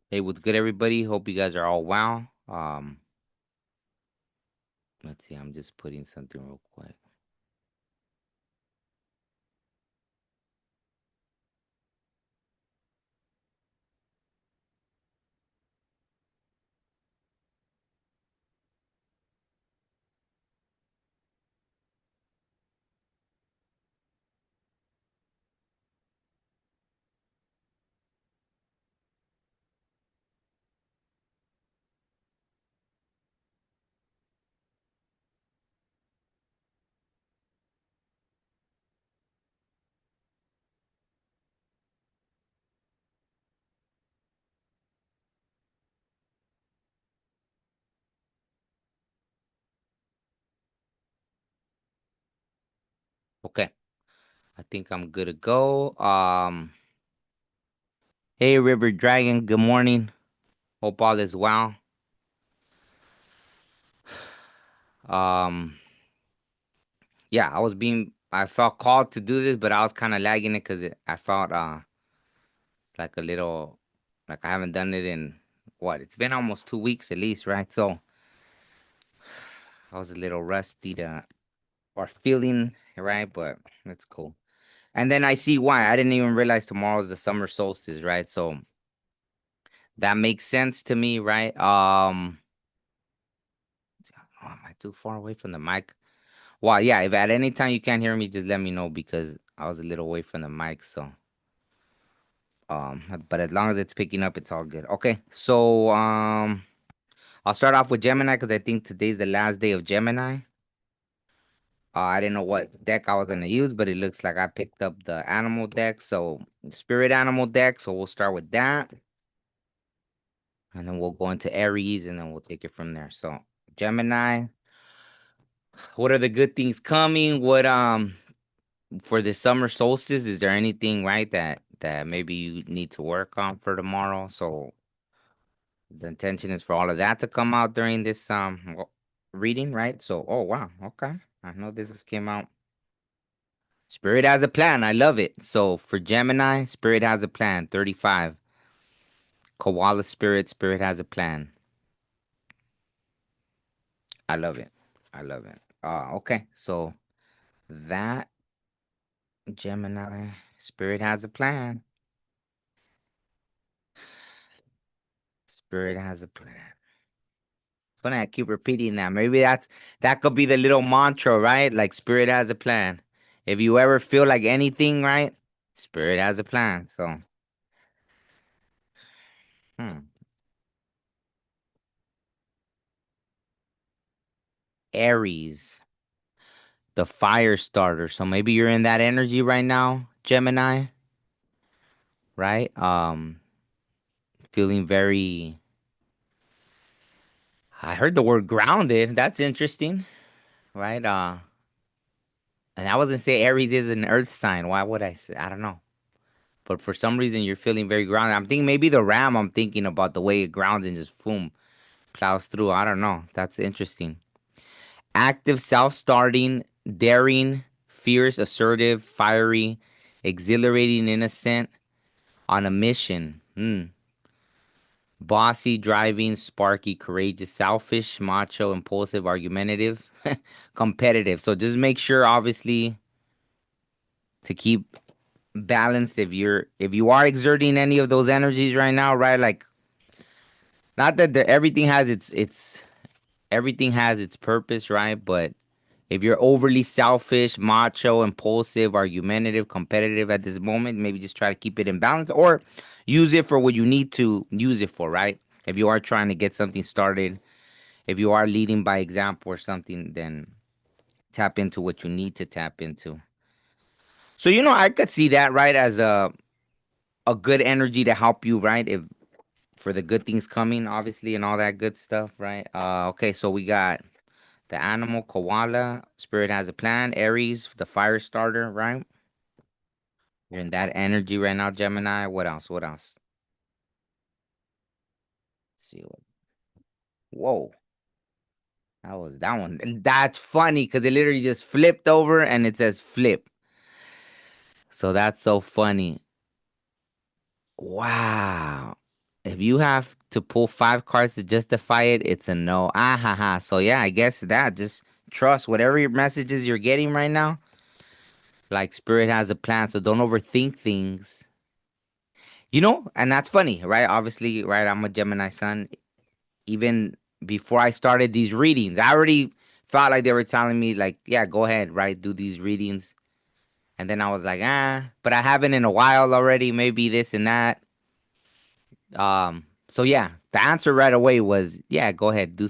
Hey, what's good, everybody? Hope you guys are all well. Let's see. I'm just putting something real quick. Okay, I think I'm good to go. Hey, River Dragon. Good morning. Hope all is well. Um, yeah, I felt called to do this, but I was kind of lagging it because I felt like a little, like I haven't done it in what? It's been almost 2 weeks at least, right? So I was a little rusty or feeling right, but that's cool. And then I see why. I didn't even realize tomorrow is the summer solstice, right? So that makes sense to me, right? Oh, am I too far away from the mic? Well, yeah, if at any time you can't hear me, just let me know because I was a little away from the mic, so but as long as it's picking up, it's all good. Okay. So I'll start off with Gemini because I think today's the last day of Gemini. I didn't know what deck I was gonna use, but it looks like I picked up the animal deck, so spirit animal deck. So we'll start with that. And then we'll go into Aries and then we'll take it from there. So, Gemini, what are the good things coming? What for the summer solstice, is there anything right that maybe you need to work on for tomorrow? So, the intention is for all of that to come out during this reading, right? So, oh wow, okay. I know this has came out. Spirit has a plan. I love it. So, for Gemini, Spirit has a plan. 35. Koala Spirit, Spirit has a plan. I love it. I love it. Okay. So, that Gemini Spirit has a plan. Spirit has a plan. It's funny I keep repeating that. Maybe that could be the little mantra, right? Like Spirit has a plan. If you ever feel like anything, right? Spirit has a plan. So, hmm. Aries, the fire starter. So maybe you're in that energy right now, Gemini, right? Feeling very I heard the word grounded. That's interesting, right? And I wasn't say Aries is an earth sign. Why would I say? I don't know. But for some reason, you're feeling very grounded. I'm thinking maybe the ram. I'm thinking about the way it grounds and just boom, plows through. I don't know. That's interesting. Active, self-starting, daring, fierce, assertive, fiery, exhilarating, innocent, on a mission. Bossy, driving, sparky, courageous, selfish, macho, impulsive, argumentative, competitive. So just make sure, obviously, to keep balanced if you are exerting any of those energies right now, right? Like not that everything has its everything has its purpose, right? But if you're overly selfish, macho, impulsive, argumentative, competitive at this moment, maybe just try to keep it in balance or use it for what you need to use it for, right? If you are trying to get something started, if you are leading by example or something, then tap into what you need to tap into. So I could see that right as a good energy to help you, right? If for the good things coming, obviously, and all that good stuff, right? Okay, so we got the animal koala, spirit has a plan, Aries, the fire starter, right? You're in that energy right now, Gemini. What else? What else? Let's see what. Whoa, that was that one. And that's funny because it literally just flipped over and it says flip. So that's so funny. Wow. If you have to pull five cards to justify it, it's a no. Ah ha ha. So yeah, I guess that just trust whatever your messages you're getting right now. Like spirit has a plan, so don't overthink things. And that's funny, right? Obviously, right? I'm a Gemini sun. Even before I started these readings, I already felt like they were telling me, like, yeah, go ahead, right? Do these readings. And then I was like, but I haven't in a while already. Maybe this and that. So yeah, the answer right away was, yeah, go ahead, do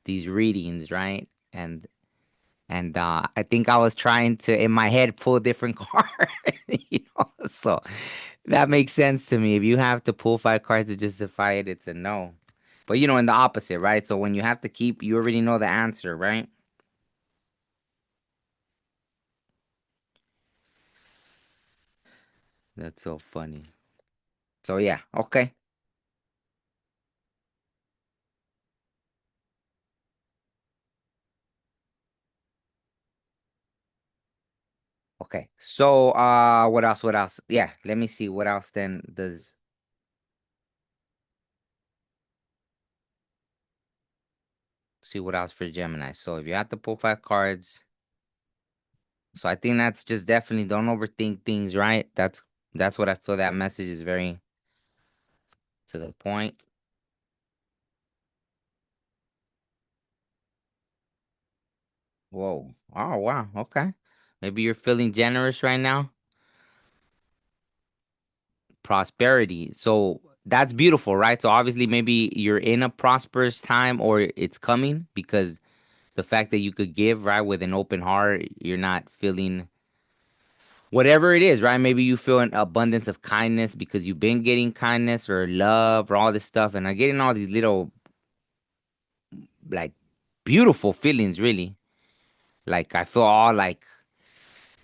these readings, right? And I think I was trying to in my head pull a different card, So that makes sense to me. If you have to pull five cards to justify it, it's a no. But in the opposite, right? So when you have to keep, you already know the answer, right? That's so funny. So yeah, okay. Okay. So what else? What else? Yeah, let me see what else then does see what else for Gemini. So if you have to pull five cards, so I think that's just definitely don't overthink things, right? That's what I feel that message is very to the point. Whoa. Oh wow. Okay. Maybe you're feeling generous right now. Prosperity. So that's beautiful, right? So obviously maybe you're in a prosperous time or it's coming because the fact that you could give, right, with an open heart, you're not feeling whatever it is, right? Maybe you feel an abundance of kindness because you've been getting kindness or love or all this stuff and are getting all these little like beautiful feelings, really. Like I feel all like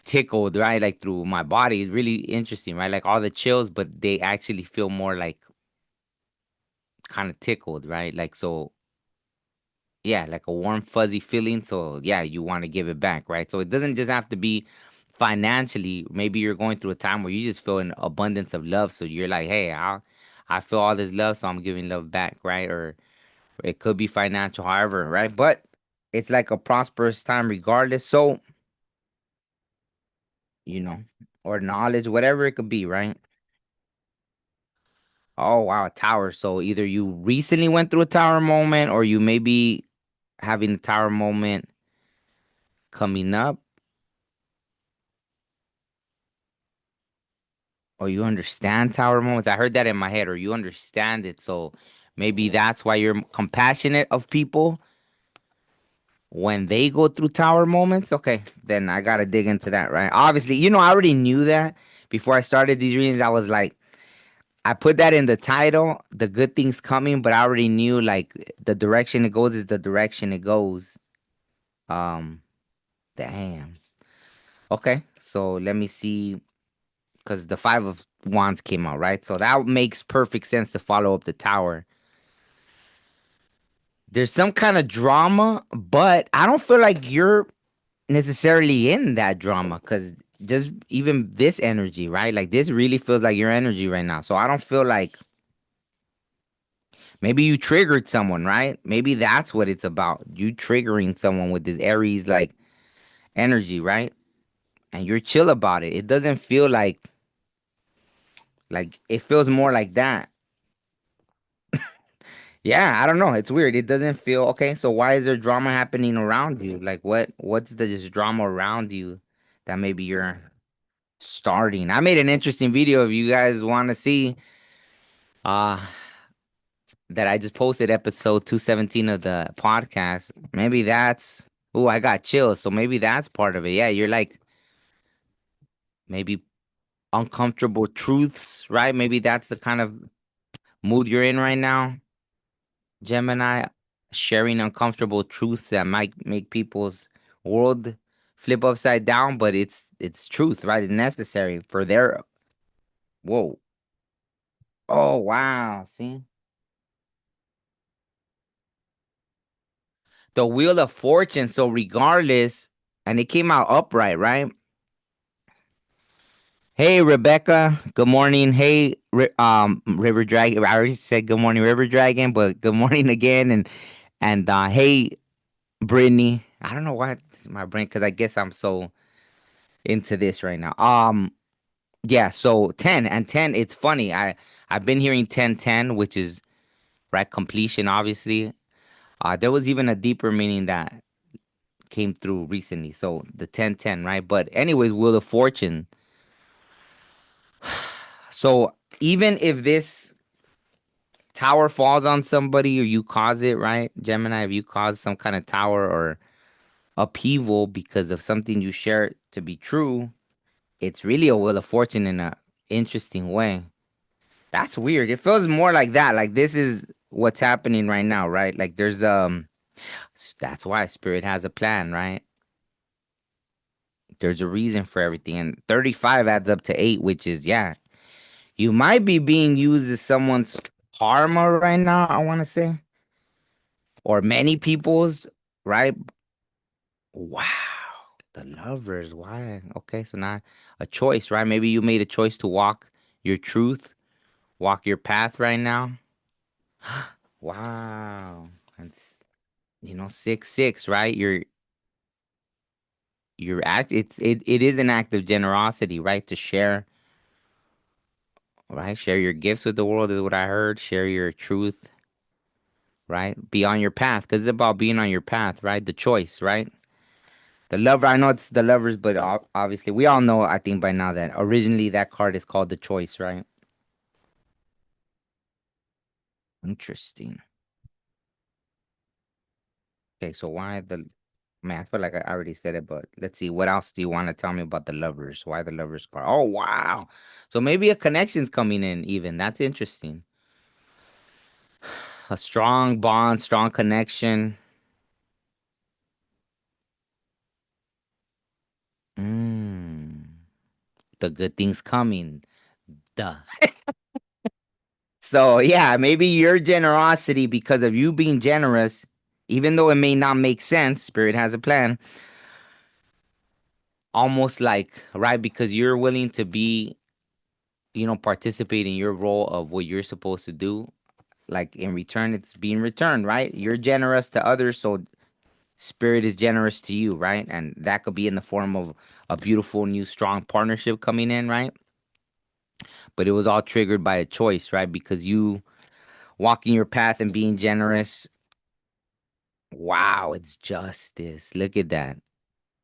tickled, right? Like through my body. It's really interesting, right? Like all the chills, but they actually feel more like kind of tickled, right? Like so, yeah, like a warm, fuzzy feeling. So yeah, you want to give it back, right? So it doesn't just have to be financially. Maybe you're going through a time where you just feel an abundance of love. So you're like, hey, I feel all this love, so I'm giving love back, right? Or it could be financial, however, right? But it's like a prosperous time regardless. So, you know, or knowledge, whatever it could be, right? Oh wow, a tower. So either you recently went through a tower moment or you maybe having a tower moment coming up or you understand tower moments. I heard that in my head or you understand it. So maybe that's why you're compassionate of people when they go through tower moments. Okay, then I got to dig into that, right? Obviously, I already knew that before I started these readings. I was like I put that in the title, the good things coming, but I already knew like the direction it goes is the direction it goes. Um Damn. Okay, so let me see, because the Five of Wands came out, right? So that makes perfect sense to follow up the Tower. There's some kind of drama, but I don't feel like you're necessarily in that drama because just even this energy, right? Like this really feels like your energy right now. So I don't feel like maybe you triggered someone, right? Maybe that's what it's about. You triggering someone with this Aries like energy, right? And you're chill about it. It doesn't feel like it feels more like that. Yeah, I don't know. It's weird. It doesn't feel okay. So why is there drama happening around you? Like what's the just drama around you that maybe you're starting? I made an interesting video if you guys want to see uh that I just posted episode 217 of the podcast. Maybe that's oh, I got chills. So maybe that's part of it. Yeah, you're like maybe uncomfortable truths, right? Maybe that's the kind of mood you're in right now. Gemini, sharing uncomfortable truths that might make people's world flip upside down, but it's truth, right? It's necessary for their whoa. Oh wow. See? The Wheel of Fortune. So regardless, and it came out upright, right? Hey, Rebecca. Good morning. Hey, River Dragon. I already said good morning, River Dragon, but good morning again. And hey, Brittany. I don't know why it's my brain, because I guess I'm so into this right now. Yeah. So 10 and 10. It's funny. I've been hearing 10-10, which is right completion. Obviously, there was even a deeper meaning that came through recently. So the 10-10, right? But anyways, Wheel of Fortune. So even if this tower falls on somebody or you cause it, right? Gemini, if you cause some kind of tower or upheaval because of something you share to be true, it's really a wheel of fortune in a interesting way. That's weird. It feels more like that. Like this is what's happening right now, right? Like that's why spirit has a plan, right? There's a reason for everything. And 35 adds up to 8, which is yeah, you might be being used as someone's karma right now, I want to say, or many people's, right? Wow. The lovers. Why? Okay, so now a choice, right? Maybe you made a choice to walk your truth, walk your path right now. Wow. That's 6-6, right? It is an act of generosity, right? To share, right? Share your gifts with the world is what I heard. Share your truth, right? Be on your path, because it's about being on your path, right? The choice, right? The lover, I know it's the lovers, but obviously we all know, I think by now, that originally that card is called the choice, right? Interesting. Okay, so why the man? I feel like I already said it, but let's see. What else do you want to tell me about the lovers? Why the lovers card? Oh wow! So maybe a connection's coming in. Even that's interesting. A strong bond, strong connection. Mm, the good things coming. Duh. So yeah, maybe your generosity, because of you being generous, even though it may not make sense, spirit has a plan. Almost like, right, because you're willing to be, participate in your role of what you're supposed to do. Like in return, it's being returned, right? You're generous to others, so spirit is generous to you, right? And that could be in the form of a beautiful new strong partnership coming in, right? But it was all triggered by a choice, right? Because you walking your path and being generous. Wow, it's justice. Look at that.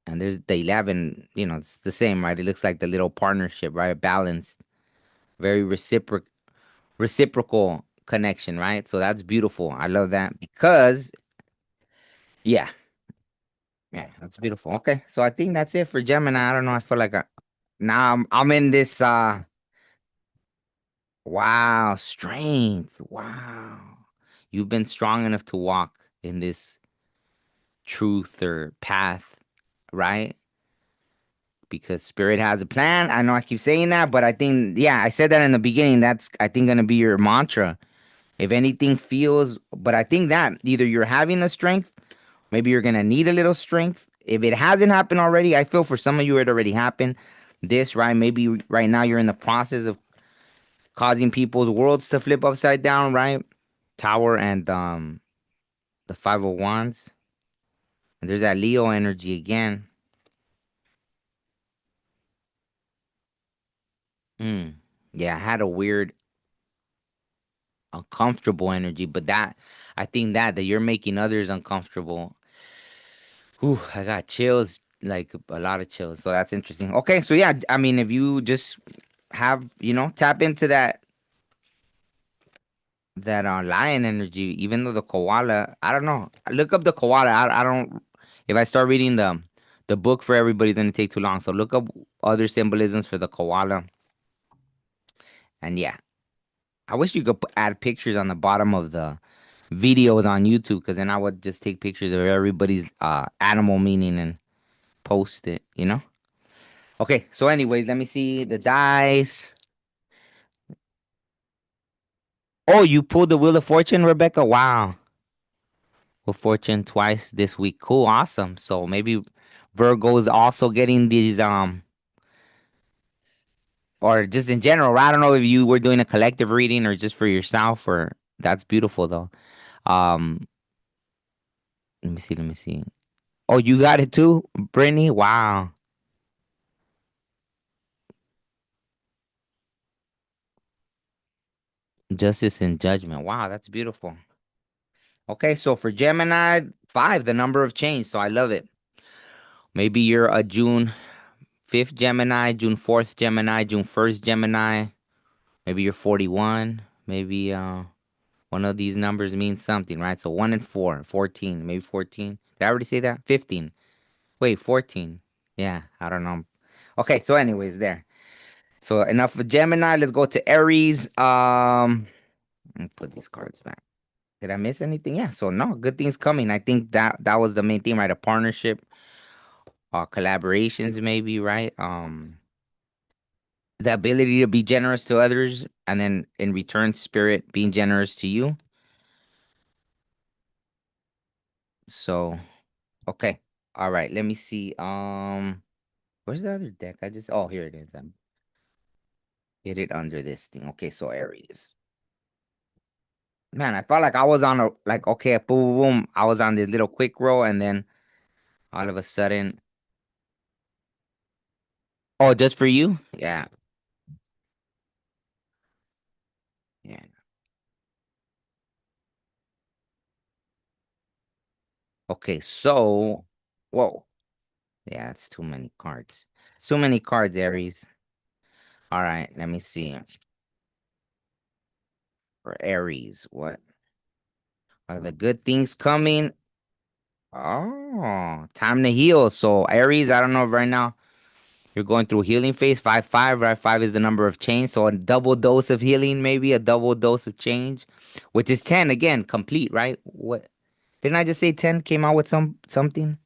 And there's the 11, it's the same, right? It looks like the little partnership, right? Balanced, very reciprocal connection, right? So that's beautiful. I love that because, yeah, yeah, that's beautiful. Okay, so I think that's it for Gemini. I don't know. I feel like now I'm in this. Wow, strength. Wow, you've been strong enough to walk in this truth or path, right? Because spirit has a plan. I know I keep saying that, but I think, yeah, I said that in the beginning. That's, I think, gonna be your mantra. If anything feels, but I think that either you're having the strength, maybe you're gonna need a little strength. If it hasn't happened already, I feel for some of you it already happened. This, right? Maybe right now you're in the process of causing people's worlds to flip upside down, right? Tower and the 5 of Wands. And there's that Leo energy again. Mm. Yeah, I had a weird uncomfortable energy, but that, I think that you're making others uncomfortable. Whew, I got chills, like a lot of chills. So that's interesting. Okay, so yeah, I mean, if you just have, tap into that lion energy, even though the koala, I don't know. Look up the koala. I don't. If I start reading the book for everybody, it's gonna take too long. So look up other symbolisms for the koala. And yeah, I wish you could add pictures on the bottom of the videos on YouTube, because then I would just take pictures of everybody's animal meaning and post it, you know? Okay, so anyways, let me see the dice. Oh, you pulled the Wheel of Fortune, Rebecca? Wow. Wheel of Fortune twice this week. Cool, awesome. So maybe Virgo is also getting these or just in general. I don't know if you were doing a collective reading or just for yourself, or that's beautiful though. Um, let me see. Let me see. Oh, you got it too, Brittany. Wow. Justice and judgment. Wow, that's beautiful. Okay, so for Gemini, five, the number of change. So I love it. Maybe you're a June 5th Gemini, June 4th Gemini, June 1st Gemini. Maybe you're 41. Maybe one of these numbers means something, right? So 1 and 4, 14, maybe 14. Did I already say that? 15. Wait, 14. Yeah, I don't know. Okay, so anyways, there. So enough of Gemini. Let's go to Aries. Let me put these cards back. Did I miss anything? Yeah. So no, good things coming. I think that was the main theme, right? A partnership, collaborations, maybe, right? The ability to be generous to others, and then in return, spirit being generous to you. So okay, all right. Let me see. Where's the other deck? Oh, here it is. I'm Get it under this thing. Okay, so Aries. Man, I felt like I was on a like okay, boom, boom, boom. I was on the little quick roll, and then all of a sudden, oh, just for you? Yeah, yeah. Okay, so, whoa, yeah, it's too many cards. It's too many cards, Aries. All right, let me see. For Aries, what are the good things coming? Oh, time to heal. So Aries, I don't know if right now you're going through healing phase. 5-5, right? Five is the number of change. So a double dose of healing, maybe a double dose of change, which is 10 again, complete, right? What didn't I just say 10 came out with something?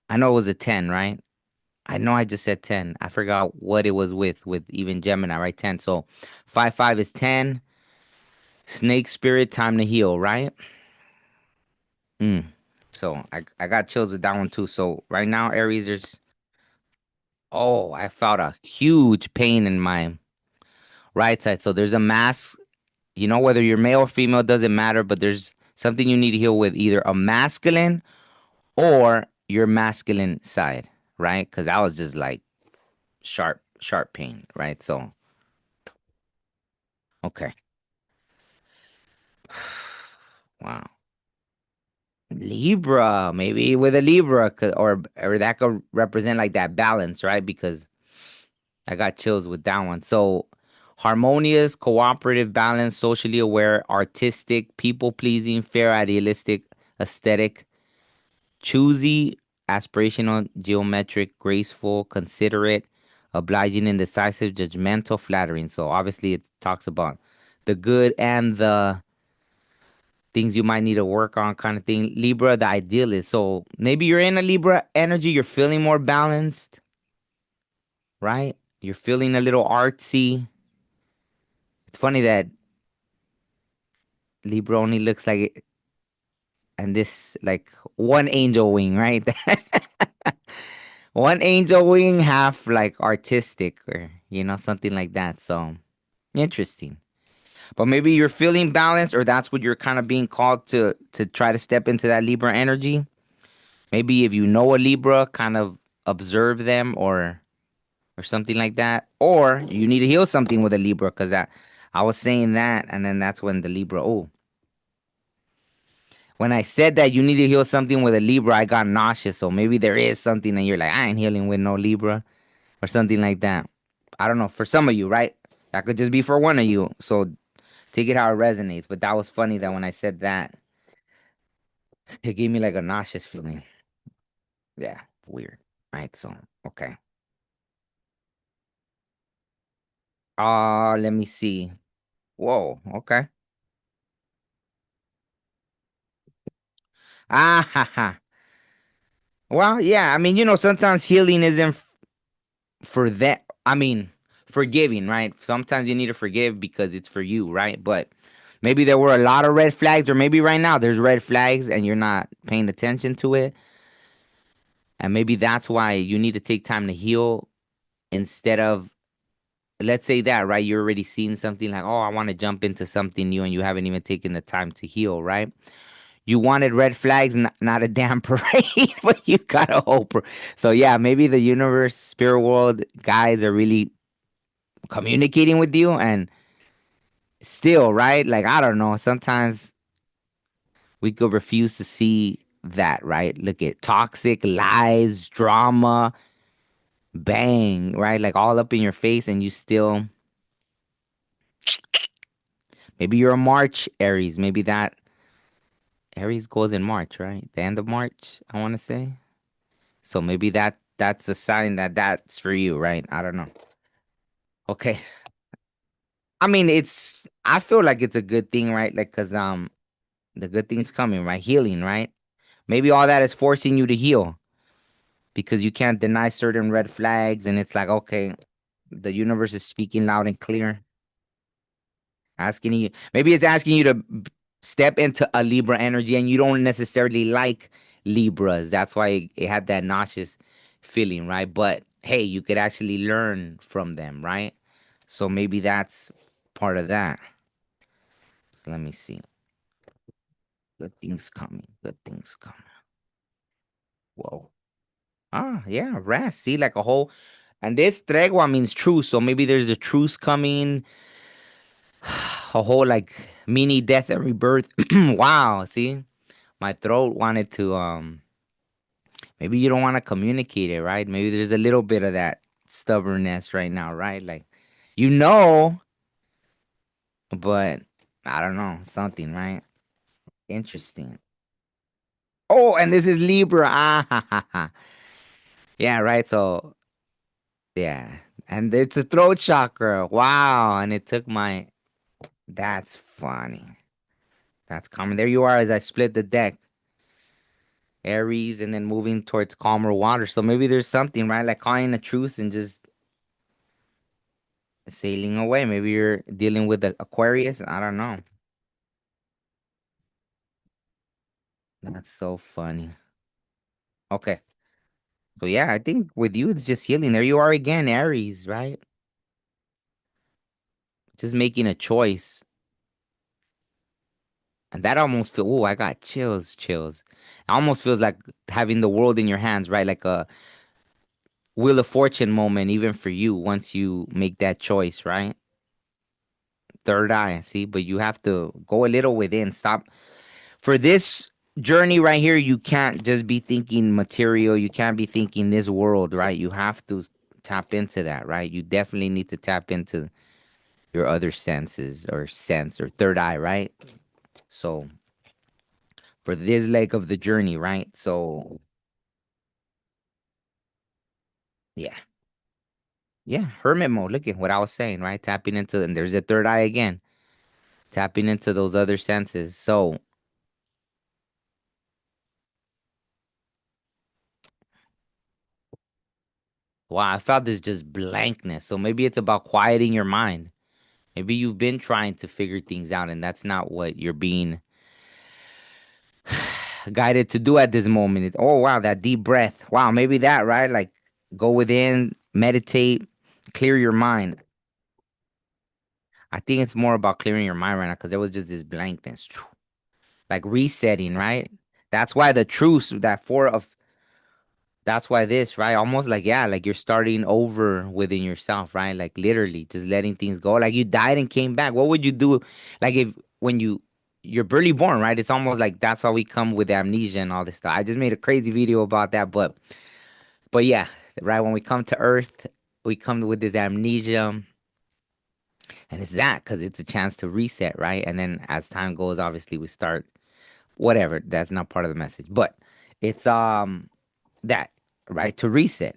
I know it was a 10, right? I know I just said 10. I forgot what it was with even Gemini, right? 10. So 5-5 is 10. Snake spirit, time to heal, right? Mm. So I got chills with that one too. So right now, Aries, I felt a huge pain in my right side. So there's a mask, whether you're male or female, doesn't matter, but there's something you need to heal with, either a masculine or your masculine side, right? Because I was just like sharp, sharp pain, right? So, okay. Wow. Libra, maybe with a Libra, or that could represent like that balance, right? Because I got chills with that one. So, harmonious, cooperative, balanced, socially aware, artistic, people pleasing, fair, idealistic, aesthetic, choosy, aspirational, geometric, graceful, considerate, obliging, indecisive, judgmental, flattering. So, obviously, it talks about the good and the things you might need to work on, kind of thing. Libra, the idealist. So maybe you're in a Libra energy, you're feeling more balanced, right? You're feeling a little artsy. It's funny that Libra only looks like it, and this like one angel wing, right? One angel wing, half like artistic, or something like that. So interesting. But maybe you're feeling balanced, or that's what you're kind of being called to try to step into that Libra energy. Maybe if you know a Libra, kind of observe them, or something like that. Or you need to heal something with a Libra, because I was saying that, and then that's when the Libra. Oh, when I said that you need to heal something with a Libra, I got nauseous. So maybe there is something, and you're like, I ain't healing with no Libra, or something like that. I don't know. For some of you, right? That could just be for one of you. So take it how it resonates. But that was funny that when I said that, it gave me like a nauseous feeling. Yeah, weird. Right. So okay. Let me see. Whoa, okay. Ah, ha, ha. Well, yeah, I mean, sometimes healing isn't for that. I mean, forgiving, right? Sometimes you need to forgive because it's for you, right? But maybe there were a lot of red flags, or maybe right now there's red flags and you're not paying attention to it. And maybe that's why you need to take time to heal instead of, let's say that, right? You're already seeing something like, oh, I want to jump into something new, and you haven't even taken the time to heal, right? You wanted red flags, not a damn parade, but you got a whole. So yeah, maybe the universe, spirit world guides are really communicating with you, and still, right? Like I don't know. Sometimes we could refuse to see that, right? Look at toxic lies, drama, bang, right? Like all up in your face, and you still. Maybe you're a March Aries. Maybe that Aries goes in March, right? The end of March, I want to say. So maybe that's a sign that that's for you, right? I don't know. Okay. I mean, I feel like it's a good thing, right? Like cuz the good thing's coming, right? Healing, right? Maybe all that is forcing you to heal because you can't deny certain red flags, and it's like, okay, the universe is speaking loud and clear, asking you. Maybe it's asking you to step into a Libra energy, and you don't necessarily like Libras. That's why it had that nauseous feeling, right? But hey, you could actually learn from them, right? So maybe that's part of that. So let me see. Good things coming. Good things coming. Whoa. Ah, yeah, rest. See, like a whole. And this tregua means truce. So maybe there's a truce coming. A whole like mini death and rebirth. Wow. See, my throat wanted to maybe you don't want to communicate it, right? Maybe there's a little bit of that stubbornness right now, right? Like, you know, but I don't know, something, right? Interesting. Oh, and this is Libra. Ah, ha, ha, ha. Yeah, right. So, yeah. And it's a throat chakra. Wow. And it took my. That's funny. That's common. There you are as I split the deck. Aries and then moving towards calmer water. So maybe there's something, right? Like calling a truce and just sailing away. Maybe you're dealing with the Aquarius. I don't know. That's so funny. Okay. So yeah, I think with you it's just healing. There you are again, Aries, right? Just making a choice. And that almost feel, oh, I got chills, chills. It almost feels like having the world in your hands, right? Like a Wheel of Fortune moment, even for you, once you make that choice, right? Third eye, see, but you have to go a little within. Stop for this journey right here. You can't just be thinking material. You can't be thinking this world, right? You have to tap into that, right? You definitely need to tap into your other senses or sense or third eye, right? So for this leg of the journey, right? So yeah, yeah, hermit mode. Look at what I was saying, right? Tapping into, and there's a third eye again, tapping into those other senses. So wow, I felt this just blankness. So maybe it's about quieting your mind. Maybe you've been trying to figure things out, and that's not what you're being guided to do at this moment. Oh, wow, that deep breath. Wow, maybe that, right? Like go within, meditate, clear your mind. I think it's more about clearing your mind right now because there was just this blankness, like resetting, right? That's why the truce, that four of that's why this, right? Almost like, yeah, like you're starting over within yourself, right? Like literally just letting things go. Like you died and came back. What would you do? Like if when you're barely born, right? It's almost like that's why we come with amnesia and all this stuff. I just made a crazy video about that, but yeah, right. When we come to Earth, we come with this amnesia, and it's that because it's a chance to reset, right? And then as time goes, obviously we start whatever. That's not part of the message, but it's that right to reset.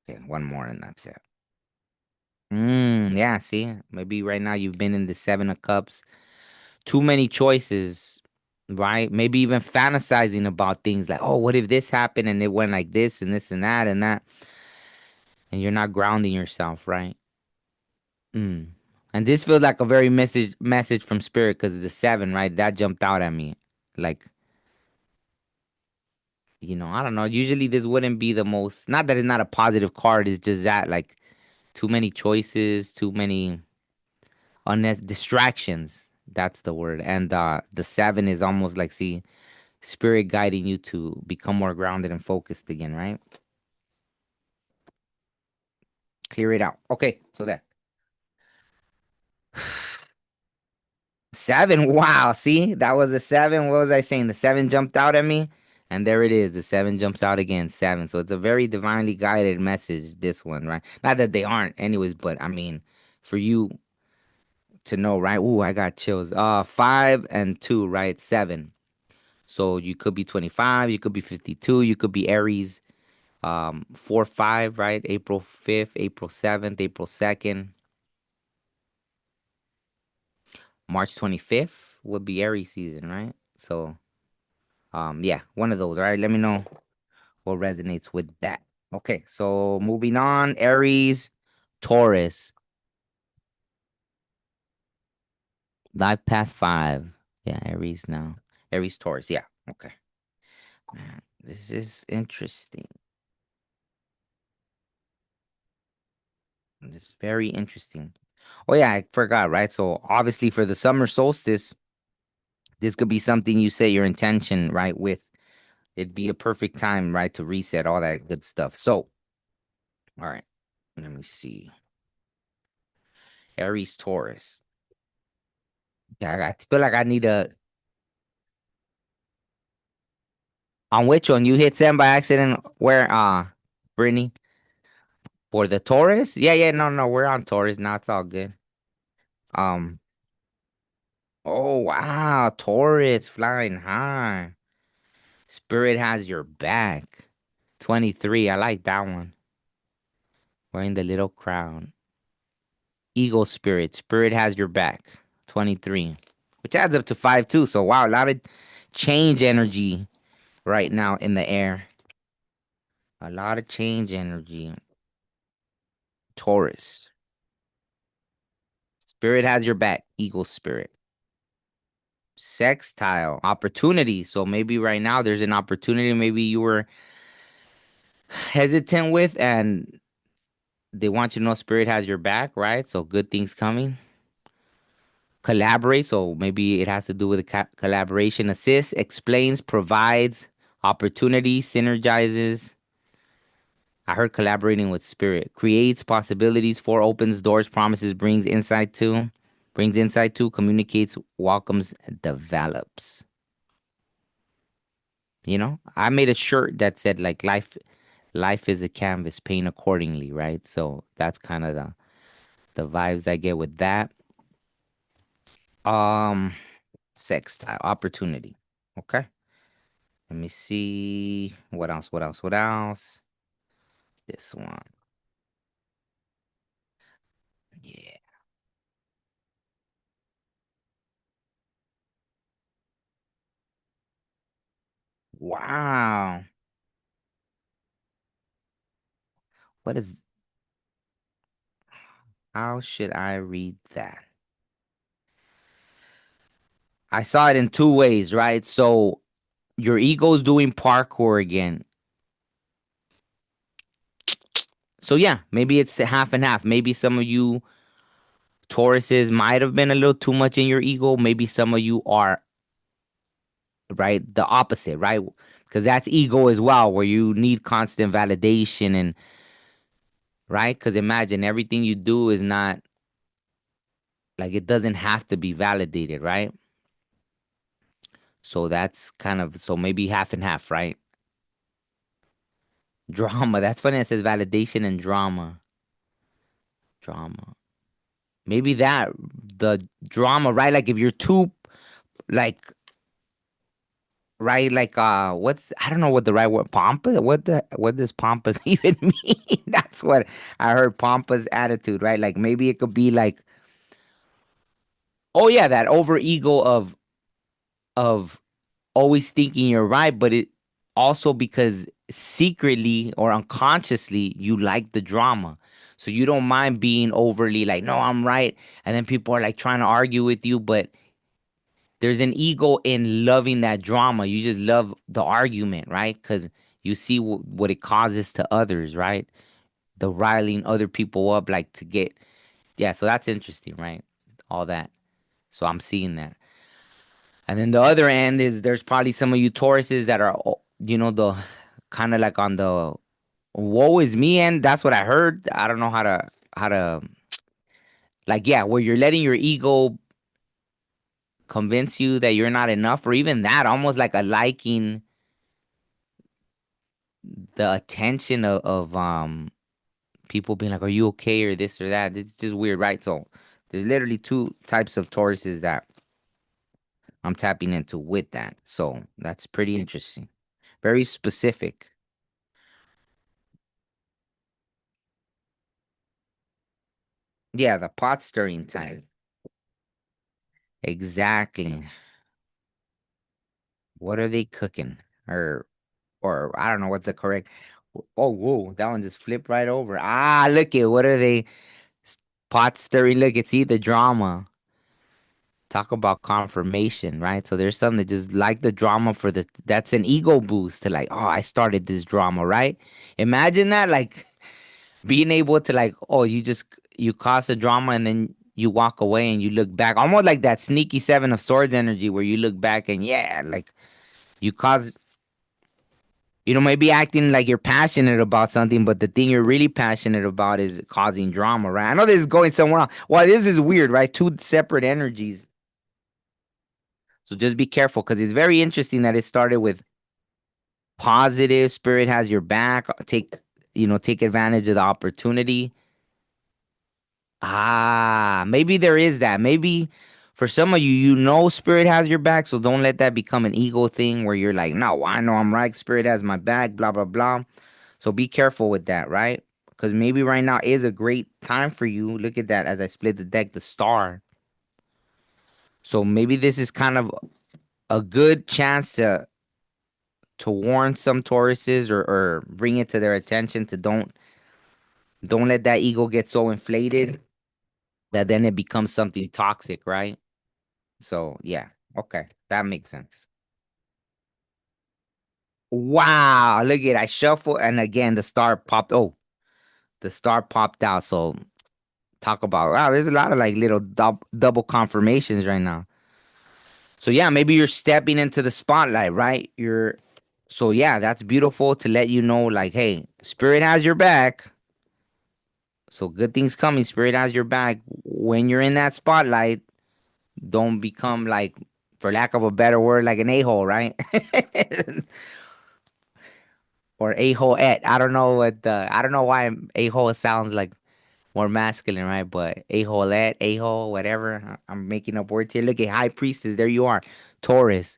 Okay, one more and that's it. Yeah, see, maybe right now you've been in the Seven of Cups, too many choices, right? Maybe even fantasizing about things like, oh, what if this happened and it went like this and that and that, and you're not grounding yourself, right? Mm. And this feels like a very message from spirit because the seven, right? That jumped out at me, like, I don't know. Usually this wouldn't be the most, not that it's not a positive card, it's just that like too many choices, too many distractions. That's the word. And the seven is almost like see spirit guiding you to become more grounded and focused again, right? Clear it out. Okay, so that seven. Wow, see, that was a seven. What was I saying? The seven jumped out at me, and there it is. The seven jumps out again. Seven. So it's a very divinely guided message. This one, right? Not that they aren't, anyways, but I mean, for you to know, right? Ooh, I got chills. Five and two, right? Seven. So you could be 25, you could be 52, you could be Aries. 4 5, right? April 5th, April 7th, April 2nd, March 25th would be Aries season, right? So yeah, one of those. All right, let me know what resonates with that. Okay, so moving on, Aries, Taurus, Life Path 5. Yeah, Aries now. Aries, Taurus. Yeah. Okay. Man, this is interesting. This is very interesting. Oh yeah, I forgot, right? So obviously for the summer solstice, this could be something you set your intention, right, with. It'd be a perfect time, right, to reset all that good stuff. So, all right, let me see. Aries, Taurus. Yeah, I feel like I need a. On which one? You hit send by accident? Where, Brittany? For the Taurus? Yeah, yeah, no, no, we're on Taurus now. It's all good. Um, oh, wow. Taurus flying high. Spirit has your back. 23. I like that one. Wearing the little crown. Eagle spirit. Spirit has your back. 23. Which adds up to 5 too. So wow, a lot of change energy right now in the air. A lot of change energy. Taurus. Spirit has your back. Eagle spirit. Sextile. Opportunity. So maybe right now there's an opportunity maybe you were hesitant with and they want you to know spirit has your back, right? So good things coming. Collaborate. So maybe it has to do with a collaboration. Assist, explains, provides, opportunity, synergizes. I heard collaborating with spirit. Creates possibilities for, opens doors, promises, brings insight to, communicates, welcomes, develops. I made a shirt that said like life is a canvas, paint accordingly, right? So that's kind of the vibes I get with that. Um, Sextile, opportunity. Okay. Let me see. What else? What else? What else? This one. Yeah. Wow. What is, how should I read that? I saw it in two ways, right? So your ego's doing parkour again. So yeah, maybe it's half and half. Maybe some of you Tauruses might have been a little too much in your ego. Maybe some of you are, right, the opposite, right? Because that's ego as well, where you need constant validation and, right? Because imagine everything you do is not like it doesn't have to be validated, right? So that's kind of, so maybe half and half, right? Drama. That's funny. It says validation and drama. Drama. Maybe that the drama, right? Like if you're too like, right, like what's, I don't know what the right word, pompous. What does pompous even mean? That's what I heard, pompous attitude, right? Like maybe it could be like, oh yeah, that over ego of always thinking you're right, but it also because secretly or unconsciously you like the drama. So you don't mind being overly like, no, I'm right. And then people are like trying to argue with you, but There's an ego in loving that drama. You just love the argument, right? Because you see what it causes to others, right? The riling other people up, like to get, yeah. So that's interesting, right? All that. So I'm seeing that. And then the other end is there's probably some of you Tauruses that are, the kind of like on the woe is me end. That's what I heard. I don't know how to like, yeah, where you're letting your ego convince you that you're not enough, or even that, almost like a liking the attention of people being like, "Are you okay?" or this or that. It's just weird, right? So there's literally two types of Tauruses that I'm tapping into with that. So that's pretty interesting. Very specific. Yeah, the pot stirring type. Exactly. What are they cooking? Or I don't know what's the correct. Oh, whoa, that one just flipped right over. Ah, look at what are they? S- Pot stirring. Look, it's the drama. Talk about confirmation, right? So there's some that just like the drama for that's an ego boost to like, oh, I started this drama, right? Imagine that, like being able to like, oh, you cause a drama and then you walk away and you look back, almost like that sneaky seven of swords energy where you look back and yeah, like you cause, maybe acting like you're passionate about something, but the thing you're really passionate about is causing drama, right? I know this is going somewhere else. Well, this is weird, right? Two separate energies. So just be careful because it's very interesting that it started with positive, spirit has your back, take advantage of the opportunity. Ah, maybe there is that. Maybe for some of you, spirit has your back, so don't let that become an ego thing where you're like, no, I know I'm right. Spirit has my back, blah, blah, blah. So be careful with that, right? Because maybe right now is a great time for you. Look at that as I split the deck, the star. So maybe this is kind of a good chance to warn some Tauruses or bring it to their attention to don't let that ego get so inflated that then it becomes something toxic, right? So yeah, okay, that makes sense. Wow, look at I shuffle and again the star popped. Oh, the star popped out. So talk about wow, there's a lot of like little double confirmations right now. So yeah, maybe you're stepping into the spotlight, right? So yeah, that's beautiful to let you know, like, hey, spirit has your back. So good things coming. Spirit has your back. When you're in that spotlight, don't become like, for lack of a better word, like an a-hole, right? Or a-hole at. I don't know why a-hole sounds like more masculine, right? But a-hole at, a-hole, whatever. I'm making up words here. Look at high priestess. There you are. Taurus.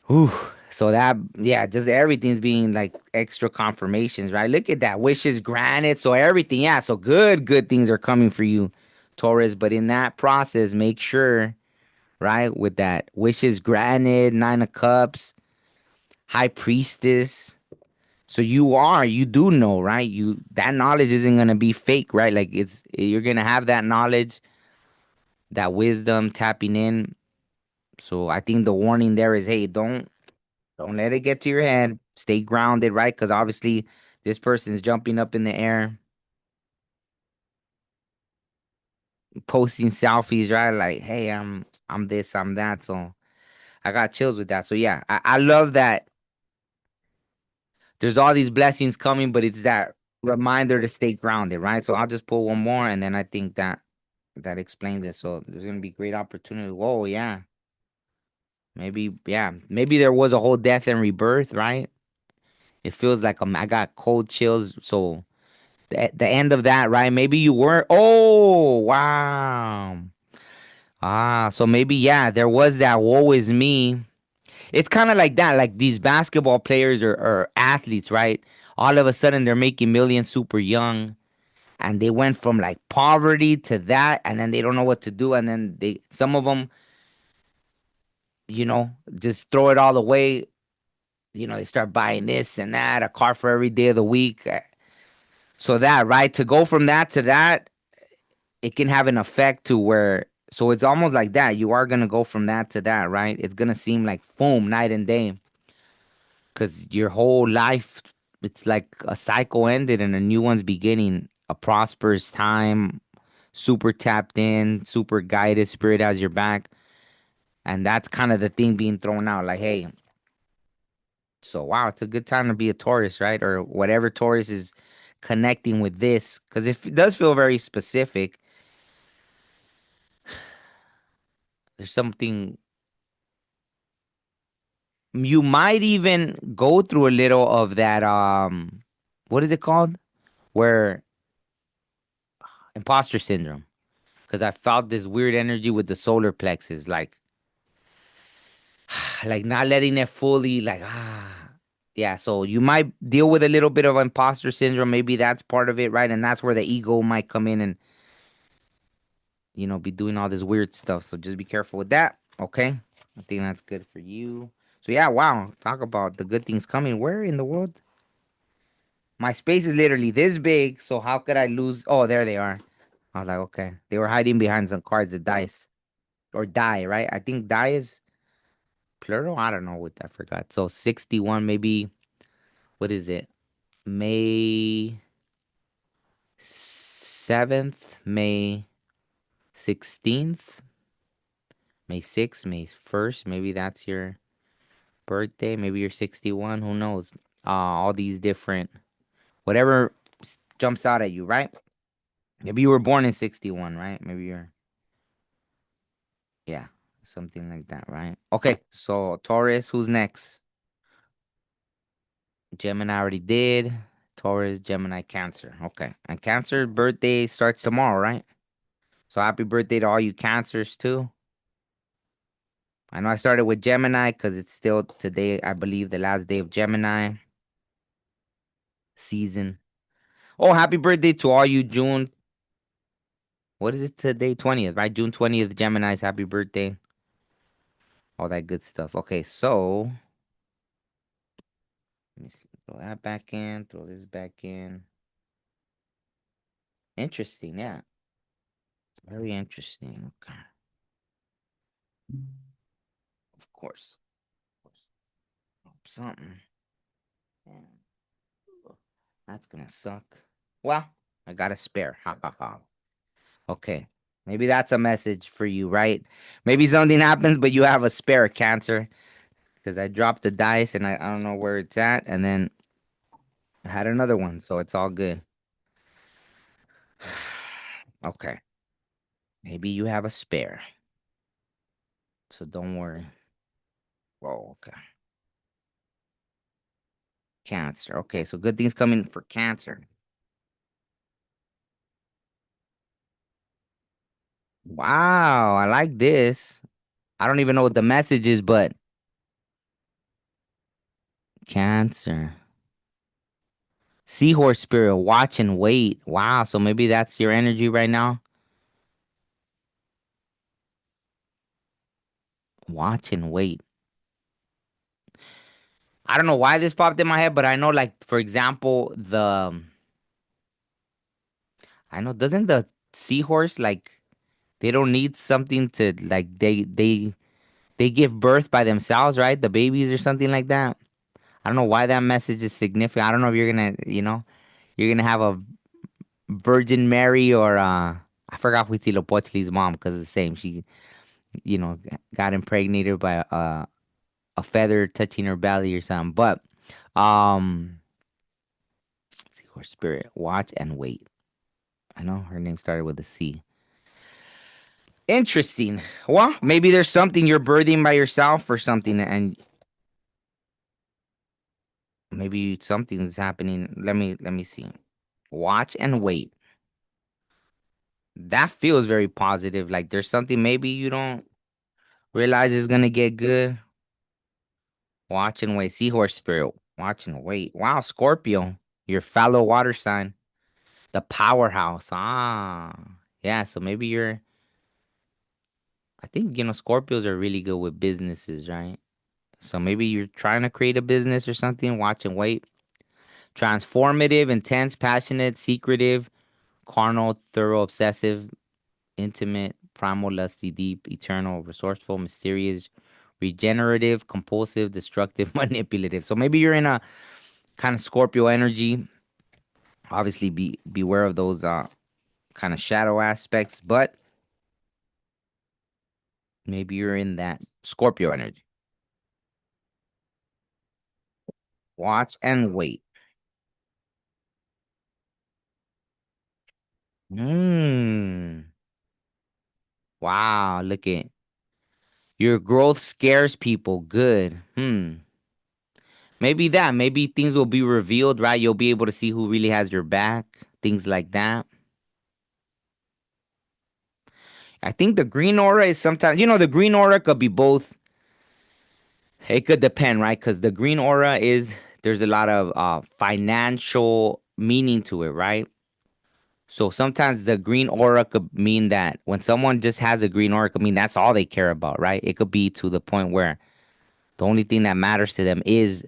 Whew. So that, yeah, just everything's being like extra confirmations, right? Look at that. Wishes granted. So everything, yeah. So good things are coming for you, Taurus. But in that process, make sure, right, with that wishes granted, Nine of Cups, High Priestess. So you do know, right? That knowledge isn't gonna be fake, right? Like you're gonna have that knowledge, that wisdom tapping in. So I think the warning there is, hey, don't let it get to your head. Stay grounded, right? Because obviously this person's jumping up in the air, posting selfies, right? Like, hey, I'm this, I'm that. So I got chills with that. So yeah, I love that there's all these blessings coming, but it's that reminder to stay grounded, right? So I'll just pull one more and then I think that explains it. So there's gonna be great opportunity. Whoa, yeah. Maybe, yeah. Maybe there was a whole death and rebirth, right? It feels like I got cold chills. So the end of that, right? Maybe you weren't. Oh, wow. Ah, so maybe yeah, there was that woe is me. It's kind of like that, like these basketball players or athletes, right? All of a sudden they're making millions super young, and they went from like poverty to that, and then they don't know what to do, and then some of them, just throw it all away. They start buying this and that, a car for every day of the week. So that, right? To go from that to that, it can have an effect to where So it's almost like that. You are gonna go from that to that, right? It's gonna seem like foam night and day, because your whole life, it's like a cycle ended and a new one's beginning. A prosperous time, super tapped in, super guided, spirit has your back. And that's kind of the thing being thrown out. Like, hey, so wow, it's a good time to be a Taurus, right? Or whatever Taurus is connecting with this. Because if it does feel very specific, there's something you might even go through a little of that what is it called? Where imposter syndrome. Because I felt this weird energy with the solar plexus, like not letting it fully, yeah. So you might deal with a little bit of imposter syndrome. Maybe that's part of it, right? And that's where the ego might come in and be doing all this weird stuff. So just be careful with that. Okay, I think that's good for you. So yeah, wow. Talk about the good things coming. Where in the world? My space is literally this big. So how could I lose? Oh, there they are. I was like, okay, they were hiding behind some cards of dice or die, right? I think die is plural. I don't know what I forgot. So 61, maybe. What is it? May 7th, May 16th, May 6th, May 1st. Maybe that's your birthday. Maybe you're 61. Who knows? All these different, whatever jumps out at you, right? Maybe you were born in 61, right? Maybe yeah, something like that, right? Okay, so Taurus, who's next? Gemini already did. Taurus, Gemini, Cancer. Okay. And Cancer birthday starts tomorrow, right? So happy birthday to all you Cancers too. I know I started with Gemini because it's still today, I believe, the last day of Gemini season. Oh, happy birthday to all you June. What is it today? 20th, right? June 20th, Gemini's happy birthday. All that good stuff. Okay, so let me see. Throw that back in, throw this back in. Interesting, yeah. Very interesting. Okay. Of course. Of course. Something. Yeah. That's gonna suck. Well, I got a spare. Ha ha ha. Okay. Maybe that's a message for you, right? Maybe something happens, but you have a spare Cancer. Because I dropped the dice and I don't know where it's at. And then I had another one. So it's all good. Okay. Maybe you have a spare. So don't worry. Whoa, okay. Cancer. Okay. So good things coming for Cancer. Wow. I like this. I don't even know what the message is, but Cancer. Seahorse spirit, watch and wait. Wow. So maybe that's your energy right now. Watch and wait. I don't know why this popped in my head, but I know, like, for example, I know, doesn't the seahorse, like, they don't need something to, like, they give birth by themselves, right? The babies or something like that. I don't know why that message is significant. I don't know if you're gonna have a Virgin Mary or I forgot Huitzilopochtli's mom because it's the same. She, got impregnated by a feather touching her belly or something. But um, seahorse spirit, watch and wait. I know her name started with a C. Interesting. Well, maybe there's something you're birthing by yourself or something, and maybe something is happening. Let me see. Watch and wait. That feels very positive. Like there's something maybe you don't realize is gonna get good. Watch and wait. Seahorse spirit. Watch and wait. Wow, Scorpio. Your fellow water sign. The powerhouse. Ah. Yeah, so maybe I think, Scorpios are really good with businesses, right? So maybe you're trying to create a business or something. Watch and wait. Transformative, intense, passionate, secretive, carnal, thorough, obsessive, intimate, primal, lusty, deep, eternal, resourceful, mysterious, regenerative, compulsive, destructive, manipulative. So maybe you're in a kind of Scorpio energy. Obviously, beware of those kind of shadow aspects, but maybe you're in that Scorpio energy. Watch and wait. Hmm. Wow. Look at your growth scares people. Good. Hmm. Maybe that. Maybe things will be revealed, right? You'll be able to see who really has your back. Things like that. I think the green aura is sometimes, the green aura could be both. It could depend, right? Because the green aura there's a lot of financial meaning to it, right? So sometimes the green aura could mean that when someone just has a green aura, it could mean that's all they care about, right? It could be to the point where the only thing that matters to them is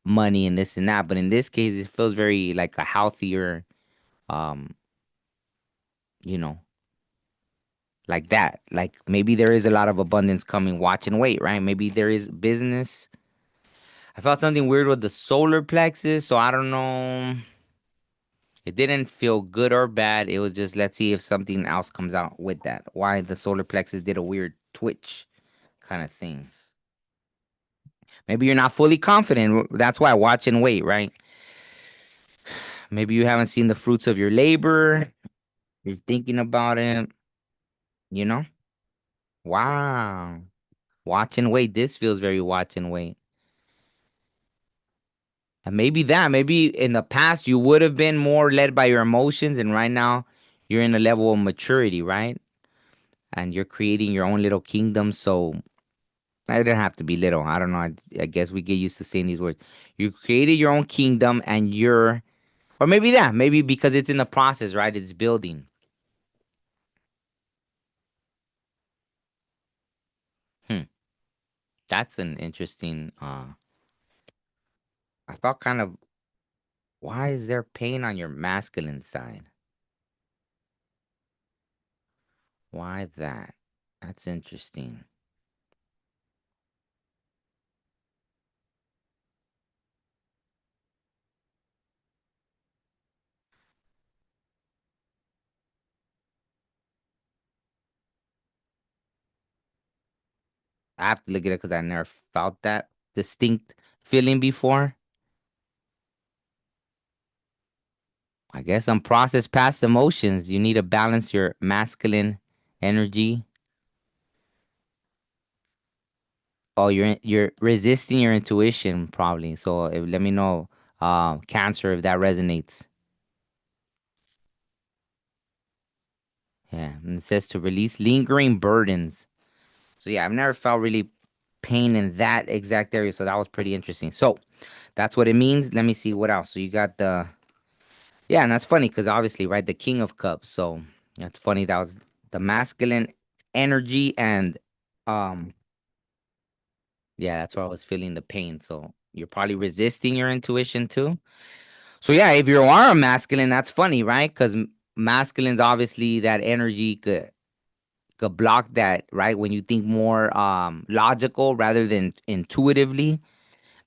money and this and that. But in this case, it feels very like a healthier, um, you know, like that. Like maybe there is a lot of abundance coming. Watch and wait, right? Maybe there is business. I felt something weird with the solar plexus, so I don't know. It didn't feel good or bad. It was just let's see if something else comes out with that. Why the solar plexus did a weird twitch kind of thing. Maybe you're not fully confident. That's why watch and wait, right? Maybe you haven't seen the fruits of your labor. You're thinking about it, you know? Wow. Watch and wait. This feels very watch and wait. And maybe in the past you would have been more led by your emotions, and right now you're in a level of maturity, right? And you're creating your own little kingdom. So it didn't have to be little. I don't know. I guess we get used to saying these words. You created your own kingdom, and or maybe because it's in the process, right? It's building. Hmm. That's an interesting. I felt kind of. Why is there pain on your masculine side? Why that? That's interesting. I have to look at it because I never felt that distinct feeling before. I guess on process past emotions, you need to balance your masculine energy. Oh, you're resisting your intuition probably. So let me know, Cancer, if that resonates. Yeah, and it says to release lingering burdens. So yeah, I've never felt really pain in that exact area. So that was pretty interesting. So that's what it means. Let me see what else. So you got yeah, and that's funny because obviously, right, the King of Cups. So that's funny. That was the masculine energy, and um, yeah, that's why I was feeling the pain. So you're probably resisting your intuition too. So yeah, if you are a masculine, that's funny, right? Because masculine's obviously that energy could block that, right? When you think more logical rather than intuitively.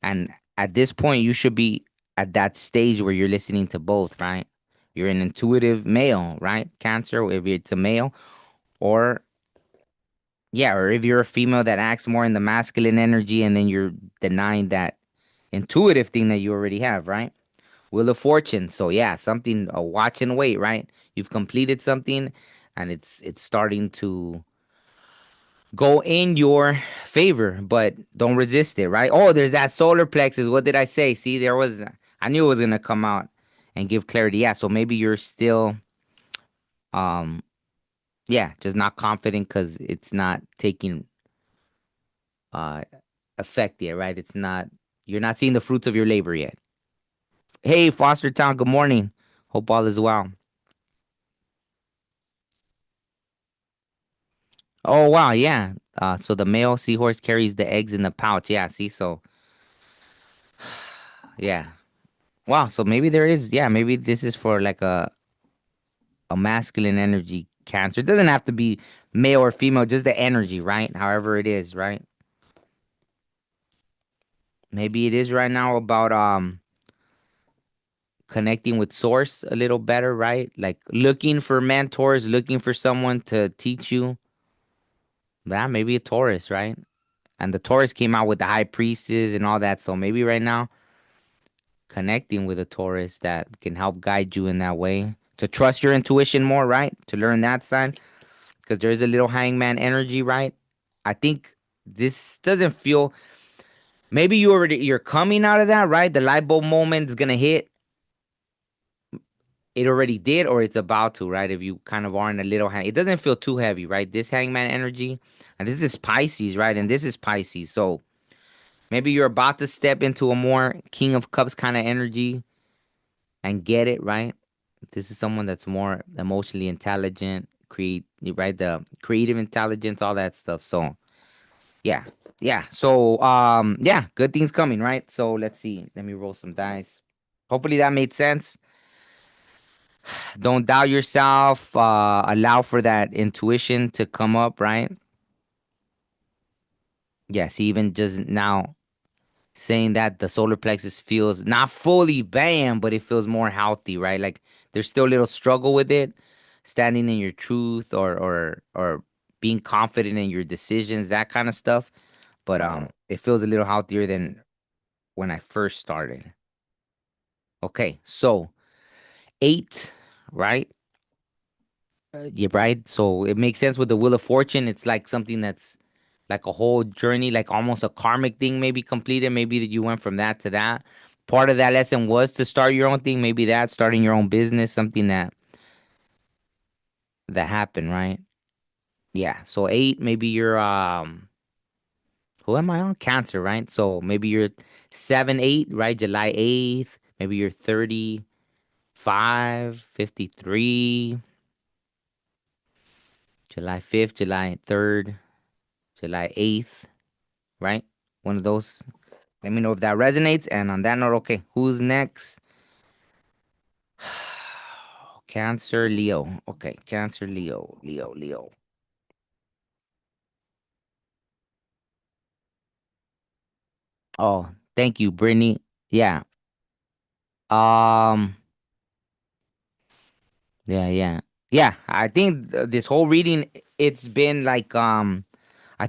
And at this point, you should be at that stage where you're listening to both, right? You're an intuitive male, right? Cancer, if it's a male, or yeah, or if you're a female that acts more in the masculine energy and then you're denying that intuitive thing that you already have, right? Wheel of Fortune. So yeah, something a watch and wait, right? You've completed something and it's starting to go in your favor, but don't resist it, right? Oh, there's that solar plexus. What did I say? See, I knew it was gonna come out and give clarity. Yeah, so maybe you're still, um, yeah, just not confident because it's not taking uh effect yet, right? You're not seeing the fruits of your labor yet. Hey, Foster Town, good morning. Hope all is well. Oh wow, yeah. So the male seahorse carries the eggs in the pouch. Yeah, see, so yeah. Wow, so maybe there is, yeah, maybe this is for like a masculine energy Cancer. It doesn't have to be male or female, just the energy, right? However it is, right? Maybe it is right now about connecting with source a little better, right? Like looking for mentors, looking for someone to teach you. That maybe a Taurus, right? And the Taurus came out with the high priestess and all that. So maybe right now connecting with a Taurus that can help guide you in that way. To trust your intuition more, right? To learn that side. Because there's a little hangman energy, right? I think this doesn't feel maybe you're coming out of that, right? The light bulb moment is gonna hit. It already did, or it's about to, right? If you kind of are in a little hang, it doesn't feel too heavy, right? This hangman energy, and this is Pisces, right? And this is Pisces, so maybe you're about to step into a more King of Cups kind of energy and get it, right? This is someone that's more emotionally intelligent, create, right? The creative intelligence, all that stuff. So yeah, yeah. So yeah, good things coming, right? So let's see. Let me roll some dice. Hopefully that made sense. Don't doubt yourself. Allow for that intuition to come up, right? Yes, even just now saying that the solar plexus feels not fully bam, but it feels more healthy, right? Like there's still a little struggle with it, standing in your truth or being confident in your decisions, that kind of stuff. But it feels a little healthier than when I first started. Okay, so eight, right? Yeah, right. So it makes sense with the Wheel of Fortune. It's like something that's like a whole journey, like almost a karmic thing, maybe completed. Maybe that you went from that to that. Part of that lesson was to start your own thing. Maybe that starting your own business, something that happened, right? Yeah. So eight, maybe you're who am I on? Cancer, right? So maybe you're 7, 8, right? July 8th. Maybe you're 35, 53, July 5th, July 3rd, July 8th, right? One of those. Let me know if that resonates. And on that note, okay, who's next? Cancer, Leo. Okay, Cancer, Leo, Leo, Leo. Oh, thank you, Brittany. Yeah. Um. Yeah, yeah, yeah. I think this whole reading, it's been like I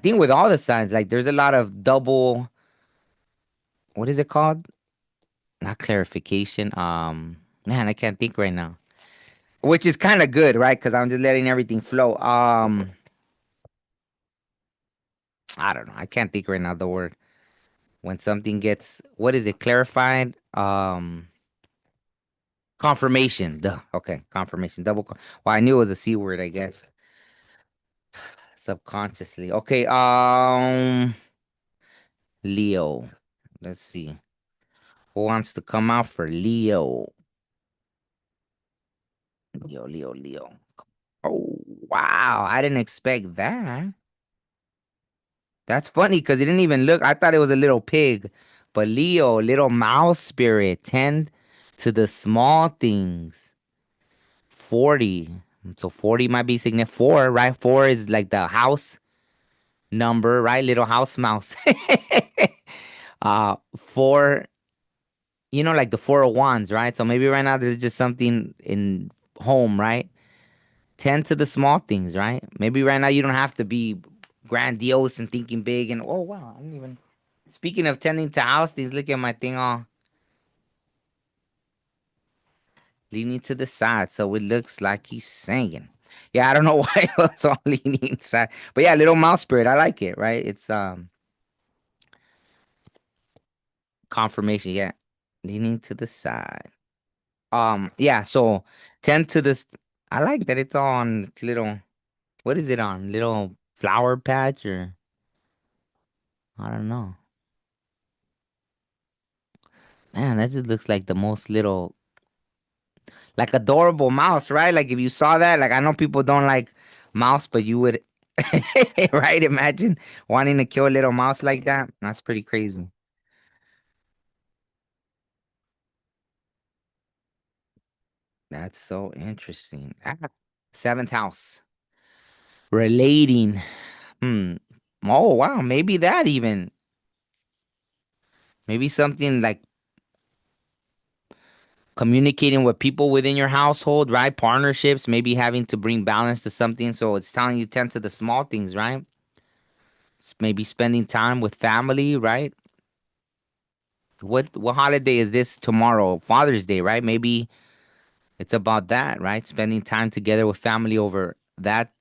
think with all the signs, like there's a lot of double. What is it called? Not clarification. Man, I can't think right now. Which is kind of good, right? Because I'm just letting everything flow. I don't know. I can't think right now the word. When something gets, what is it, clarified? Confirmation. Duh. Okay, confirmation. Well, I knew it was a C word, I guess. Subconsciously. Okay, Leo. Let's see. Who wants to come out for Leo? Leo, Leo, Leo. Oh, wow. I didn't expect that. That's funny because it didn't even look. I thought it was a little pig. But Leo, little mouse spirit, tend to the small things. 40. So 40 might be significant. Four, right? Four is like the house number, right? Little house mouse. Four, like the four of wands, right? So maybe right now there's just something in home, right? Tend to the small things, right? Maybe right now you don't have to be grandiose and thinking big and oh wow, I didn't even speaking of tending to house things, look at my thing all leaning to the side. So it looks like he's singing. Yeah, I don't know why it's all leaning inside. But yeah, little mouse spirit. I like it, right? It's confirmation, yeah. Leaning to the side. Yeah, so tend to this. I like that it's on little what is it on? Little flower patch or I don't know. Man, that just looks like the most little like adorable mouse, right? Like if you saw that, like I know people don't like mouse, but you would right? Imagine wanting to kill a little mouse like that. That's pretty crazy. That's so interesting. Seventh house. Relating. Hmm. Oh wow, maybe that even. Maybe something like communicating with people within your household, right? Partnerships, maybe having to bring balance to something. So it's telling you tend to the small things, right? Maybe spending time with family, right? What holiday is this tomorrow? Father's Day, right? Maybe it's about that, right? Spending time together with family over that.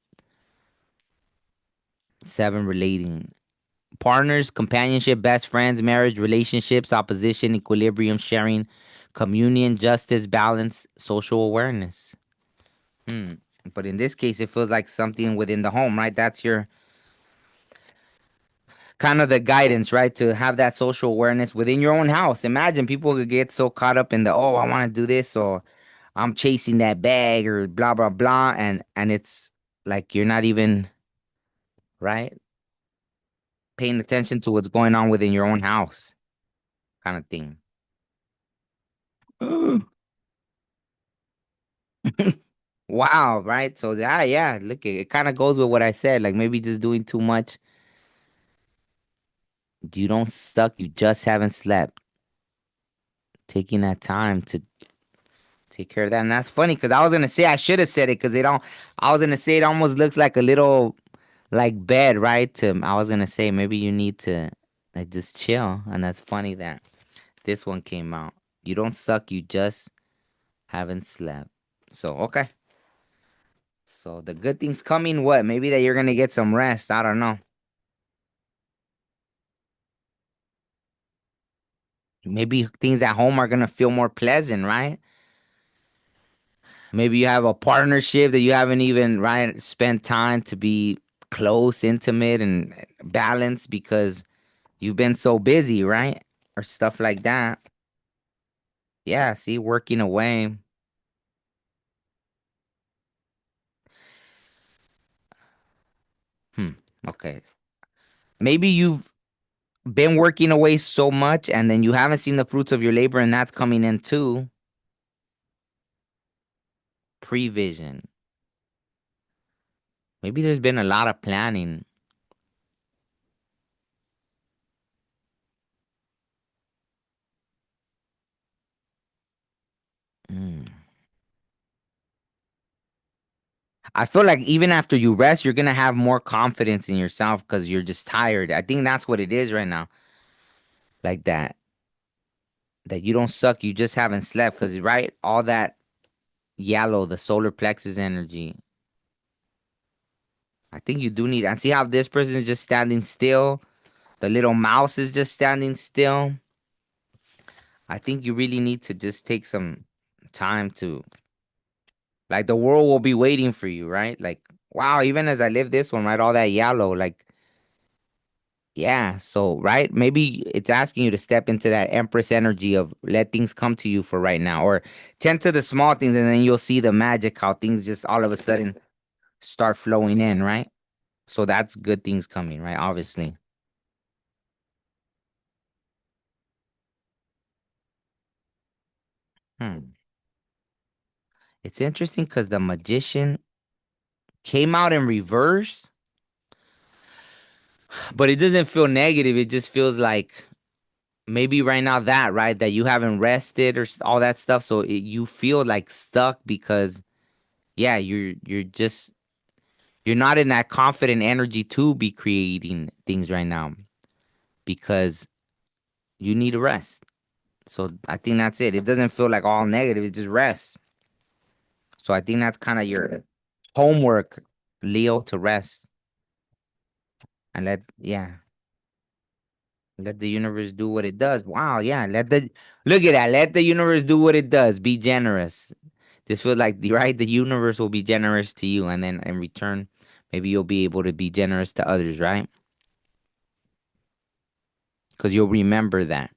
Seven, relating. Partners, companionship, best friends, marriage, relationships, opposition, equilibrium, sharing, communion, justice, balance, social awareness. Hmm. But in this case, it feels like something within the home, right? That's your kind of the guidance, right? To have that social awareness within your own house. Imagine people could get so caught up in the, oh, I want to do this, or I'm chasing that bag, or blah blah blah, and it's like you're not even right paying attention to what's going on within your own house, kind of thing. Wow, right? So yeah, look, it kind of goes with what I said. Like maybe just doing too much. You don't suck. You just haven't slept. Taking that time to take care of that, and that's funny because I was gonna say I should have said it because it don't. I was gonna say it almost looks like a little like bed, right? I was gonna say maybe you need to like just chill, and that's funny that this one came out. You don't suck. You just haven't slept. So okay. So the good things coming. What? Maybe that you're gonna get some rest. I don't know. Maybe things at home are gonna feel more pleasant, right? Maybe you have a partnership that you haven't even right spent time to be close, intimate, and balanced because you've been so busy, right? Or stuff like that. Yeah, see, working away. Hmm. Okay. Maybe you've been working away so much and then you haven't seen the fruits of your labor, and that's coming in too. Prevision. Maybe there's been a lot of planning. Hmm. I feel like even after you rest, you're gonna have more confidence in yourself because you're just tired. I think that's what it is right now. Like that. That you don't suck, you just haven't slept. Because right, all that yellow, the solar plexus energy. I think you do need. And see how this person is just standing still. The little mouse is just standing still. I think you really need to just take some time to. Like the world will be waiting for you, right? Like wow, even as I live this one, right, all that yellow, like yeah, so right, maybe it's asking you to step into that Empress energy of let things come to you for right now, or tend to the small things, and then you'll see the magic how things just all of a sudden start flowing in, right? So that's good things coming, right? Obviously. Hmm. It's interesting because the magician came out in reverse, but it doesn't feel negative. It just feels like maybe right now that right that you haven't rested or all that stuff, so you feel like stuck because yeah, you're just you're not in that confident energy to be creating things right now because you need a rest. So I think that's it. It doesn't feel like all negative. It's just rest. So I think that's kind of your homework, Leo, to rest and let the universe do what it does. Wow, yeah. Look at that. Let the universe do what it does. Be generous. This feels like right. The universe will be generous to you, and then in return, maybe you'll be able to be generous to others, right? Because you'll remember that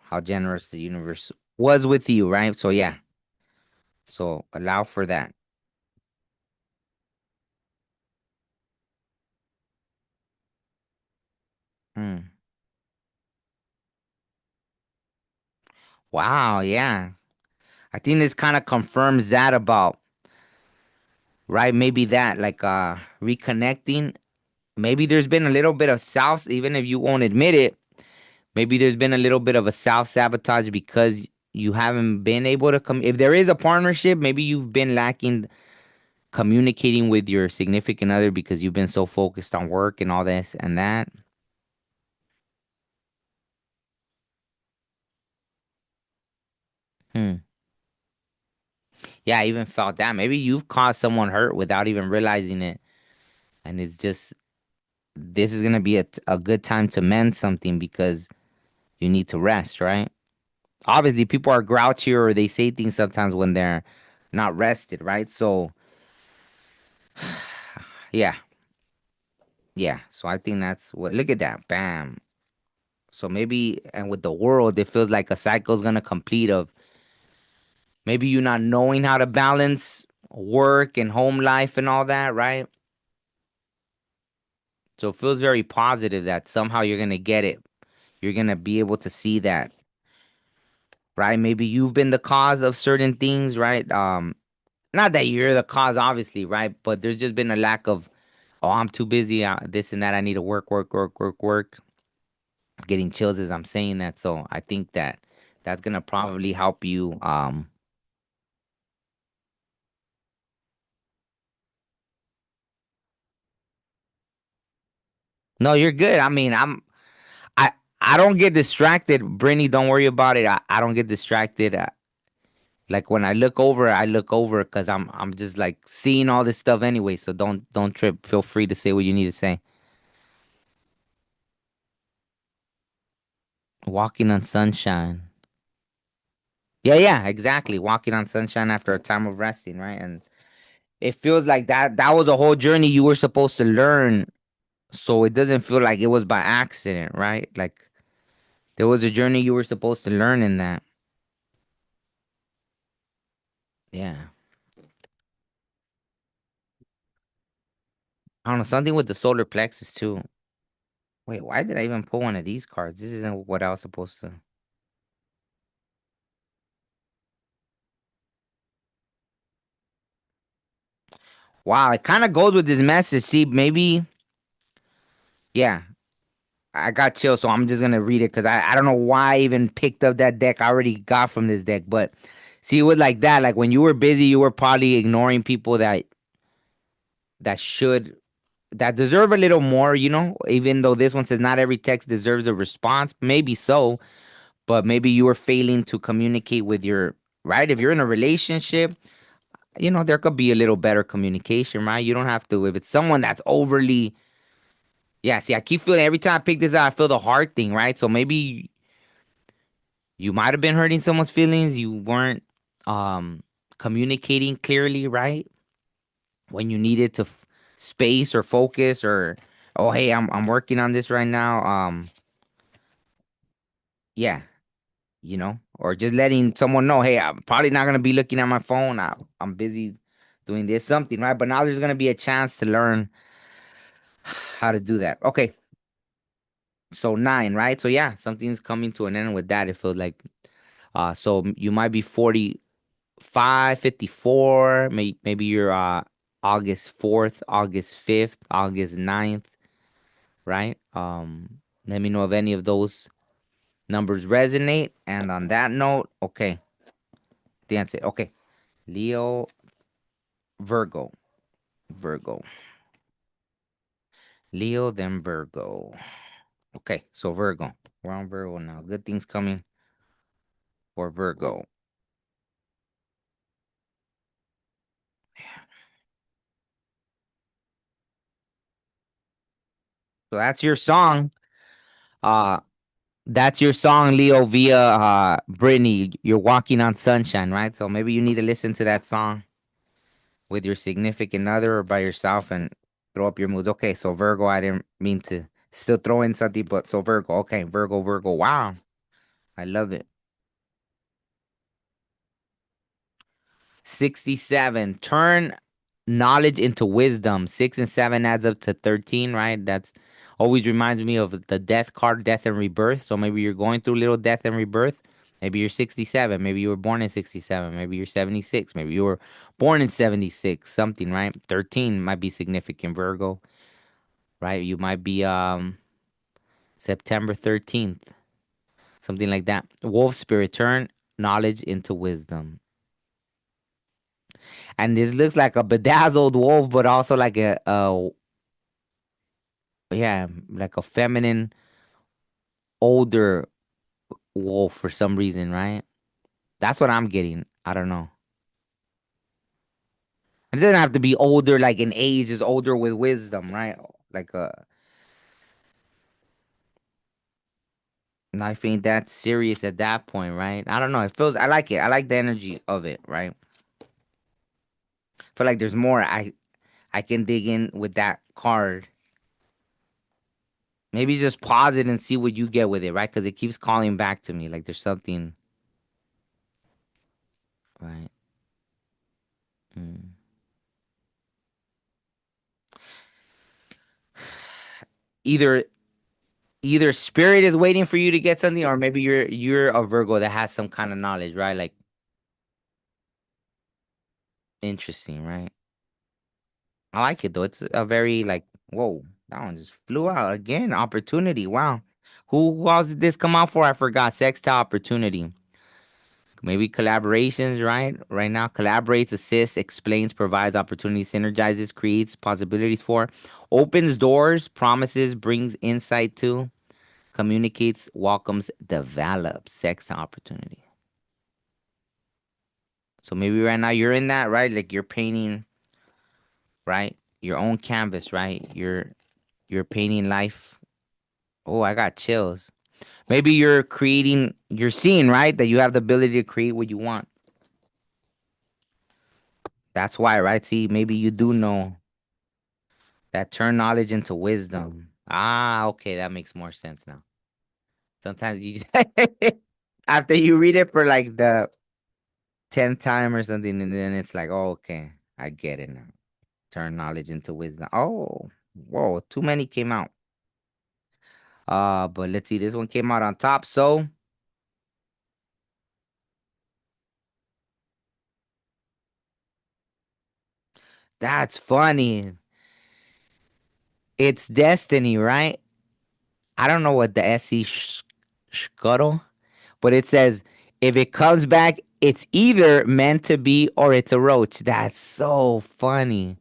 how generous the universe was with you, right? So yeah. So allow for that. Hmm. Wow, yeah. I think this kind of confirms that about right? Maybe that, like reconnecting. Maybe there's been a little bit of self, even if you won't admit it. Maybe there's been a little bit of a self sabotage because you haven't been able to come. If there is a partnership, maybe you've been lacking communicating with your significant other because you've been so focused on work and all this and that. Hmm. Yeah, I even felt that. Maybe you've caused someone hurt without even realizing it. And it's just, this is going to be a good time to mend something because you need to rest, right? Obviously, people are grouchy or they say things sometimes when they're not rested, right? So, yeah, yeah. So I think that's what, look at that. Bam. So maybe, and with the world, it feels like a cycle is going to complete of maybe you not knowing how to balance work and home life and all that, right? So it feels very positive that somehow you're gonna get it. You're gonna be able to see that, right? Maybe you've been the cause of certain things, right? Not that you're the cause, obviously, right? But there's just been a lack of, oh, I'm too busy, this and that. I need to work, work, work, work, work. I'm getting chills as I'm saying that. So I think that that's gonna probably help you. No, you're good. I mean, I I don't get distracted, Brittany. Don't worry about it. I don't get distracted. Like when I look over because I'm just like seeing all this stuff anyway. So don't trip. Feel free to say what you need to say. Walking on sunshine. Yeah, yeah, exactly. Walking on sunshine after a time of resting, right? And it feels like that was a whole journey you were supposed to learn. So it doesn't feel like it was by accident, right? Like there was a journey you were supposed to learn in that. Yeah. I don't know, something with the solar plexus too. Wait, why did I even pull one of these cards? This isn't what I was supposed to. Wow, it kind of goes with this message. See, maybe, yeah, I got chill, so I'm just gonna read it because I don't know why I even picked up that deck I already got from this deck. But see, it was like that. Like when you were busy, you were probably ignoring people that should that deserve a little more, even though this one says not every text deserves a response. Maybe so, but maybe you were failing to communicate with your right. If you're in a relationship, there could be a little better communication, right? You don't have to, if it's someone that's overly, yeah, see, I keep feeling every time I pick this out, I feel the heart thing, right? So maybe you might have been hurting someone's feelings. You weren't um communicating clearly, right? When you needed to space or focus or, oh, hey, I'm working on this right now. Yeah, or just letting someone know, hey, I'm probably not gonna be looking at my phone. I'm busy doing this something, right? But now there's gonna be a chance to learn how to do that. Okay, so nine, right? So yeah, something's coming to an end with that. It feels like, so you might be 45, 54. Maybe you're August 4th, August 5th, August 9th, right? Let me know if any of those numbers resonate. And on that note, okay, that's it. Okay, Leo, Virgo, Virgo, Leo, then Virgo. Okay, so Virgo. We're on Virgo now. Good things coming for Virgo. So that's your song. Uh that's your song, Leo, via Brittany. You're walking on sunshine, right? So maybe you need to listen to that song with your significant other or by yourself and throw up your mood. Okay, so Virgo, I didn't mean to still throw in something, but so Virgo. Okay, Virgo, Virgo. Wow. I love it. 67. Turn knowledge into wisdom. 6 and 7 adds up to 13, right? That's always reminds me of the death card, death and rebirth. So maybe you're going through little death and rebirth. Maybe you're 67. Maybe you were born in 67. Maybe you're 76. Maybe you were born in 76. Something, right? 13 might be significant, Virgo, right? You might be September 13th. Something like that. Wolf spirit, turn knowledge into wisdom. And this looks like a bedazzled wolf, but also like a yeah, like a feminine, older wolf for some reason, right? That's what I'm getting. I don't know. It doesn't have to be older, like in age, is older with wisdom, right? Like life ain't that serious at that point, right? I don't know. It feels. I like it. I like the energy of it, right? I feel like there's more. I can dig in with that card. Maybe just pause it and see what you get with it, right? Because it keeps calling back to me. Like there's something, right? Mm. Either either spirit is waiting for you to get something, or maybe you're a Virgo that has some kind of knowledge, right? Like interesting, right? I like it though. It's a very like whoa, that one just flew out again. Opportunity, wow. Who else did this come out for? I forgot. Sextile opportunity. Maybe collaborations, right? Right now, collaborates, assists, explains, provides opportunity, synergizes, creates possibilities for, opens doors, promises, brings insight to, communicates, welcomes, develops. Sextile opportunity. So maybe right now you're in that, right? Like you're painting, right? Your own canvas, right? You're painting life. Oh, I got chills. Maybe you're creating, you're seeing, right? That you have the ability to create what you want. That's why, right? See, maybe you do know that turn knowledge into wisdom. Ah, okay, that makes more sense now. Sometimes you after you read it for like the 10th time or something, and then it's like, oh, okay, I get it now. Turn knowledge into wisdom. Oh, whoa, too many came out. But let's see, this one came out on top. So that's funny. It's destiny, right? I don't know what the SE scuttle, but it says if it comes back, it's either meant to be or it's a roach. That's so funny.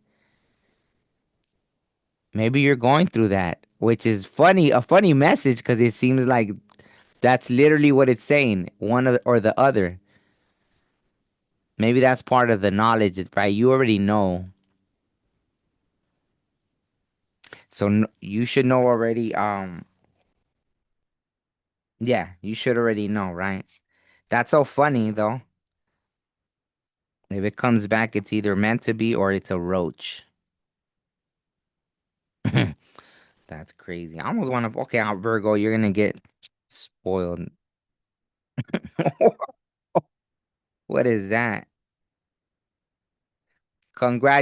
Maybe you're going through that, which is funny, a funny message because it seems like that's literally what it's saying, one or the other. Maybe that's part of the knowledge, right? You already know. So you should know already. Yeah, you should already know, right? That's so funny though. If it comes back, it's either meant to be or it's a roach. That's crazy. I almost want to. Okay, Virgo, you're gonna get spoiled. What is that?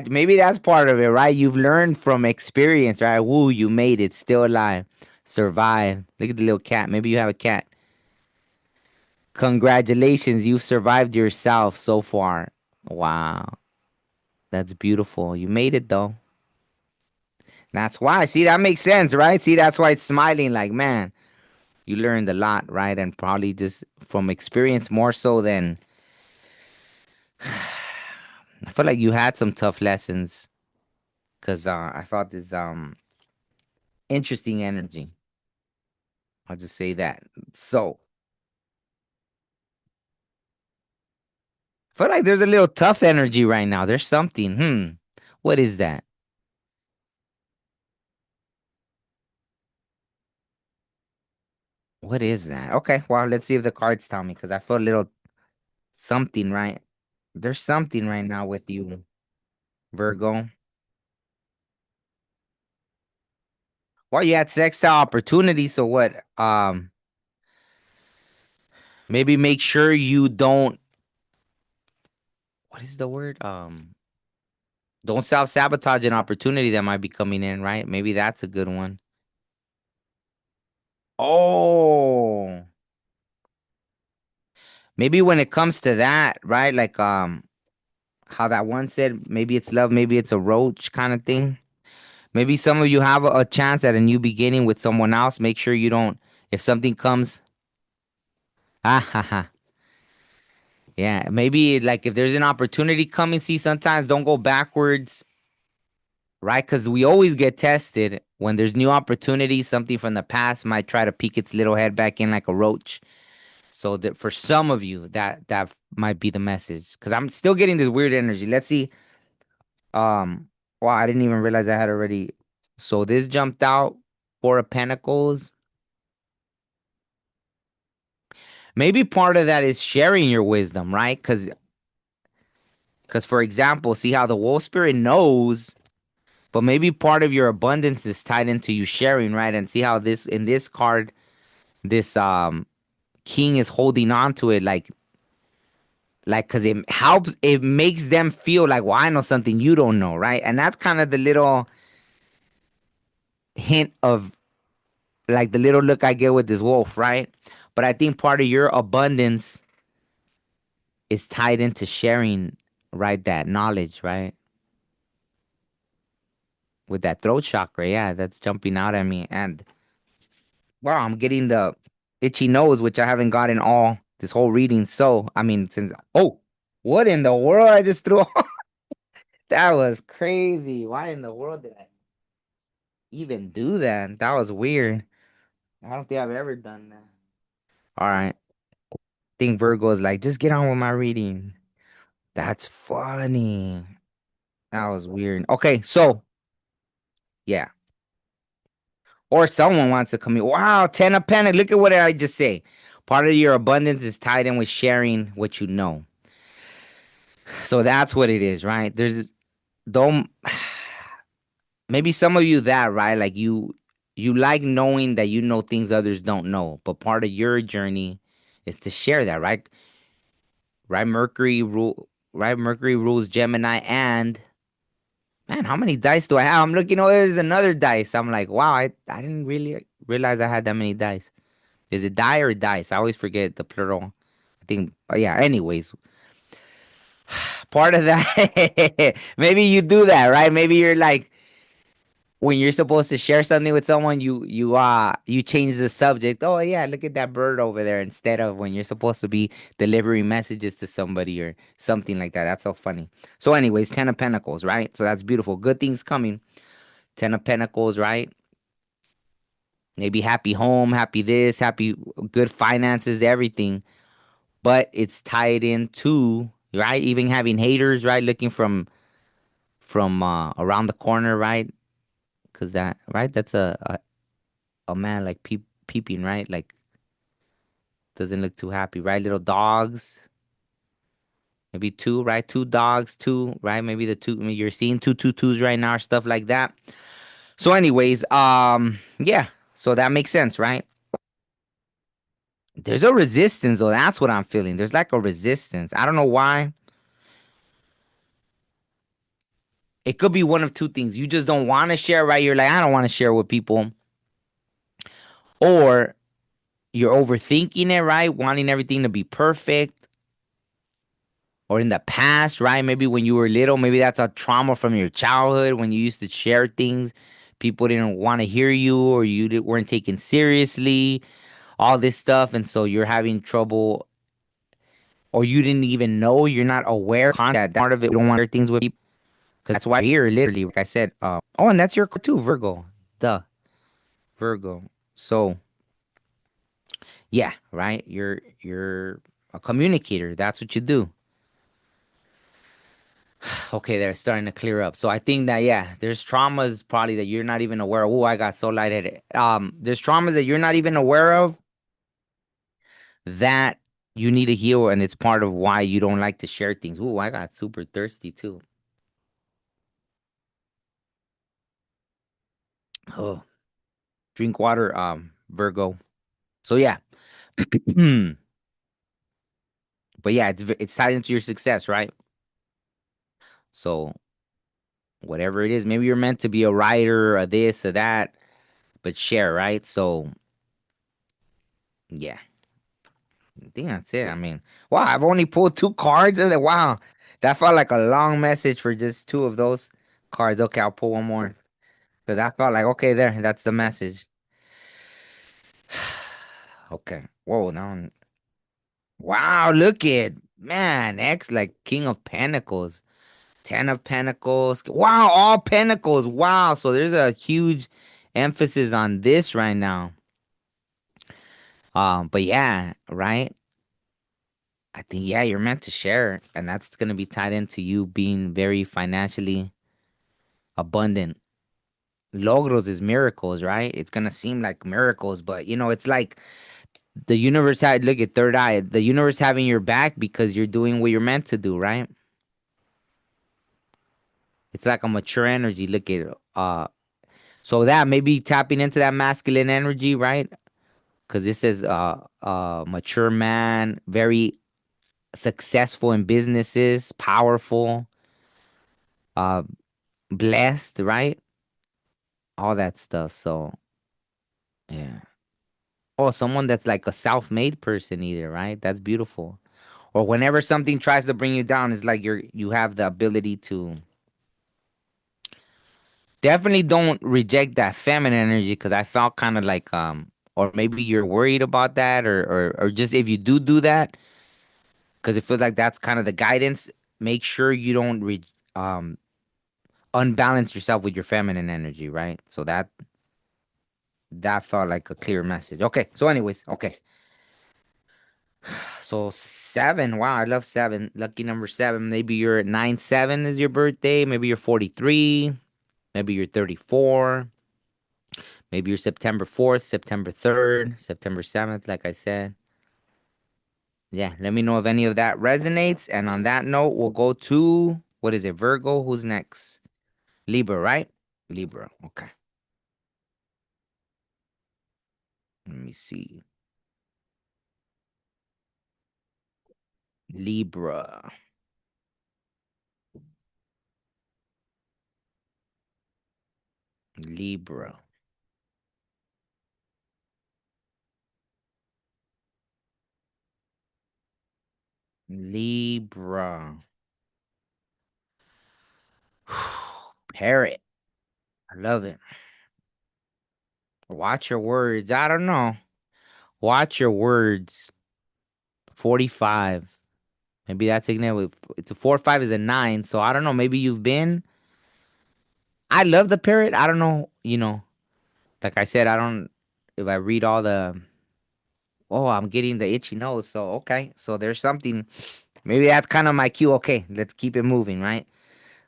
Maybe that's part of it, right? You've learned from experience, right? Woo, you made it, still alive, survive. Look at the little cat. Maybe you have a cat. Congratulations, you've survived yourself so far. Wow, that's beautiful. You made it though. That's why. See, that makes sense, right? See, that's why it's smiling. Like, man, you learned a lot, right? And probably just from experience more so than I feel like you had some tough lessons because I felt this interesting energy. I'll just say that. So I feel like there's a little tough energy right now. There's something. What is that? What is that? Okay, well, let's see if the cards tell me because I feel a little something, right? There's something right now with you, Virgo. Well, you had sextile opportunity, so what? Maybe make sure you don't. What is the word? Don't self sabotage an opportunity that might be coming in, right? Maybe that's a good one. Oh, maybe when it comes to that, right? Like how that one said, maybe it's love, maybe it's a roach kind of thing. Maybe some of you have a chance at a new beginning with someone else. Make sure you don't, if something comes, ah ha ha. Yeah, maybe like if there's an opportunity coming, see, sometimes don't go backwards, right? Because we always get tested when there's new opportunities. Something from the past might try to peek its little head back in like a roach. So that for some of you, that might be the message. Because I'm still getting this weird energy. Let's see. Um, wow, I didn't even realize I had already. So this jumped out. Four of Pentacles. Maybe part of that is sharing your wisdom, right? Because for example, see how the wolf spirit knows, but maybe part of your abundance is tied into you sharing, right? And see how this in this card, this king is holding on to it, like because it helps, it makes them feel like, well, I know something you don't know, right? And that's kind of the little hint of like the little look I get with this wolf, right? But I think part of your abundance is tied into sharing, right? That knowledge, right? With that throat chakra, yeah, that's jumping out at me. And wow, I'm getting the itchy nose, which I haven't gotten all this whole reading. So, I mean, since oh, what in the world I just threw? That was crazy. Why in the world did I even do that? That was weird. I don't think I've ever done that. All right. I think Virgo is like, just get on with my reading. That's funny. That was weird. Okay, so yeah. Or someone wants to come in. Wow, 10 of Pentacles. Look at what I just say. Part of your abundance is tied in with sharing what you know. So that's what it is, right? There's don't maybe some of you that, right? Like you like knowing that you know things others don't know, but part of your journey is to share that, right? Right? Mercury rules Gemini, and man, how many dice do I have? I'm looking, oh, there's another dice. I'm like, wow, I didn't really realize I had that many dice. Is it die or dice? I always forget the plural. I think, yeah, anyways, part of that, maybe you do that, right? Maybe you're like, when you're supposed to share something with someone, you change the subject. Oh yeah, look at that bird over there, instead of when you're supposed to be delivering messages to somebody or something like that. That's so funny. So, anyways, 10 of Pentacles, right? So that's beautiful. Good things coming. 10 of Pentacles, right? Maybe happy home, happy this, happy good finances, everything. But it's tied into, right? Even having haters, right? Looking from around the corner, right? Because that, right? That's a man like peeping, right? Like doesn't look too happy, right? Little dogs, maybe two, right? Two dogs, two, right? Maybe the two. I mean, you're seeing twos right now, or stuff like that. So, anyways, yeah. So that makes sense, right? There's a resistance, though. That's what I'm feeling. There's like a resistance. I don't know why. It could be one of two things. You just don't want to share, right? You're like, I don't want to share with people, or you're overthinking it, right? Wanting everything to be perfect, or in the past, right? Maybe when you were little, maybe that's a trauma from your childhood when you used to share things. People didn't want to hear you, or weren't taken seriously, all this stuff. And so you're having trouble, or you didn't even know, you're not aware that part of it. You don't want to share things with people. Because that's why you're here, literally, like I said. Oh, and that's your card too, Virgo. Duh, Virgo. So, yeah, right? You're a communicator. That's what you do. Okay, they're starting to clear up. So I think that, yeah, there's traumas probably that you're not even aware of. Oh, I got so lightheaded. There's traumas that you're not even aware of that you need to heal, and it's part of why you don't like to share things. Oh, I got super thirsty too. Oh, drink water, Virgo. So yeah. But yeah, it's tied into your success, right? So whatever it is, maybe you're meant to be a writer, or this or that, but share, right? So yeah. I think that's it. I mean, wow, I've only pulled two cards. Wow, that felt like a long message for just two of those cards. Okay, I'll pull one more. But that felt like, okay, there, that's the message. Okay. Whoa, now, wow, look at, man, X like King of Pentacles, Ten of Pentacles. Wow, all Pentacles. Wow. So there's a huge emphasis on this right now. But yeah, right? I think, yeah, you're meant to share, and that's gonna be tied into you being very financially abundant. Logros is miracles, right? It's gonna seem like miracles, but it's like the universe had, look at third eye, the universe having your back because you're doing what you're meant to do, right? It's like a mature energy. Look at so that maybe tapping into that masculine energy, right? Because this is mature man, very successful in businesses, powerful, uh blessed, right? All that stuff. So yeah. Oh, someone that's like a self-made person either, right? That's beautiful. Or whenever something tries to bring you down, it's like you have the ability to definitely don't reject that feminine energy because I felt kind of like or maybe you're worried about that or just if you do that because it feels like that's kind of the guidance. Make sure you don't um unbalance yourself with your feminine energy, right? So that felt like a clear message. Okay, so anyways, okay. So seven, wow, I love seven. Lucky number seven. Maybe you're at 9/7 is your birthday. Maybe you're 43. Maybe you're 34. Maybe you're September 4th, September 3rd, September 7th, like I said. Yeah, let me know if any of that resonates. And on that note, we'll go to what is it, Virgo? Who's next? Libra, right? Libra. Okay. Let me see. Libra. Libra. Libra. Parrot. I love it. Watch your words. I don't know. Watch your words. 45. Maybe that's ignorant. It's a 4, 5 is a 9. So I don't know. Maybe you've been. I love the parrot. I don't know. Like I said, I don't. If I read all the. Oh, I'm getting the itchy nose. So, okay. So there's something. Maybe that's kind of my cue. Okay. Let's keep it moving, right?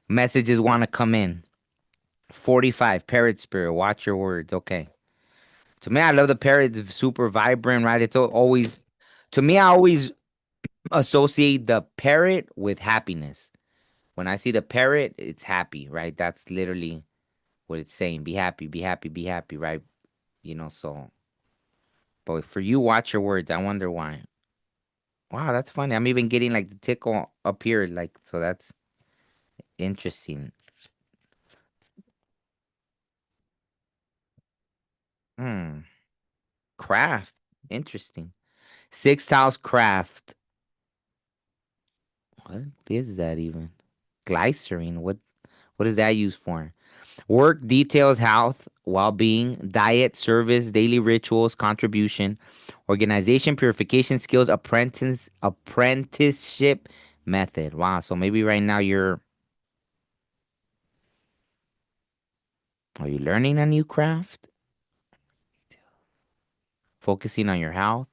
Messages want to come in. 45. Parrot spirit. Watch your words. Okay. To me, I love the parrot. It's super vibrant, right? It's always. To me, I always associate the parrot with happiness. When I see the parrot, it's happy, right? That's literally what it's saying. Be happy, be happy, be happy, right? So but for you, watch your words. I wonder why. Wow, that's funny. I'm even getting like the tickle up here, like so that's interesting. Hmm. Craft. Interesting. Sixth house craft. What is that even? Glycerine. What is that used for? Work, details, health, well being, diet, service, daily rituals, contribution, organization, purification skills, apprenticeship method. Wow. So maybe right now are you learning a new craft? Focusing on your health?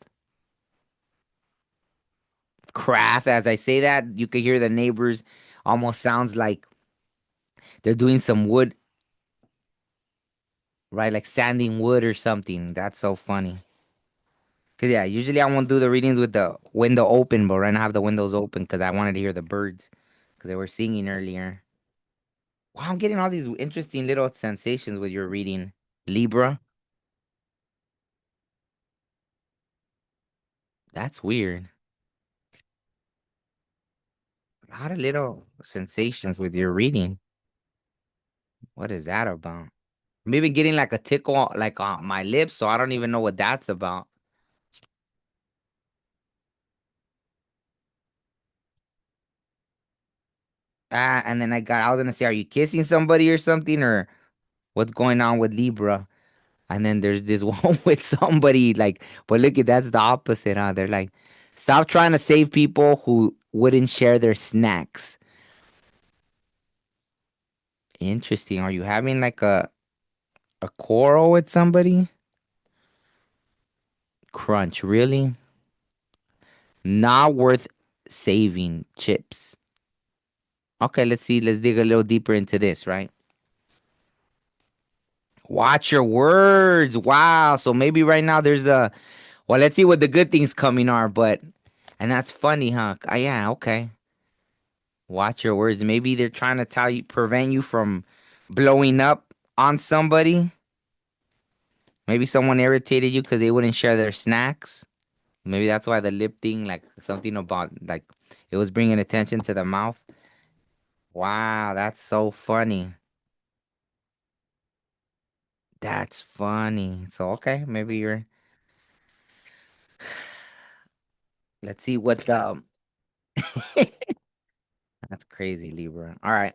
Craft, as I say that, you could hear the neighbors almost sounds like they're doing some wood, right? Like sanding wood or something. That's so funny. Cause yeah, usually I won't do the readings with the window open, but right now I have the windows open because I wanted to hear the birds because they were singing earlier. Wow, I'm getting all these interesting little sensations with your reading. Libra, that's weird. A lot of little sensations with your reading. What is that about? I'm even getting like a tickle like on my lips, so I don't even know what that's about. And then I was gonna say, are you kissing somebody or something, or what's going on with Libra? And then there's this one with somebody like, but look at that's the opposite, huh? They're like, stop trying to save people who wouldn't share their snacks. Interesting. Are you having like a quarrel with somebody? Crunch, really? Not worth saving chips. Okay, let's see. Let's dig a little deeper into this, right? Watch your words. Wow. So maybe right now there's a, well, let's see what the good things coming are, but, and that's funny, huh? Yeah, okay. Watch your words. Maybe they're trying to tell you, prevent you from blowing up on somebody. Maybe someone irritated you because they wouldn't share their snacks. Maybe that's why the lip thing, like something about, like, it was bringing attention to the mouth. Wow, that's so funny. That's funny. So, okay, maybe you're, let's see what the, that's crazy, Libra. All right.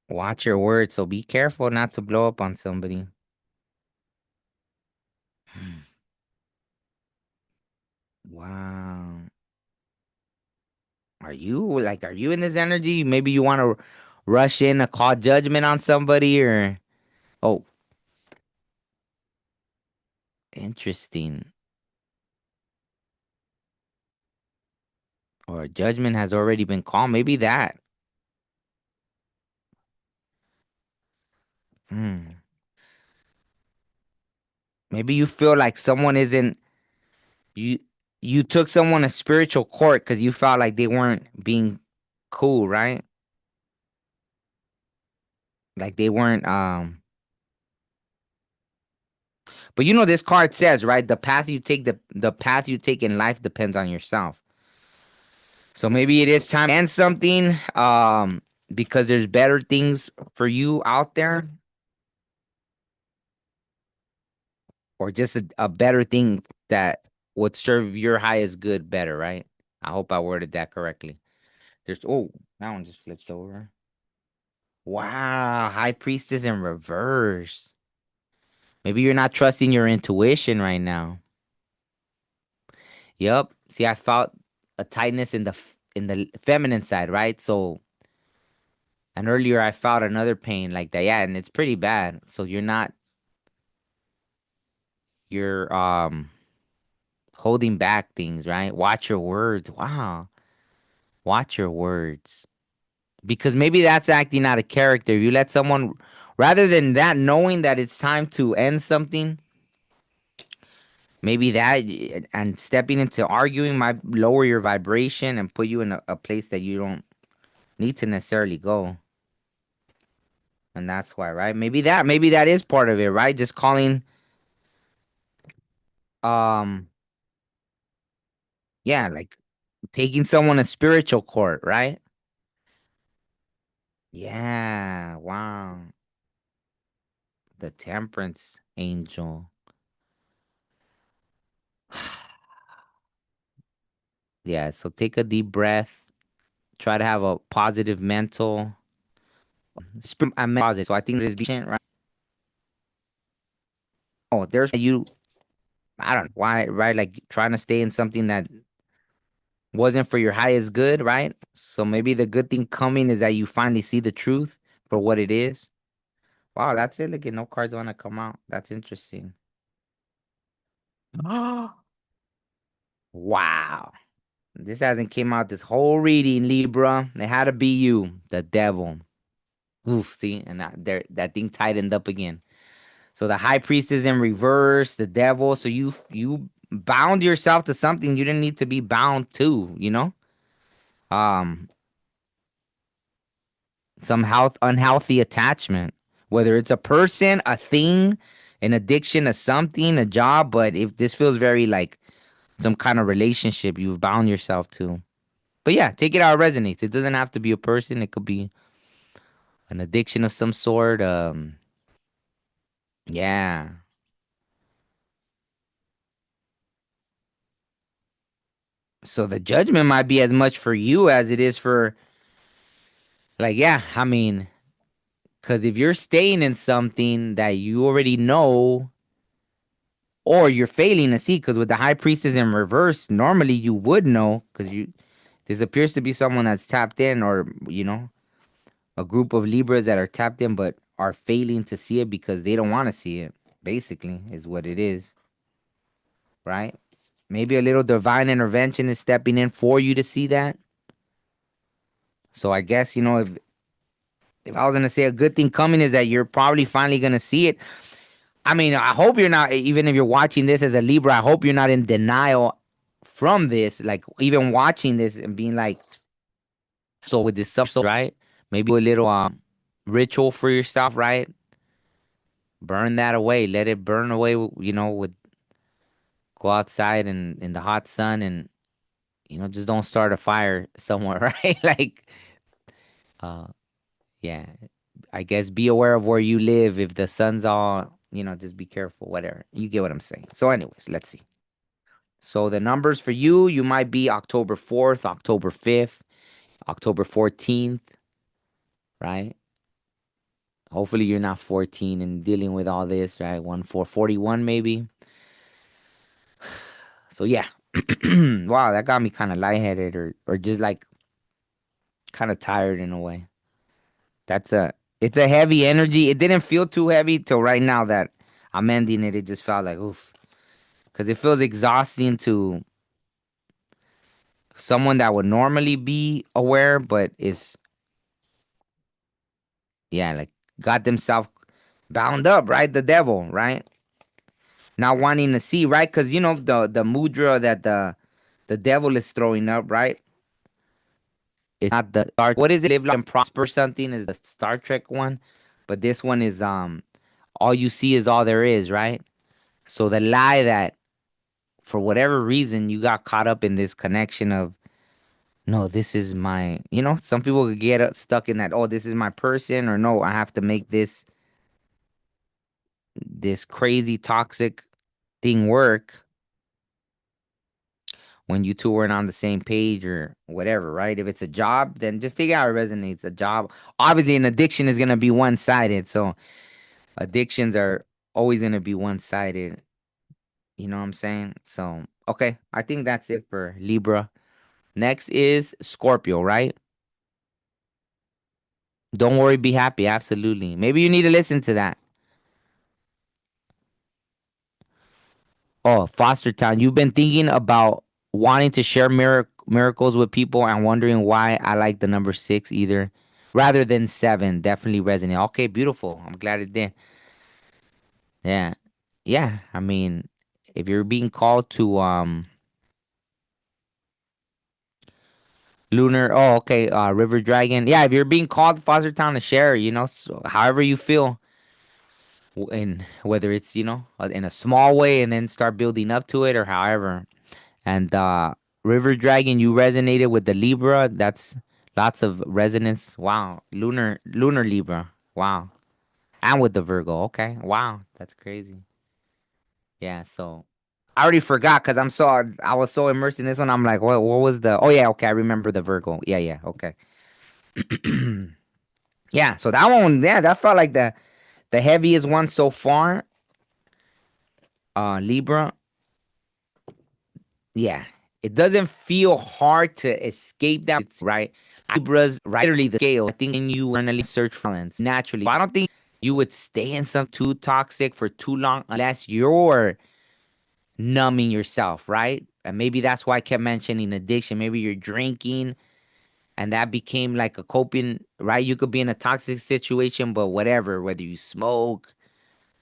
Watch your words. So be careful not to blow up on somebody. Wow. Are you in this energy? Maybe you want to rush in to call judgment on somebody or, oh, interesting. Or judgment has already been called. Maybe that. Hmm. Maybe you feel like someone isn't, you you took someone to spiritual court because you felt like they weren't being cool, right? Like they weren't but you know this card says, right? The path you take in life depends on yourself. So maybe it is time to end something because there's better things for you out there, or just a better thing that would serve your highest good better, right? I hope I worded that correctly. There's, oh, that one just flipped over. Wow, High Priestess in reverse. Maybe you're not trusting your intuition right now. Yep. See, I felt a tightness in in the feminine side, right? So, and earlier I felt another pain like that. Yeah, and it's pretty bad. So you're holding back things, right? Watch your words. Wow. Watch your words. Because maybe that's acting out of character. You let someone, rather than that, knowing that it's time to end something, maybe that and stepping into arguing might lower your vibration and put you in a place that you don't need to necessarily go. And that's why, right? Maybe that is part of it, right? Just calling, um, yeah, like taking someone to spiritual court, right? Yeah, wow. The temperance angel. Yeah, so take a deep breath. Try to have a positive mental. I meant positive. So I think there's being right. Oh, there's you. I don't know why, right? Like trying to stay in something that wasn't for your highest good, right? So maybe the good thing coming is that you finally see the truth for what it is. Wow, that's it. Look, no cards want to come out. That's interesting. Wow. This hasn't came out this whole reading, Libra. It had to be you, the devil. Oof, see, and that thing tightened up again. So the high priest is in reverse, the devil. So you bound yourself to something you didn't need to be bound to, you know? Um, some health unhealthy attachment. Whether it's a person, a thing, an addiction, a something, a job, but if this feels very like some kind of relationship you've bound yourself to. But yeah, take it how it resonates. It doesn't have to be a person. It could be an addiction of some sort. Yeah. So the judgment might be as much for you as it is for, like, yeah, I mean, because if you're staying in something that you already know, or you're failing to see, because with the high priestess in reverse, normally you would know, because this appears to be someone that's tapped in, or a group of Libras that are tapped in, but are failing to see it because they don't want to see it. Basically, is what it is, right? Maybe a little divine intervention is stepping in for you to see that. So I guess if I was gonna say a good thing coming is that you're probably finally gonna see it. I mean, I hope you're not, even if you're watching this as a Libra, I hope you're not in denial from this. Like, even watching this and being like, so with this stuff, right? Maybe do a little ritual for yourself, right? Burn that away. Let it burn away, with go outside and in the hot sun, and just don't start a fire somewhere, right? Like, uh yeah. I guess be aware of where you live. If the sun's all, just be careful, whatever. You get what I'm saying. So, anyways, let's see. So the numbers for you, you might be October 4th, October 5th, October 14th, right? Hopefully you're not 14 and dealing with all this, right? 1441 maybe. So yeah. Wow, that got me kind of lightheaded, or just like kind of tired in a way. That's a it's a heavy energy. It didn't feel too heavy till right now that I'm ending it. It just felt like oof. Because it feels exhausting to someone that would normally be aware, but is, yeah, like, got themselves bound up, right? The devil, right? Not wanting to see, right? Because the mudra that the devil is throwing up, right? It's not the Star. What is it? Live long and prosper. Something is the Star Trek one, but this one is all you see is all there is, right? So the lie that for whatever reason you got caught up in this connection of, no, this is my, some people could get stuck in that, oh, this is my person, or no, I have to make this crazy toxic thing work when you two weren't on the same page or whatever, right? If it's a job, then just take it how it resonates. A job, obviously, an addiction is gonna be one sided. So addictions are always gonna be one sided. You know what I'm saying? So okay, I think that's it for Libra. Next is Scorpio, right? Don't worry, be happy. Absolutely. Maybe you need to listen to that. Oh, Foster Town. You've been thinking about wanting to share miracles with people and wondering why I like the number six either, rather than seven. Definitely resonate. Okay, beautiful. I'm glad it did. Yeah, yeah. I mean, if you're being called to lunar, oh, okay, River Dragon. Yeah, if you're being called Foster Town to share, so however you feel, and whether it's in a small way and then start building up to it, or however. And River Dragon, you resonated with the Libra. That's lots of resonance. Wow. Lunar Libra. Wow. And with the Virgo. Okay. Wow. That's crazy. Yeah, so I already forgot because I was so immersed in this one. I'm like, what was the oh yeah, okay, I remember the Virgo. Yeah, yeah, okay. Yeah, so that one, yeah, that felt like the heaviest one so far. Libra. Yeah. It doesn't feel hard to escape that, it's right? Libra's right, literally the scale. I think when you internally search for balance naturally, I don't think you would stay in some too toxic for too long unless you're numbing yourself, right? And maybe that's why I kept mentioning addiction. Maybe you're drinking and that became like a coping, right? You could be in a toxic situation, but whatever, whether you smoke,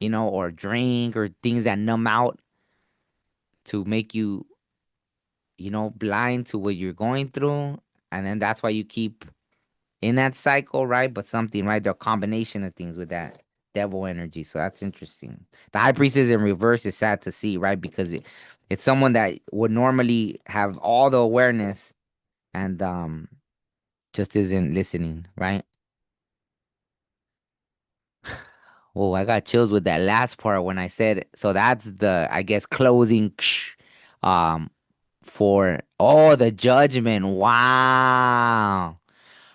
or drink, or things that numb out to make you blind to what you're going through. And then that's why you keep in that cycle, right? But something, right? The combination of things with that devil energy. So that's interesting. The high priestess in reverse is sad to see, right? Because it's someone that would normally have all the awareness and just isn't listening, right? Oh, I got chills with that last part when I said, so that's the, I guess, closing. Um, For oh, the judgment. Wow.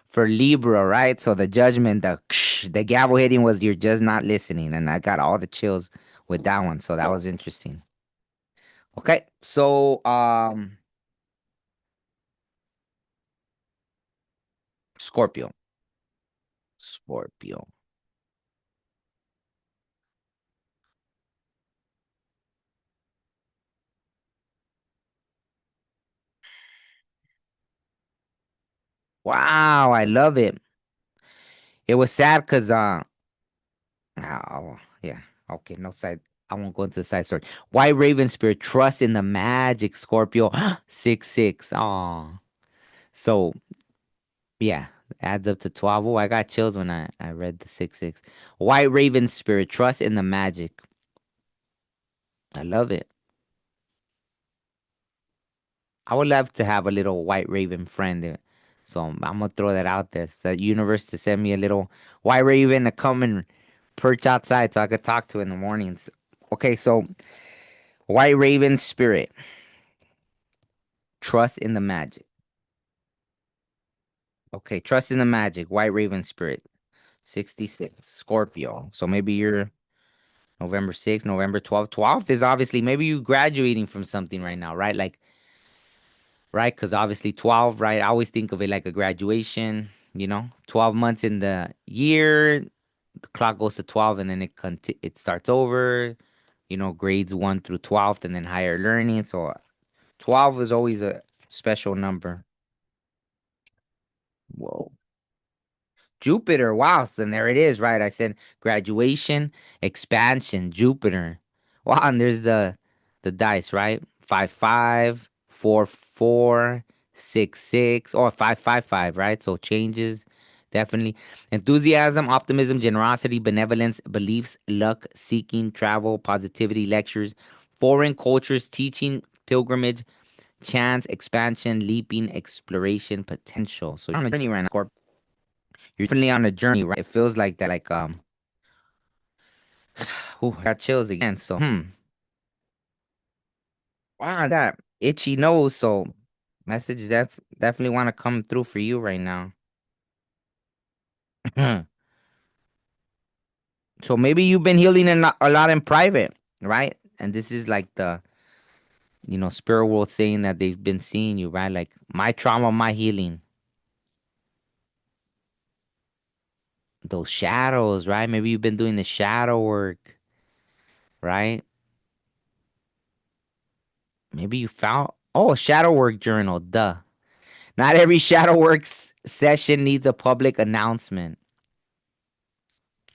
For Libra, right? So the judgment, the gavel hitting was you're just not listening, and I got all the chills with that one. So that was interesting. Okay, so Scorpio, Scorpio. Wow, I love it. It was sad because oh yeah, okay, no side. I won't go into the side story. White Raven Spirit, trust in the magic, Scorpio. 6 6. Oh, so yeah, adds up to 12. Oh, I got chills when I read the 6 6. White Raven Spirit, trust in the magic. I love it. I would love to have a little White Raven friend. So I'm gonna throw that out there. So the universe to send me a little White Raven to come and perch outside so I could talk to in the mornings. Okay, so White Raven Spirit, trust in the magic. Okay, trust in the magic. White Raven Spirit, 66. Scorpio. So maybe you're November 6th, November 12th. 12th is obviously maybe you graduating from something right now, right? Like, right? Because obviously 12, right? I always think of it like a graduation, 12 months in the year, the clock goes to 12 and then it starts over, grades 1 through 12th and then higher learning. So 12 is always a special number. Whoa. Jupiter. Wow. Then there it is, right? I said graduation, expansion, Jupiter. Wow. And there's the dice, right? 5 5, 4 4, 6 6, or 5 5 5, right? So changes definitely. Enthusiasm, optimism, generosity, benevolence, beliefs, luck, seeking, travel, positivity, lectures, foreign cultures, teaching, pilgrimage, chance, expansion, leaping, exploration, potential. So you're on a journey right now, Corp. You're definitely on a journey, right? It feels like that, like ooh, I got chills again. So wow, that itchy nose. So message definitely want to come through for you right now. So maybe you've been healing a lot in private, right? And this is like the spirit world saying that they've been seeing you, right? Like my trauma, my healing, those shadows, right? Maybe you've been doing the shadow work, right? Maybe you found shadow work journal, duh. Not every shadow works session needs a public announcement.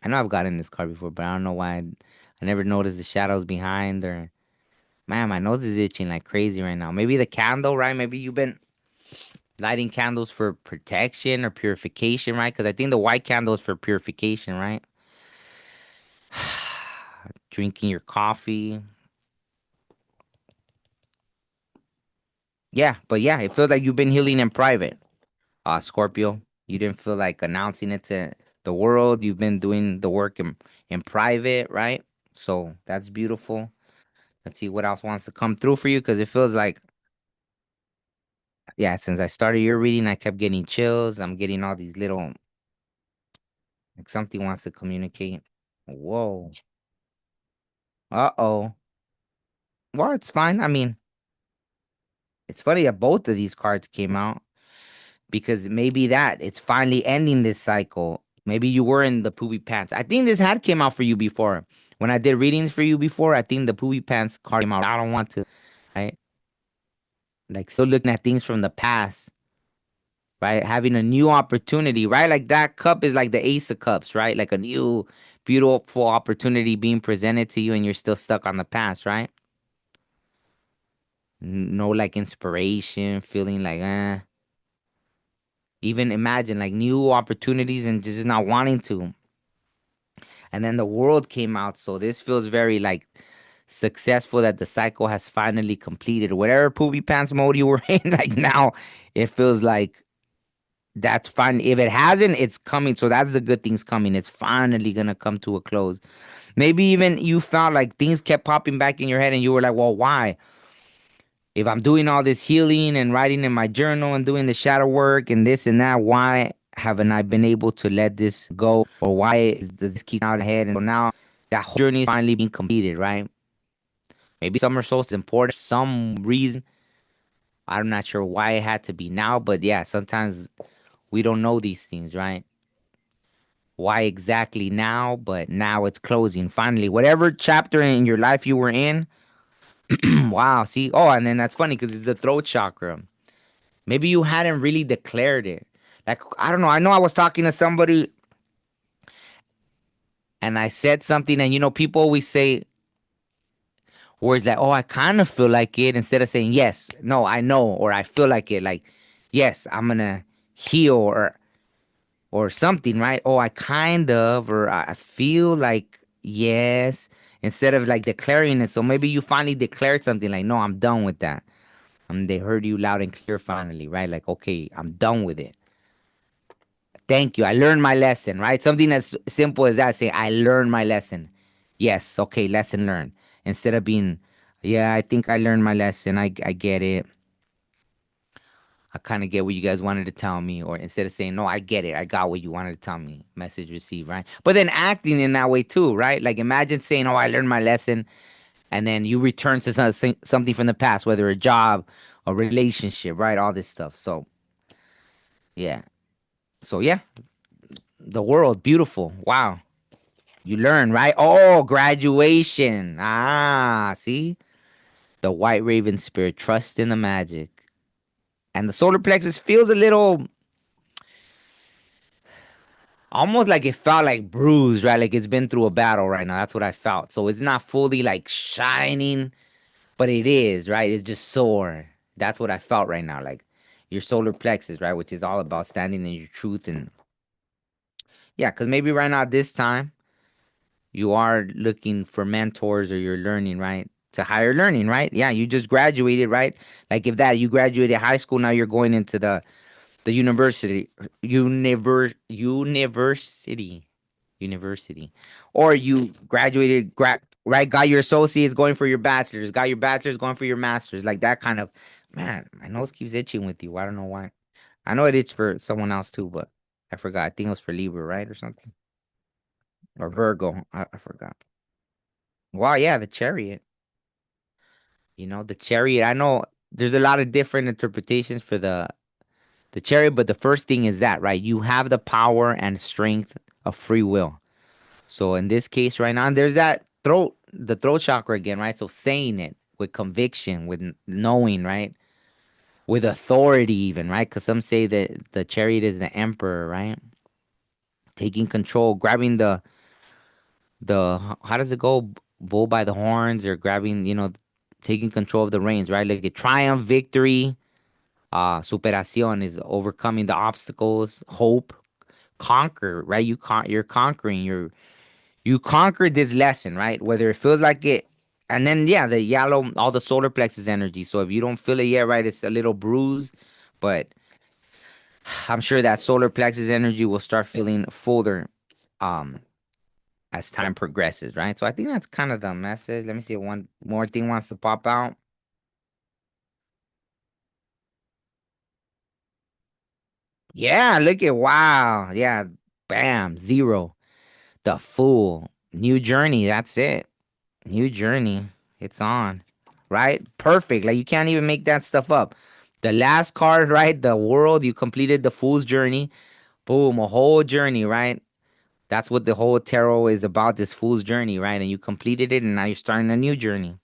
I know I've gotten this card before, but I don't know why I never noticed the shadows behind or man, my nose is itching like crazy right now. Maybe the candle, right? Maybe you've been lighting candles for protection or purification, right? Because I think the white candle is for purification, right? Drinking your coffee. Yeah, but yeah, it feels like you've been healing in private. Scorpio, you didn't feel like announcing it to the world. You've been doing the work in private, right? So that's beautiful. Let's see what else wants to come through for you because it feels like, yeah, since I started your reading, I kept getting chills. I'm getting all these little, like something wants to communicate. Whoa. Uh-oh. Well, it's fine. I mean, it's funny that both of these cards came out because maybe that it's finally ending this cycle. Maybe you were in the poopy pants. I think this had came out for you before. When I did readings for you before, I think the poopy pants card came out. I don't want to, right? Like still looking at things from the past, right? Having a new opportunity, right? Like that cup is like the ace of cups, right? Like a new beautiful opportunity being presented to you and you're still stuck on the past, right? No like inspiration, feeling like even imagine like new opportunities and just not wanting to. And then the world came out, so this feels very like successful that the cycle has finally completed. Whatever poopy pants mode you were in, like now it feels like that's fine. If it hasn't, it's coming. So that's the good things coming. It's finally gonna come to a close. Maybe even you felt like things kept popping back in your head and you were like, well, why? If I'm doing all this healing and writing in my journal and doing the shadow work and this and that, why haven't I been able to let this go? Or why does this keep out ahead? And so now that whole journey is finally being completed, right? Maybe summer solstice is important for some reason. I'm not sure why it had to be now, but yeah, sometimes we don't know these things, right? Why exactly now? But now it's closing. Finally, whatever chapter in your life you were in, wow, see? Oh, and then that's funny because it's the throat chakra. Maybe you hadn't really declared it. Like, I don't know. I know I was talking to somebody and I said something, and people always say words like, oh, I kind of feel like it, instead of saying, yes, no, I know, or I feel like it. Like, yes, I'm going to heal or something, right? Oh, I kind of, or I feel like, yes, instead of like declaring it. So maybe you finally declared something like, no, I'm done with that. They heard you loud and clear finally, right? Like, okay, I'm done with it. Thank you. I learned my lesson, right? Something as simple as that. Say, I learned my lesson. Yes, okay, lesson learned. Instead of being, yeah, I think I learned my lesson. I get it. I kind of get what you guys wanted to tell me. Or instead of saying, no, I get it. I got what you wanted to tell me. Message received, right? But then acting in that way too, right? Like imagine saying, oh, I learned my lesson. And then you return to something from the past, whether a job, a relationship, right? All this stuff. So, yeah. So, yeah, the world, beautiful. Wow. You learn, right? Oh, graduation. Ah, see? The white raven spirit, trust in the magic. And the solar plexus feels a little, almost like it felt like bruised, right? Like it's been through a battle right now. That's what I felt. So it's not fully like shining, but it is, right? It's just sore. That's what I felt right now. Like your solar plexus, right? Which is all about standing in your truth. And yeah, because maybe right now, this time, you are looking for mentors or you're learning, right? To higher learning, right? Yeah, you just graduated, right? Like if that you graduated high school, now you're going into the university, or you graduated, right? Got your associates, going for your bachelor's, got your bachelor's, going for your master's, like that kind of. Man, my nose keeps itching with you. I don't know why. I know it itched for someone else too, but I forgot. I think it was for Libra, right, or something, or Virgo. I forgot. Wow, yeah, the chariot. The chariot. I know there's a lot of different interpretations for the chariot, but the first thing is that, right? You have the power and strength of free will. So in this case, right now, there's the throat chakra again, right? So saying it with conviction, with knowing, right? With authority, even, right? Because some say that the chariot is the emperor, right? Taking control, grabbing how does it go? Bull by the horns, or grabbing, taking control of the reins, right? Like a triumph, victory. Superación is overcoming the obstacles. Hope, conquer, right? You're conquering. You conquered this lesson, right? Whether it feels like it, and then yeah, the yellow, all the solar plexus energy. So if you don't feel it yet, right, it's a little bruised, but I'm sure that solar plexus energy will start feeling fuller, um, as time progresses, right? So I think that's kind of the message. Let me see if one more thing wants to pop out. Yeah, look at wow, yeah, bam, zero. The Fool. New journey. That's it. New journey. It's on. Right? Perfect. Like you can't even make that stuff up. The last card, right? The world. You completed the Fool's journey. Boom. A whole journey, right? That's what the whole tarot is about, this Fool's journey, right? And you completed it and now you're starting a new journey,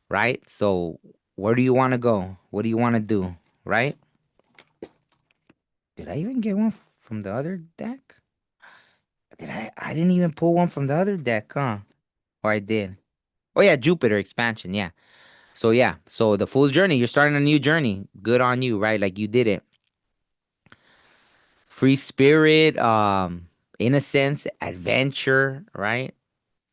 right? So where do you want to go? What do you want to do? Right? Did I even get one from the other deck? Did I didn't even pull one from the other deck, huh? Or I did. Oh yeah, Jupiter expansion. Yeah. So yeah. So the Fool's journey. You're starting a new journey. Good on you, right? Like you did it. Free spirit, innocence, adventure, right?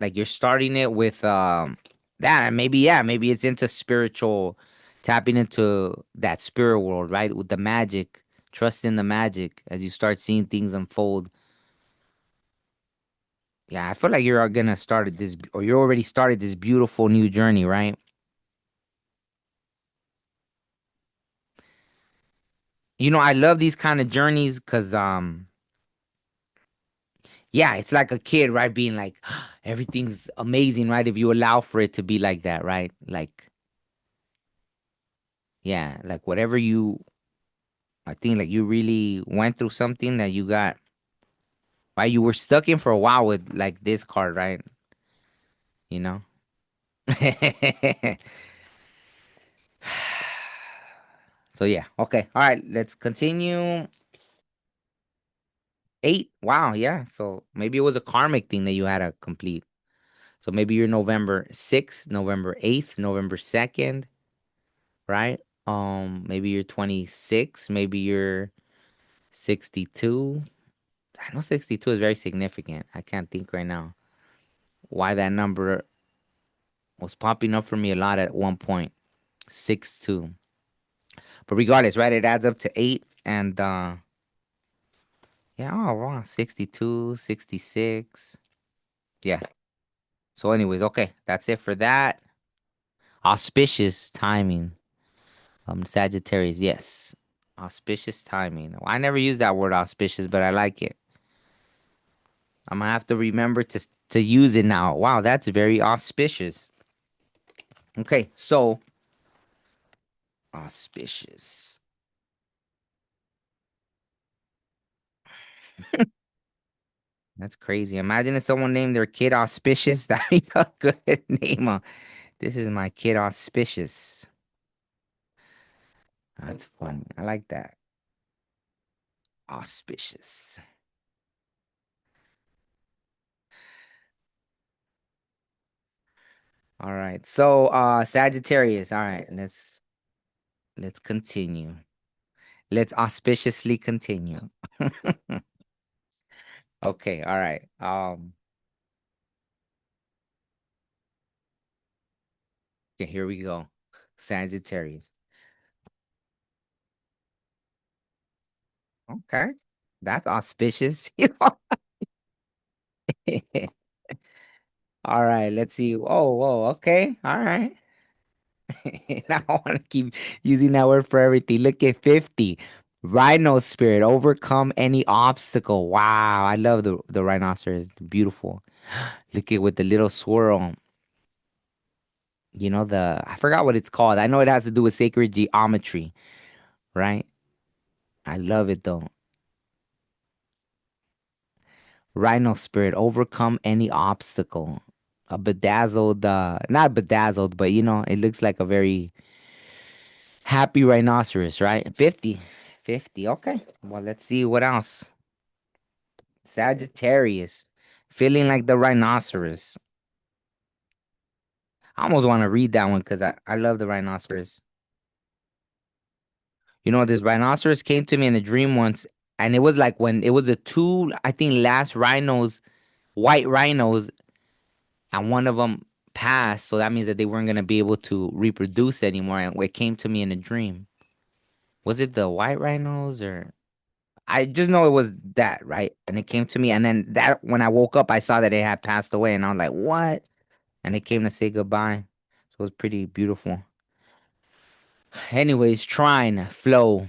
Like you're starting it with that. And maybe yeah, maybe it's into spiritual, tapping into that spirit world, right? With the magic, trust in the magic as you start seeing things unfold. Yeah, I feel like you're gonna start this, or you already started this beautiful new journey, right? I love these kind of journeys because yeah, it's like a kid, right? Being like, everything's amazing, right? If you allow for it to be like that, right? Like, yeah, like whatever I think like you really went through something that you got, right? You were stuck in for a while with like this card, right? You know? So yeah, okay. All right, let's continue. Eight. Wow, yeah. So maybe it was a karmic thing that you had to complete. So maybe you're November 6th, November 8th, November 2nd, right? Maybe you're 26, maybe you're 62. I know 62 is very significant. I can't think right now why that number was popping up for me a lot at one point. 6-2. But regardless, right? It adds up to 8 and yeah, oh wow, 62, 66. Yeah. So anyways, okay. That's it for that. Auspicious timing. Sagittarius, yes. Auspicious timing. Well, I never use that word auspicious, but I like it. I'm gonna have to remember to use it now. Wow, that's very auspicious. Okay, so auspicious. That's crazy. Imagine if someone named their kid auspicious. That'd be a good name. This is my kid auspicious. That's funny. I like that. Auspicious. All right. So Sagittarius. All right, let's continue. Let's auspiciously continue. Okay, all right. Okay, here we go. Sagittarius. Okay. That's auspicious. All right, let's see. Oh, whoa, okay. All right. Now I want to keep using that word for everything. Look at 50. Rhino spirit, overcome any obstacle. Wow, I love the rhinoceros. Beautiful. Look at with the little swirl. I forgot what it's called. I know it has to do with sacred geometry, right? I love it though. Rhino spirit, overcome any obstacle. A bedazzled, not bedazzled, but it looks like a very happy rhinoceros, right? 50. 50. Okay. Well, let's see what else. Sagittarius, feeling like the rhinoceros. I almost want to read that one because I love the rhinoceros. This rhinoceros came to me in a dream once, and it was like when it was the two, I think, last rhinos, white rhinos, and one of them passed. So that means that they weren't going to be able to reproduce anymore. And it came to me in a dream. Was it the white rhinos or? I just know it was that, right? And it came to me. And then that, when I woke up, I saw that it had passed away. And I was like, what? And it came to say goodbye. So it was pretty beautiful. Anyways, trine, flow,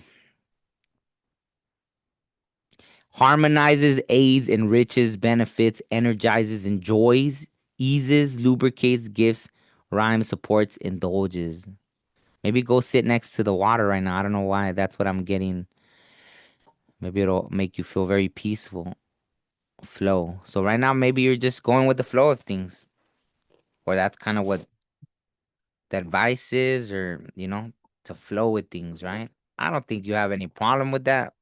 harmonizes, aids, enriches, benefits, energizes, enjoys, eases, lubricates, gifts, rhymes, supports, indulges. Maybe go sit next to the water right now. I don't know why. That's what I'm getting. Maybe it'll make you feel very peaceful. Flow. So right now, maybe you're just going with the flow of things. Or that's kind of what the advice is, or, to flow with things, right? I don't think you have any problem with that.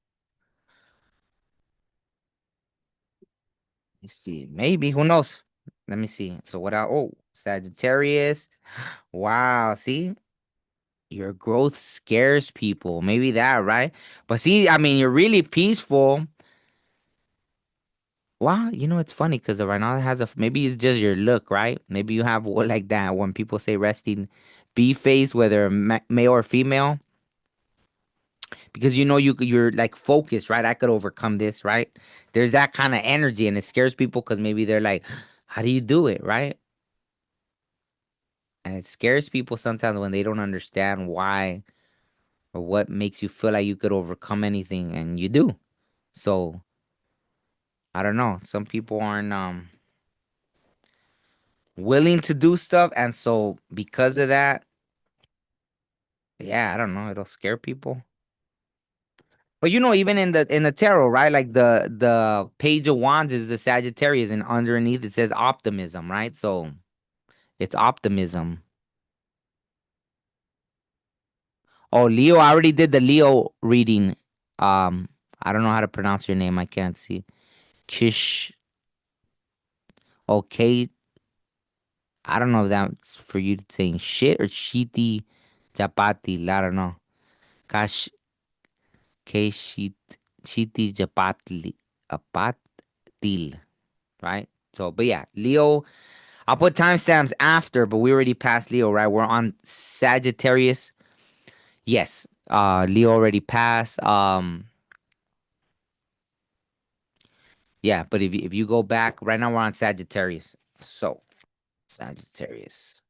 Let's see. Maybe. Who knows? Let me see. So what Sagittarius. Wow. See? Your growth scares people. Maybe that, right? But see, I mean, you're really peaceful. Wow, it's funny because the rhino has maybe it's just your look, right? Maybe you have what like that when people say resting bee face, whether male or female, because you're like focused, right? I could overcome this, right? There's that kind of energy, and it scares people because maybe they're like, "How do you do it?" Right? And it scares people sometimes when they don't understand why. or what makes you feel like you could overcome anything, and you do. So I don't know. Some people aren't willing to do stuff, and so because of that, yeah, I don't know. It'll scare people. But even in the tarot, right? Like the page of wands is the Sagittarius, and underneath it says optimism, right? So it's optimism. Oh, Leo, I already did the Leo reading. I don't know how to pronounce your name. I can't see. Kish. Okay. I don't know if that's for you saying shit or Shiti Chapati. I don't know. Kash Keshit Shiti Chapatli Apatil. Right? So, but yeah, Leo. I'll put timestamps after, but we already passed Leo, right? We're on Sagittarius. Yes. Leo already passed. Yeah, but if you go back, right now we're on Sagittarius. So, Sagittarius.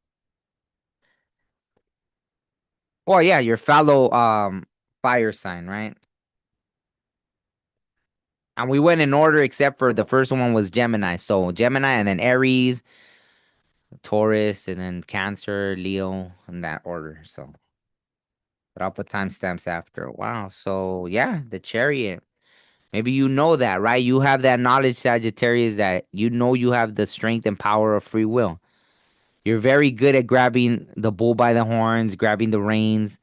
Well, yeah, your fellow fire sign, right? And we went in order except for the first one was Gemini. So Gemini and then Aries, Taurus, and then Cancer, Leo, in that order. So, but I'll put timestamps after. Wow. So yeah, the chariot. Maybe you know that, right? You have that knowledge, Sagittarius, that you know you have the strength and power of free will. You're very good at grabbing the bull by the horns, grabbing the reins,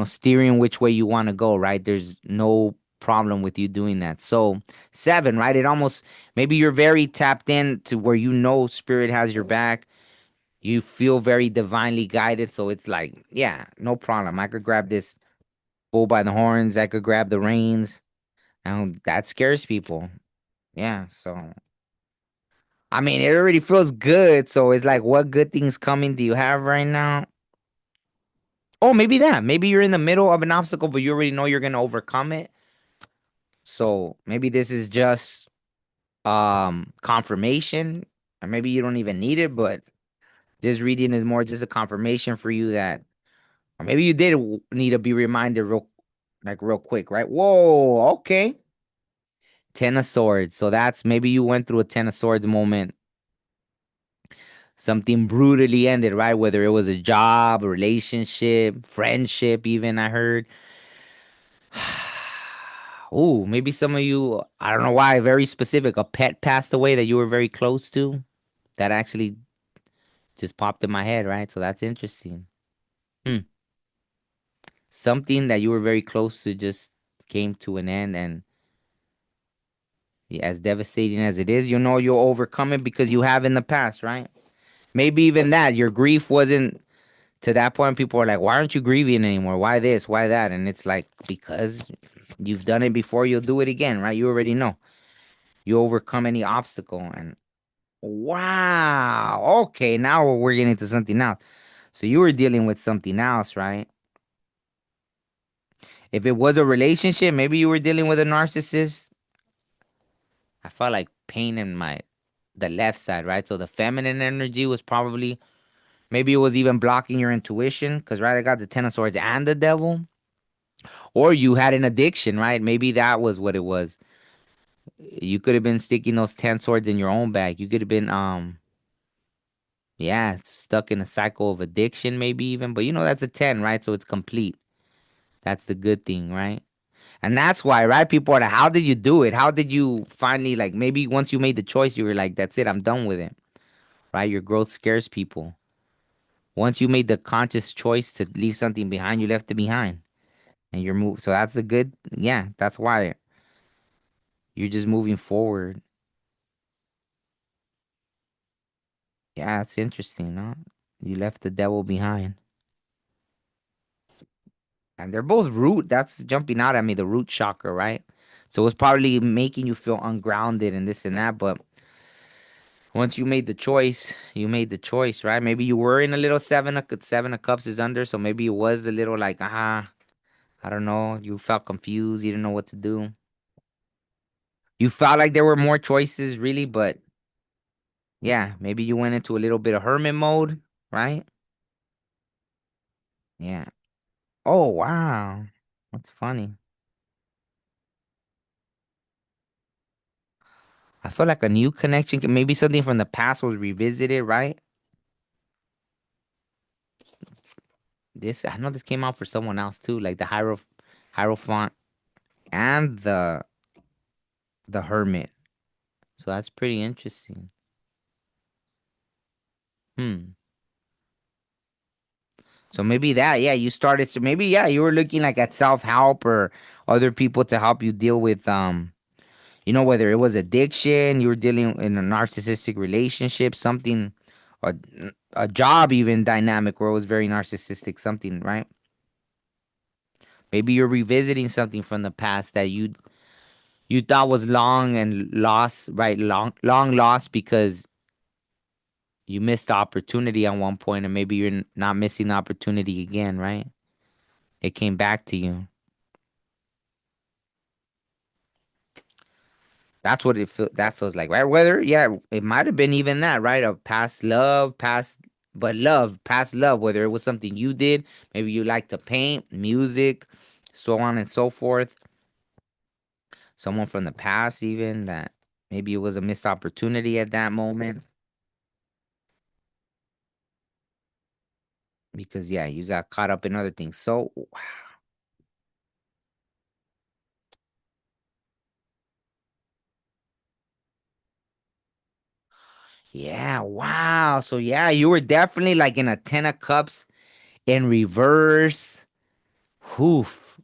steering which way you want to go, right? There's no problem with you doing that. So, seven, right? It almost, maybe you're very tapped in to where spirit has your back. You feel very divinely guided. So it's like, yeah, no problem. I could grab this bull by the horns, I could grab the reins. And that scares people. Yeah. So, I mean, it already feels good. So it's like, what good things coming do you have right now? Oh, maybe that. Maybe you're in the middle of an obstacle, but you already know you're gonna overcome it. So maybe this is just confirmation, or maybe you don't even need it, but this reading is more just a confirmation for you that, or maybe you did need to be reminded real quick, right? Whoa, okay. Ten of Swords. So that's maybe you went through a Ten of Swords moment. Something brutally ended, right? Whether it was a job, a relationship, friendship, even I heard. Ooh, maybe some of you, I don't know why, very specific. A pet passed away that you were very close to. That actually just popped in my head, right? So that's interesting. Hmm. Something that you were very close to just came to an end, and yeah, as devastating as it is, you'll overcome it because you have in the past, right? Maybe even that your grief wasn't to that point. People are like, "Why aren't you grieving anymore? Why this? Why that?" And it's like because you've done it before, you'll do it again, right? You already know. You overcome any obstacle, and wow, okay, now we're getting into something else. So you were dealing with something else, right? If it was a relationship, maybe you were dealing with a narcissist. I felt like pain in the left side, right? So the feminine energy was probably maybe it was even blocking your intuition because right, I got the Ten of Swords and the Devil, or you had an addiction, right? Maybe that was what it was. You could have been sticking those 10 swords in your own bag. You could have been yeah, stuck in a cycle of addiction, maybe even. But that's a 10, right? So it's complete. That's the good thing, right? And that's why, right? People are like, how did you do it? How did you finally, like, maybe once you made the choice, you were like, that's it, I'm done with it, right? Your growth scares people. Once you made the conscious choice to leave something behind, you left it behind and you're moved. So that's a good, yeah, that's why you're just moving forward. Yeah, it's interesting, huh? You left the devil behind. And they're both root. That's jumping out at me, the root chakra, right? So it's probably making you feel ungrounded and this and that. But once you made the choice, you made the choice, right? Maybe you were in a little seven of cups is under, so maybe it was a little like, I don't know. You felt confused, you didn't know what to do. You felt like there were more choices, really, but yeah, maybe you went into a little bit of hermit mode, right? Yeah. Oh wow. That's funny. I feel like a new connection, maybe something from the past was revisited, right? This I know this came out for someone else too, like the Hierophant and the Hermit. So that's pretty interesting. Hmm. So maybe that, yeah, you started. So maybe, yeah, you were looking like at self help or other people to help you deal with, whether it was addiction, you were dealing in a narcissistic relationship, something, a, a job even dynamic where it was very narcissistic, something, right? Maybe you're revisiting something from the past that you thought was long and lost, right? Long lost because you missed the opportunity at one point, and maybe you're not missing the opportunity again, right? It came back to you. That's what that feels like, right? Whether, yeah, it might have been even that, right? A past love, past love, whether it was something you did, maybe you like to paint, music, so on and so forth. Someone from the past, even that maybe it was a missed opportunity at that moment because, yeah, you got caught up in other things. So, yeah, wow. So, yeah, you were definitely like in a 10 of cups in reverse. Oof,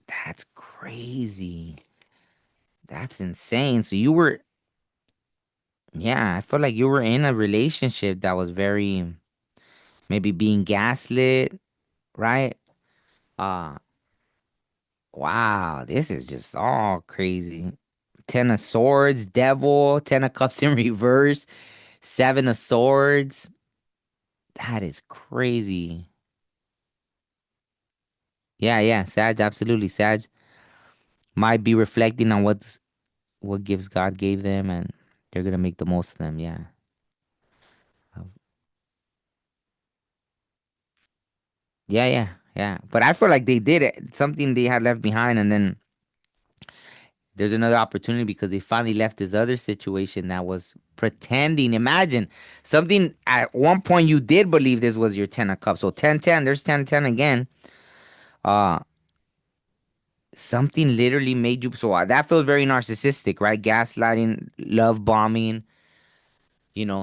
that's crazy. That's insane. So you were, yeah, I feel like you were in a relationship that was very maybe being gaslit, right? Uh, wow, this is just all crazy. Ten of Swords, Devil, Ten of Cups in reverse, Seven of Swords. That is crazy. Yeah, yeah, Sag, absolutely. Sag might be reflecting on what gifts God gave them, and they're gonna make the most of them. Yeah. Uh, Yeah, yeah, yeah. But I feel like they did it, something they had left behind, and then there's another opportunity because they finally left this other situation that was pretending. Imagine something at one point you did believe this was your 10 of cups. So 10-10, there's 10-10 again. Uh, something literally made you, so that feels very narcissistic, right? Gaslighting, love bombing.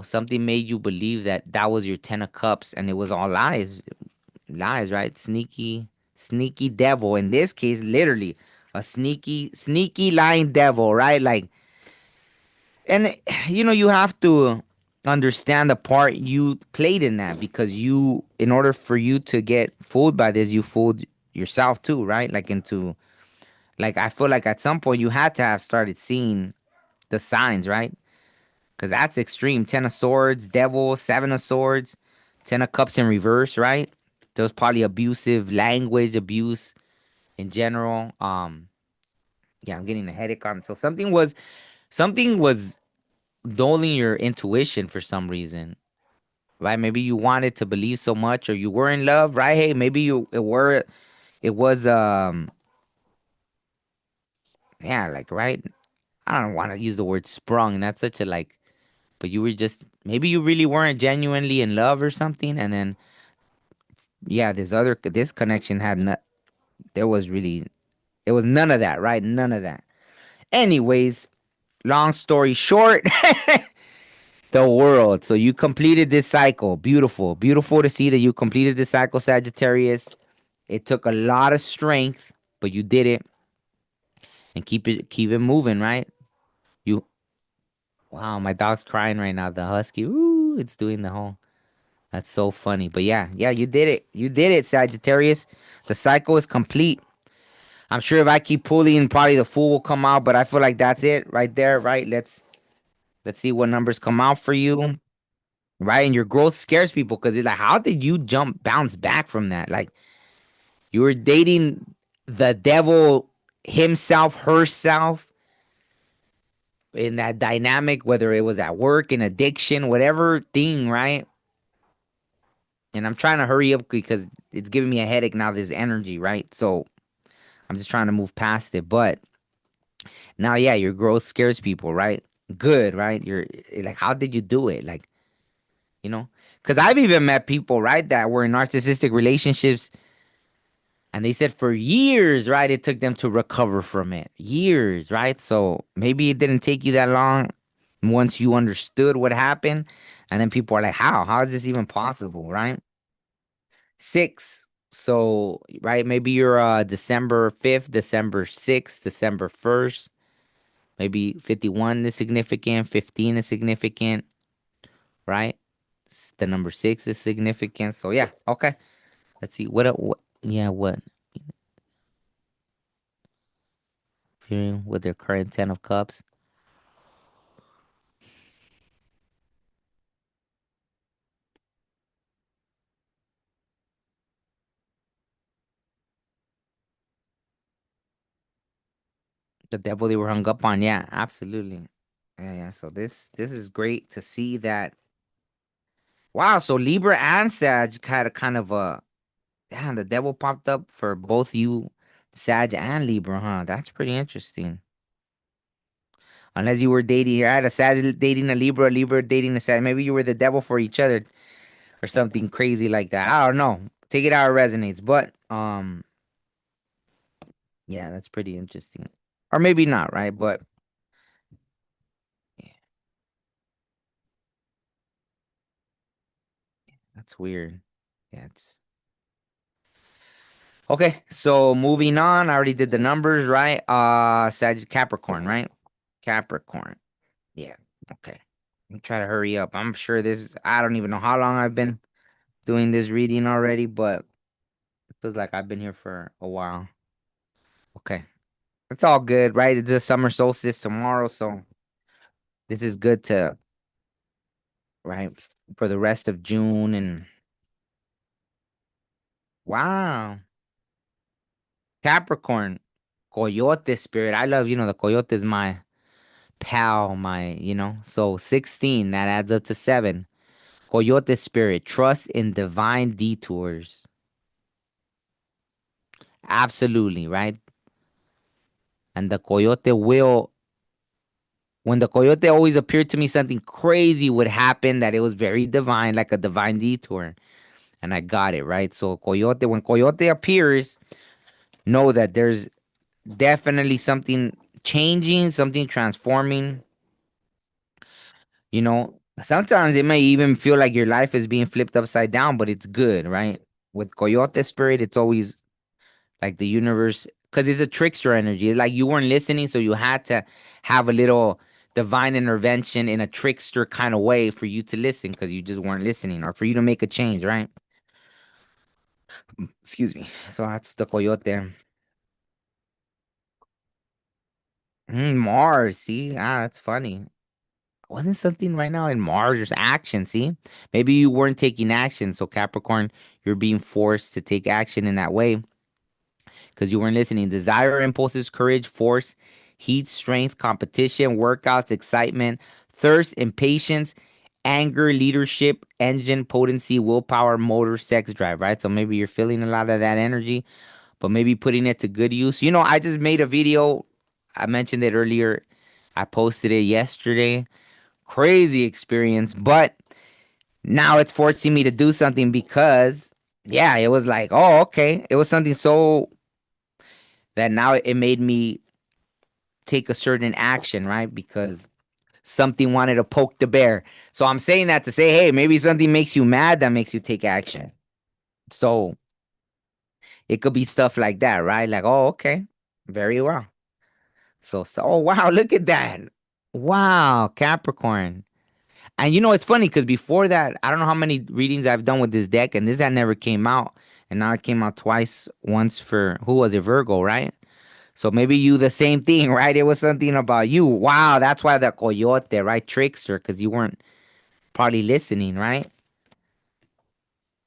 Something made you believe that that was your 10 of cups and it was all lies. Lies, right? Sneaky devil. In this case, literally a sneaky lying devil, right? Like, and you have to understand the part you played in that because in order for you to get fooled by this, you fooled yourself too, right? Like I feel like at some point you had to have started seeing the signs, right? Because that's extreme. 10 of Swords, Devil, 7 of Swords, 10 of Cups in reverse, right? There was probably abusive language, abuse in general. Yeah, I'm getting a headache on. So something was dulling your intuition for some reason, right? Maybe you wanted to believe so much, or you were in love, right? Hey, maybe it was yeah, like, right. I don't want to use the word sprung. That's such a like, but you were just maybe you really weren't genuinely in love or something, and then yeah, this connection had not. There was really it was none of that, right? None of that. Anyways, long story short, the world. So you completed this cycle. Beautiful. Beautiful to see that you completed this cycle, Sagittarius. It took a lot of strength, but you did it and keep it moving, right? You Wow, my dog's crying right now. The husky. Ooh, it's doing the whole. That's so funny. But yeah, yeah, you did it. You did it, Sagittarius. The cycle is complete. I'm sure if I keep pulling, probably the fool will come out, but I feel like that's it right there, right? Let's see what numbers come out for you. Right? And your growth scares people because it's like, how did you bounce back from that? Like you were dating the devil himself, herself in that dynamic, whether it was at work, in addiction, whatever thing, right? And I'm trying to hurry up because it's giving me a headache now, this energy, right? So I'm just trying to move past it. But now, yeah, your growth scares people, right? Good, right? You're like, how did you do it? Like, you know? Because I've even met people, right, that were in narcissistic relationships and they said for years, right, it took them to recover from it. Years, right? So maybe it didn't take you that long once you understood what happened. And then people are like, how? How is this even possible, right? Six. So, right, maybe you're December 5th, December 6th, December 1st. Maybe 51 is significant, 15 is significant, right? The number 6 is significant. So, yeah, okay. Let's see. What yeah, what? Fearing with their current 10 of cups. The devil they were hung up on. Yeah, absolutely. Yeah, yeah. So this is great to see that. Wow, so Libra and Sag had a kind of a damn, the devil popped up for both you, Sag and Libra, huh? That's pretty interesting. Unless you were dating, you had a Sag dating a Libra dating a Sag. Maybe you were the devil for each other or something crazy like that. I don't know. Take it how it resonates. But yeah, that's pretty interesting. Or maybe not, right? But yeah, that's weird. Yeah, it's okay. So moving on. I already did the numbers, right? Sag Capricorn, right? Capricorn. Yeah. Okay. I'm try to hurry up. I'm sure this. I don't even know how long I've been doing this reading already, but it feels like I've been here for a while. Okay. It's all good, right? It's the summer solstice tomorrow, so this is good to right for the rest of June and wow. Capricorn, coyote spirit. I love, the coyote is my pal, so 16, that adds up to 7. Coyote spirit, trust in divine detours. Absolutely, right? And the coyote will when the coyote always appeared to me, something crazy would happen that it was very divine, like a divine detour. And I got it, right? So coyote, when coyote appears, know that there's definitely something changing, something transforming. You know, sometimes it may even feel like your life is being flipped upside down, but it's good, right? With coyote spirit, it's always like the universe, because it's a trickster energy. It's like you weren't listening, so you had to have a little divine intervention in a trickster kind of way for you to listen because you just weren't listening or for you to make a change, right? Excuse me. So that's the coyote. Mars, see? That's funny. Wasn't something right now in Mars? There's action, see? Maybe you weren't taking action. So, Capricorn, you're being forced to take action in that way because you weren't listening. Desire, impulses, courage, force, heat, strength, competition, workouts, excitement, thirst, impatience, anger, leadership, engine, potency, willpower, motor, sex drive, right? So maybe you're feeling a lot of that energy, but maybe putting it to good use. I just made a video. I mentioned it earlier. I posted it yesterday. Crazy experience, but now it's forcing me to do something because, yeah, it was like, oh, okay. It was something so that now it made me take a certain action, right? Because something wanted to poke the bear. So I'm saying that to say, hey, maybe something makes you mad that makes you take action. So it could be stuff like that, right? Like, oh, okay, very well. So oh, wow, look at that. Wow, Capricorn. And it's funny because before that, I don't know how many readings I've done with this deck, and this had never came out. And now it came out twice, once for who was it, Virgo, right? So maybe you the same thing, right? It was something about you. Wow, that's why the coyote, right? Trickster, because you weren't probably listening, right?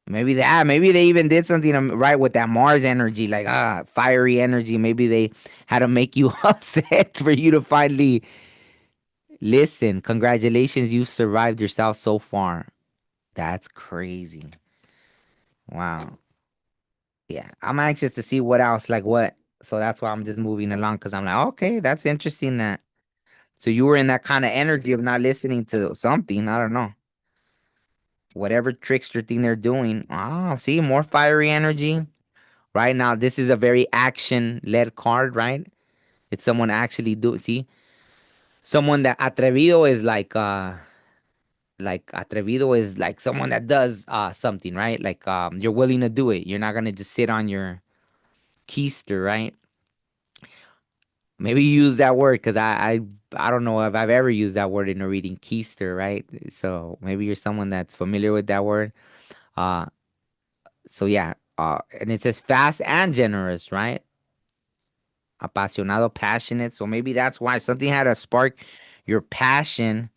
Maybe they even did something right with that Mars energy, like fiery energy. Maybe they had to make you upset for you to finally listen. Congratulations, you survived yourself so far. That's crazy. Wow. Yeah, I'm anxious to see what else, like what. So that's why I'm just moving along because I'm like, okay, that's interesting that. So you were in that kind of energy of not listening to something. I don't know. Whatever trickster thing they're doing. Oh, see, more fiery energy. Right now, this is a very action-led card, right? It's someone actually do see. Someone that atrevido is like atrevido is like someone that does something, right? Like you're willing to do it. You're not gonna just sit on your keister, right? Maybe you use that word because I don't know if I've ever used that word in a reading, keister, right? So maybe you're someone that's familiar with that word. Uh so yeah, and it says fast and generous, right? Apasionado, passionate. So maybe that's why something had to spark your passion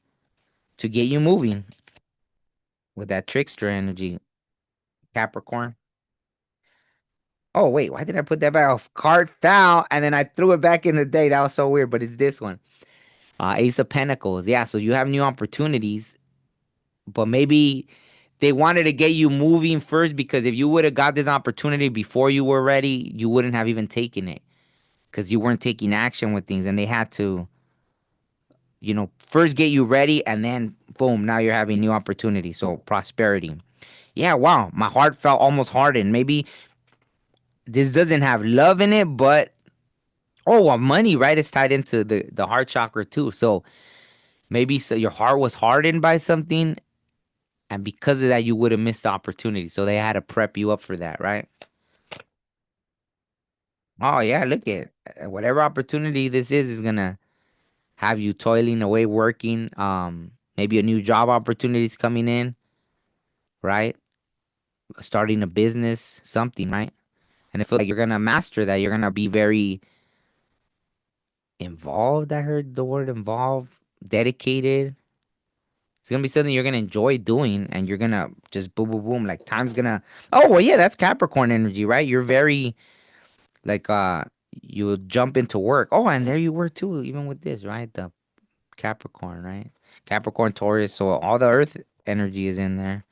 to get you moving with that trickster energy, Capricorn. Oh wait, why did I put that back off? Card foul, and then I threw it back in the day. That was so weird, but it's this one. Ace of Pentacles. Yeah, so you have new opportunities, but maybe they wanted to get you moving first because if you would have got this opportunity before you were ready, you wouldn't have even taken it because you weren't taking action with things, and they had to, first get you ready, and then boom, now you're having new opportunities. So prosperity. Yeah, wow, my heart felt almost hardened. Maybe this doesn't have love in it, but oh, well, money, right? It's tied into the heart chakra too. So maybe so your heart was hardened by something, and because of that, you would have missed the opportunity. So they had to prep you up for that, right? Oh yeah, look at whatever opportunity this is gonna have you toiling away, working. Maybe a new job opportunities coming in, right? Starting a business, something, right? And I feel like you're gonna master that. You're gonna be very involved. I heard the word involved, dedicated. It's gonna be something you're gonna enjoy doing, and you're gonna just boom, boom, boom. Like time's gonna. Oh well, yeah, that's Capricorn energy, right? You're very like you'll jump into work. Oh, and there you were too, even with this, right? The Capricorn, right? Capricorn, Taurus. So all the Earth energy is in there.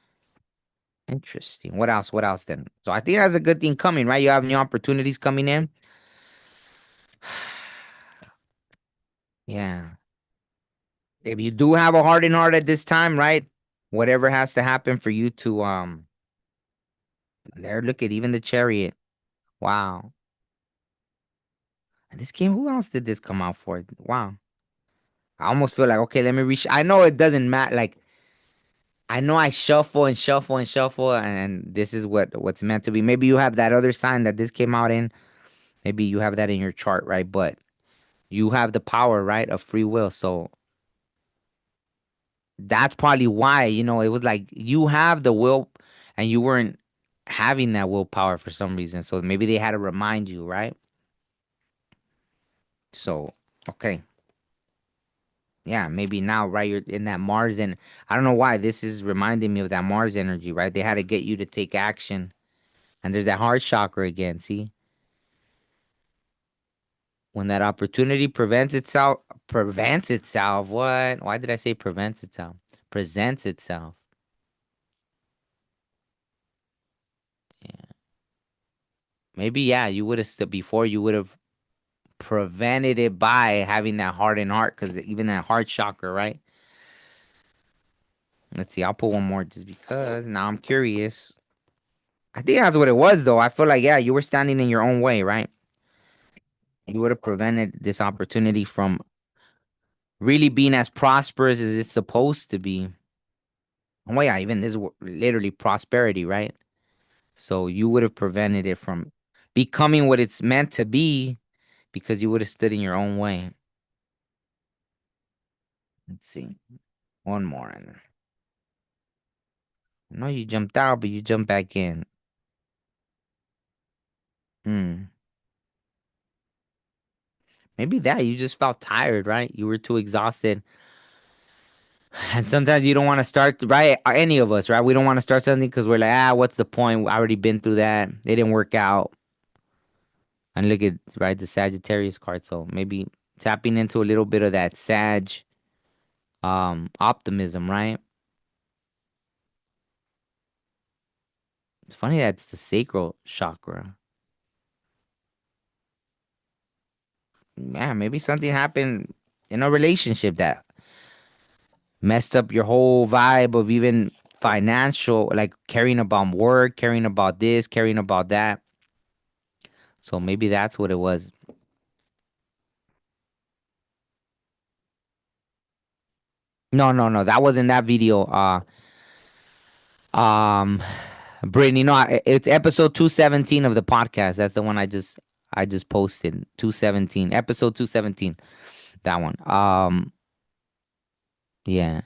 Interesting. What else? What else then? So I think that's a good thing coming, right? You have new opportunities coming in. Yeah. If you do have a hardened heart at this time, right? Whatever has to happen for you to there, look at even the chariot. Wow. And this game, who else did this come out for? Wow. I almost feel like, okay, let me reach. I know it doesn't matter. Like, I know I shuffle and shuffle and shuffle, and this is what's meant to be. Maybe you have that other sign that this came out in. Maybe you have that in your chart, right? But you have the power, right, of free will. So that's probably why, it was like you have the will and you weren't having that willpower for some reason. So maybe they had to remind you, right? So, okay. Yeah, maybe now, right? You're in that Mars, and I don't know why this is reminding me of that Mars energy, right? They had to get you to take action. And there's that heart chakra again. See, when that opportunity prevents itself. What? Why did I say prevents itself? Presents itself. Yeah. Maybe, yeah, you would have before you would have prevented it by having that heart in heart, because even that heart chakra, right? Let's see, I'll put one more just because now I'm curious. I think that's what it was, though. I feel like, yeah, you were standing in your own way, right? You would have prevented this opportunity from really being as prosperous as it's supposed to be. Oh, yeah, even this is literally prosperity, right? So you would have prevented it from becoming what it's meant to be because you would have stood in your own way. Let's see. One more. And I know you jumped out, but you jumped back in. Hmm. Maybe that you just felt tired, right? You were too exhausted. And sometimes you don't want to start, right? Any of us, right? We don't want to start something because we're like, what's the point? I already been through that. It didn't work out. And look at, right, the Sagittarius card. So maybe tapping into a little bit of that Sag optimism, right? It's funny that it's the sacral chakra. Man, maybe something happened in a relationship that messed up your whole vibe of even financial, like caring about work, caring about this, caring about that. So maybe that's what it was. No, no, no. That wasn't that video. Um, Brittany, no, it's episode 217 of the podcast. That's the one I just posted. 217. Episode 217. That one. Yeah.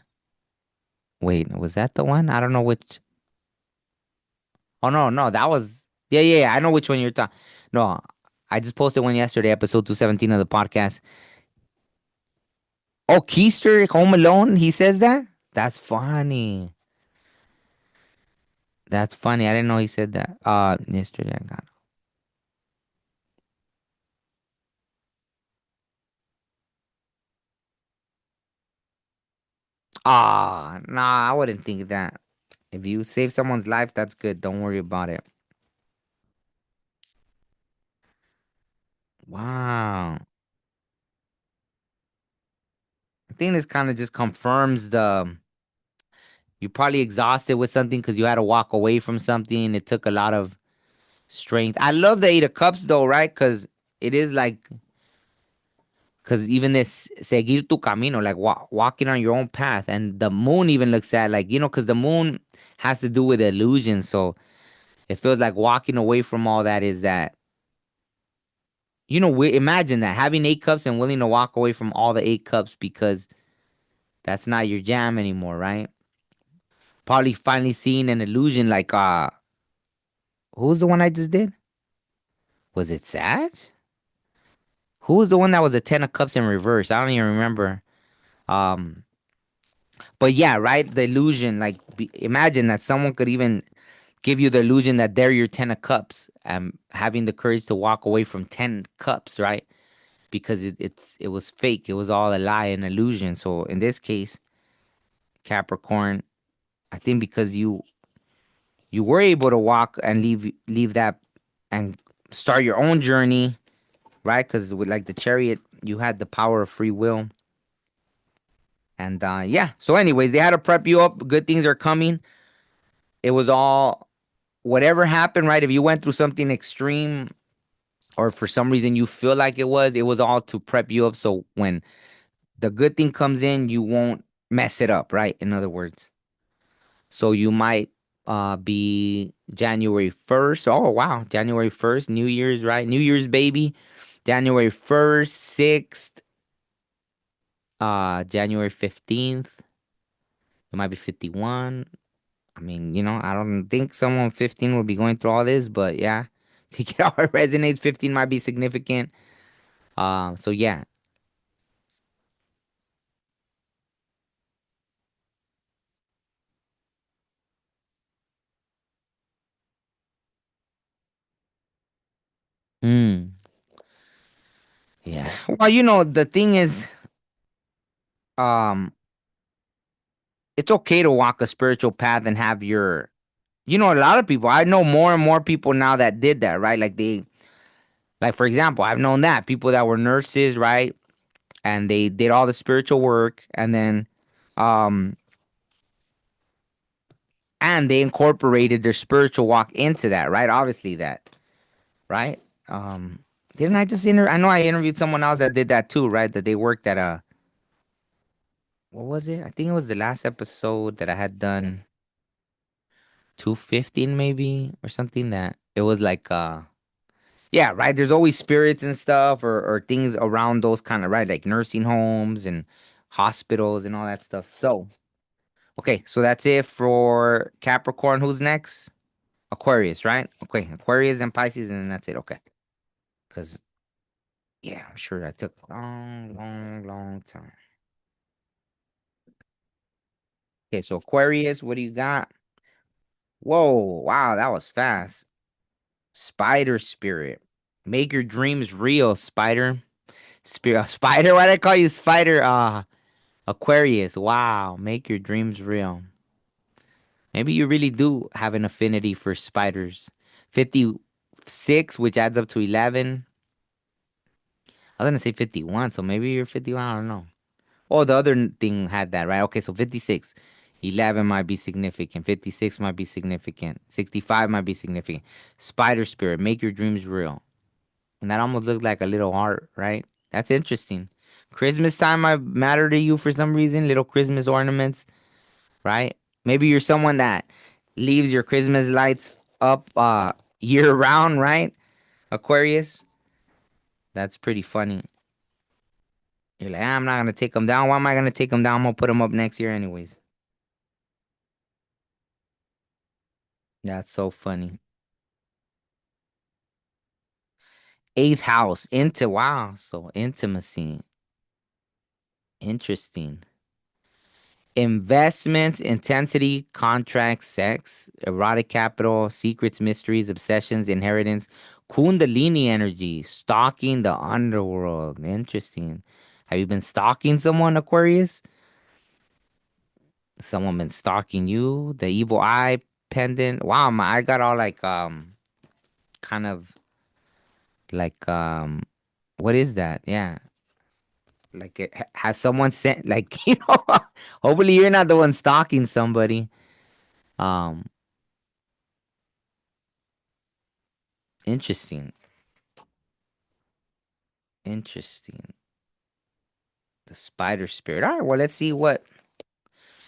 Wait, was that the one? I don't know which. Oh no, no, that was yeah, yeah, yeah. I know which one you're talking. No, I just posted one yesterday, episode 217 of the podcast. Oh, Keister, Home Alone, he says that? That's funny. That's funny. I didn't know he said that. Yesterday I got. Ah, nah, I wouldn't think that. If you save someone's life, that's good. Don't worry about it. Wow. I think this kind of just confirms the you're probably exhausted with something because you had to walk away from something. It took a lot of strength. I love the Eight of Cups though, right? Because it is like, because even this seguir tu camino, like walking on your own path, and the moon even looks at like because the moon has to do with illusion, so it feels like walking away from all that is that we imagine that having 8 cups and willing to walk away from all the 8 cups because that's not your jam anymore, right? Probably finally seeing an illusion like who was the one I just did? Was it Sag? Who was the one that was a 10 of cups in reverse? I don't even remember. Um, but yeah, right. The illusion, like, imagine that someone could even give you the illusion that they're your 10 of cups, having the courage to walk away from 10 cups, right? Because it was fake. It was all a lie, an illusion. So in this case, Capricorn, I think because you were able to walk and leave that and start your own journey, right? Because with like the chariot, you had the power of free will. And yeah. So, anyways, they had to prep you up. Good things are coming. It was all whatever happened, right? If you went through something extreme, or for some reason you feel like it was all to prep you up. So when the good thing comes in, you won't mess it up, right? In other words, so you might be January 1st. Oh wow, January 1st, New Year's, right? New Year's baby. January 1st, 6th, January 15th. It might be 51. I mean, I don't think someone 15 would be going through all this, but yeah, take it how it resonates. 15 might be significant. So yeah. Mm, yeah. Well, the thing is, um, it's okay to walk a spiritual path and have a lot of people. I know more and more people now that did that, right? Like for example, I've known that people that were nurses, right? And they did all the spiritual work, and then, um, and they incorporated their spiritual walk into that, right? Obviously, that, right? Um, didn't I just I know I interviewed someone else that did that too, right? That they worked at a what was it? I think it was the last episode that I had done 215 maybe or something that it was like yeah, right. There's always spirits and stuff or things around those kind of right, like nursing homes and hospitals and all that stuff. So okay, so that's it for Capricorn. Who's next? Aquarius, right? Okay, Aquarius and Pisces, and then that's it. Okay. Because yeah, I'm sure that took a long, long, long time. Okay, so Aquarius, what do you got? Whoa, wow, that was fast. Spider spirit. Make your dreams real, spider. Spirit spider, why'd I call you spider? Aquarius. Wow. Make your dreams real. Maybe you really do have an affinity for spiders. 56, which adds up to 11. I was gonna say 51, so maybe you're 51. I don't know. Oh, the other thing had that, right? Okay, so 56. 11 might be significant. 56 might be significant. 65 might be significant. Spider spirit, make your dreams real. And that almost looked like a little heart, right? That's interesting. Christmas time might matter to you for some reason. Little Christmas ornaments, right? Maybe you're someone that leaves your Christmas lights up year round, right? Aquarius. That's pretty funny. You're like, "Ah, I'm not gonna take them down. Why am I gonna take them down? I'm gonna put them up next year anyways." That's so funny. Eighth house into wow, so intimacy. Interesting. Investments, intensity, contracts, sex, erotic capital, secrets, mysteries, obsessions, inheritance, Kundalini energy, stalking the underworld. Interesting. Have you been stalking someone, Aquarius? Someone been stalking you? The evil eye pendant. Wow, I got all like kind of like what is that? Yeah. Like has someone sent like hopefully you're not the one stalking somebody. Um Interesting. Interesting. The spider spirit. All right, well, let's see what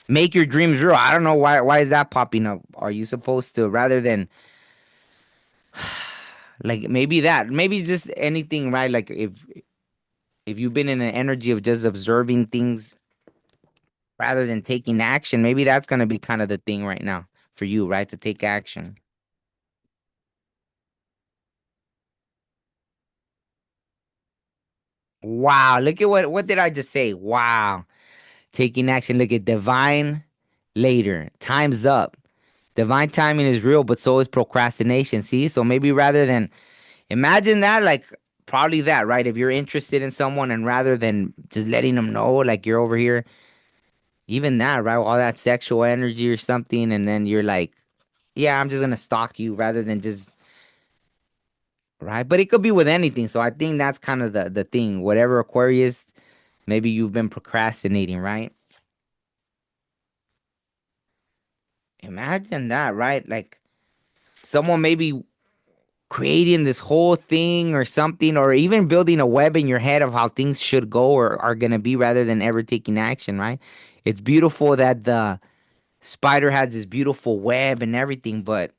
make your dreams real. I don't know why is that popping up? Are you supposed to rather than like maybe that, maybe just anything, right? Like if you've been in an energy of just observing things rather than taking action, maybe that's gonna be kind of the thing right now for you, right? To take action. Wow, look at what did I just say? Wow. Taking action. Look at divine later. Time's up. Divine timing is real, but so is procrastination. See? So maybe rather than imagine that, like probably that, right? If you're interested in someone and rather than just letting them know, like you're over here, even that, right? All that sexual energy or something, and then you're like, yeah, I'm just gonna stalk you rather than just right. But it could be with anything. So I think that's kind of the thing. Whatever Aquarius, maybe you've been procrastinating, right? Imagine that, right? Like someone maybe creating this whole thing or something, or even building a web in your head of how things should go or are going to be rather than ever taking action, right? It's beautiful that the spider has this beautiful web and everything, but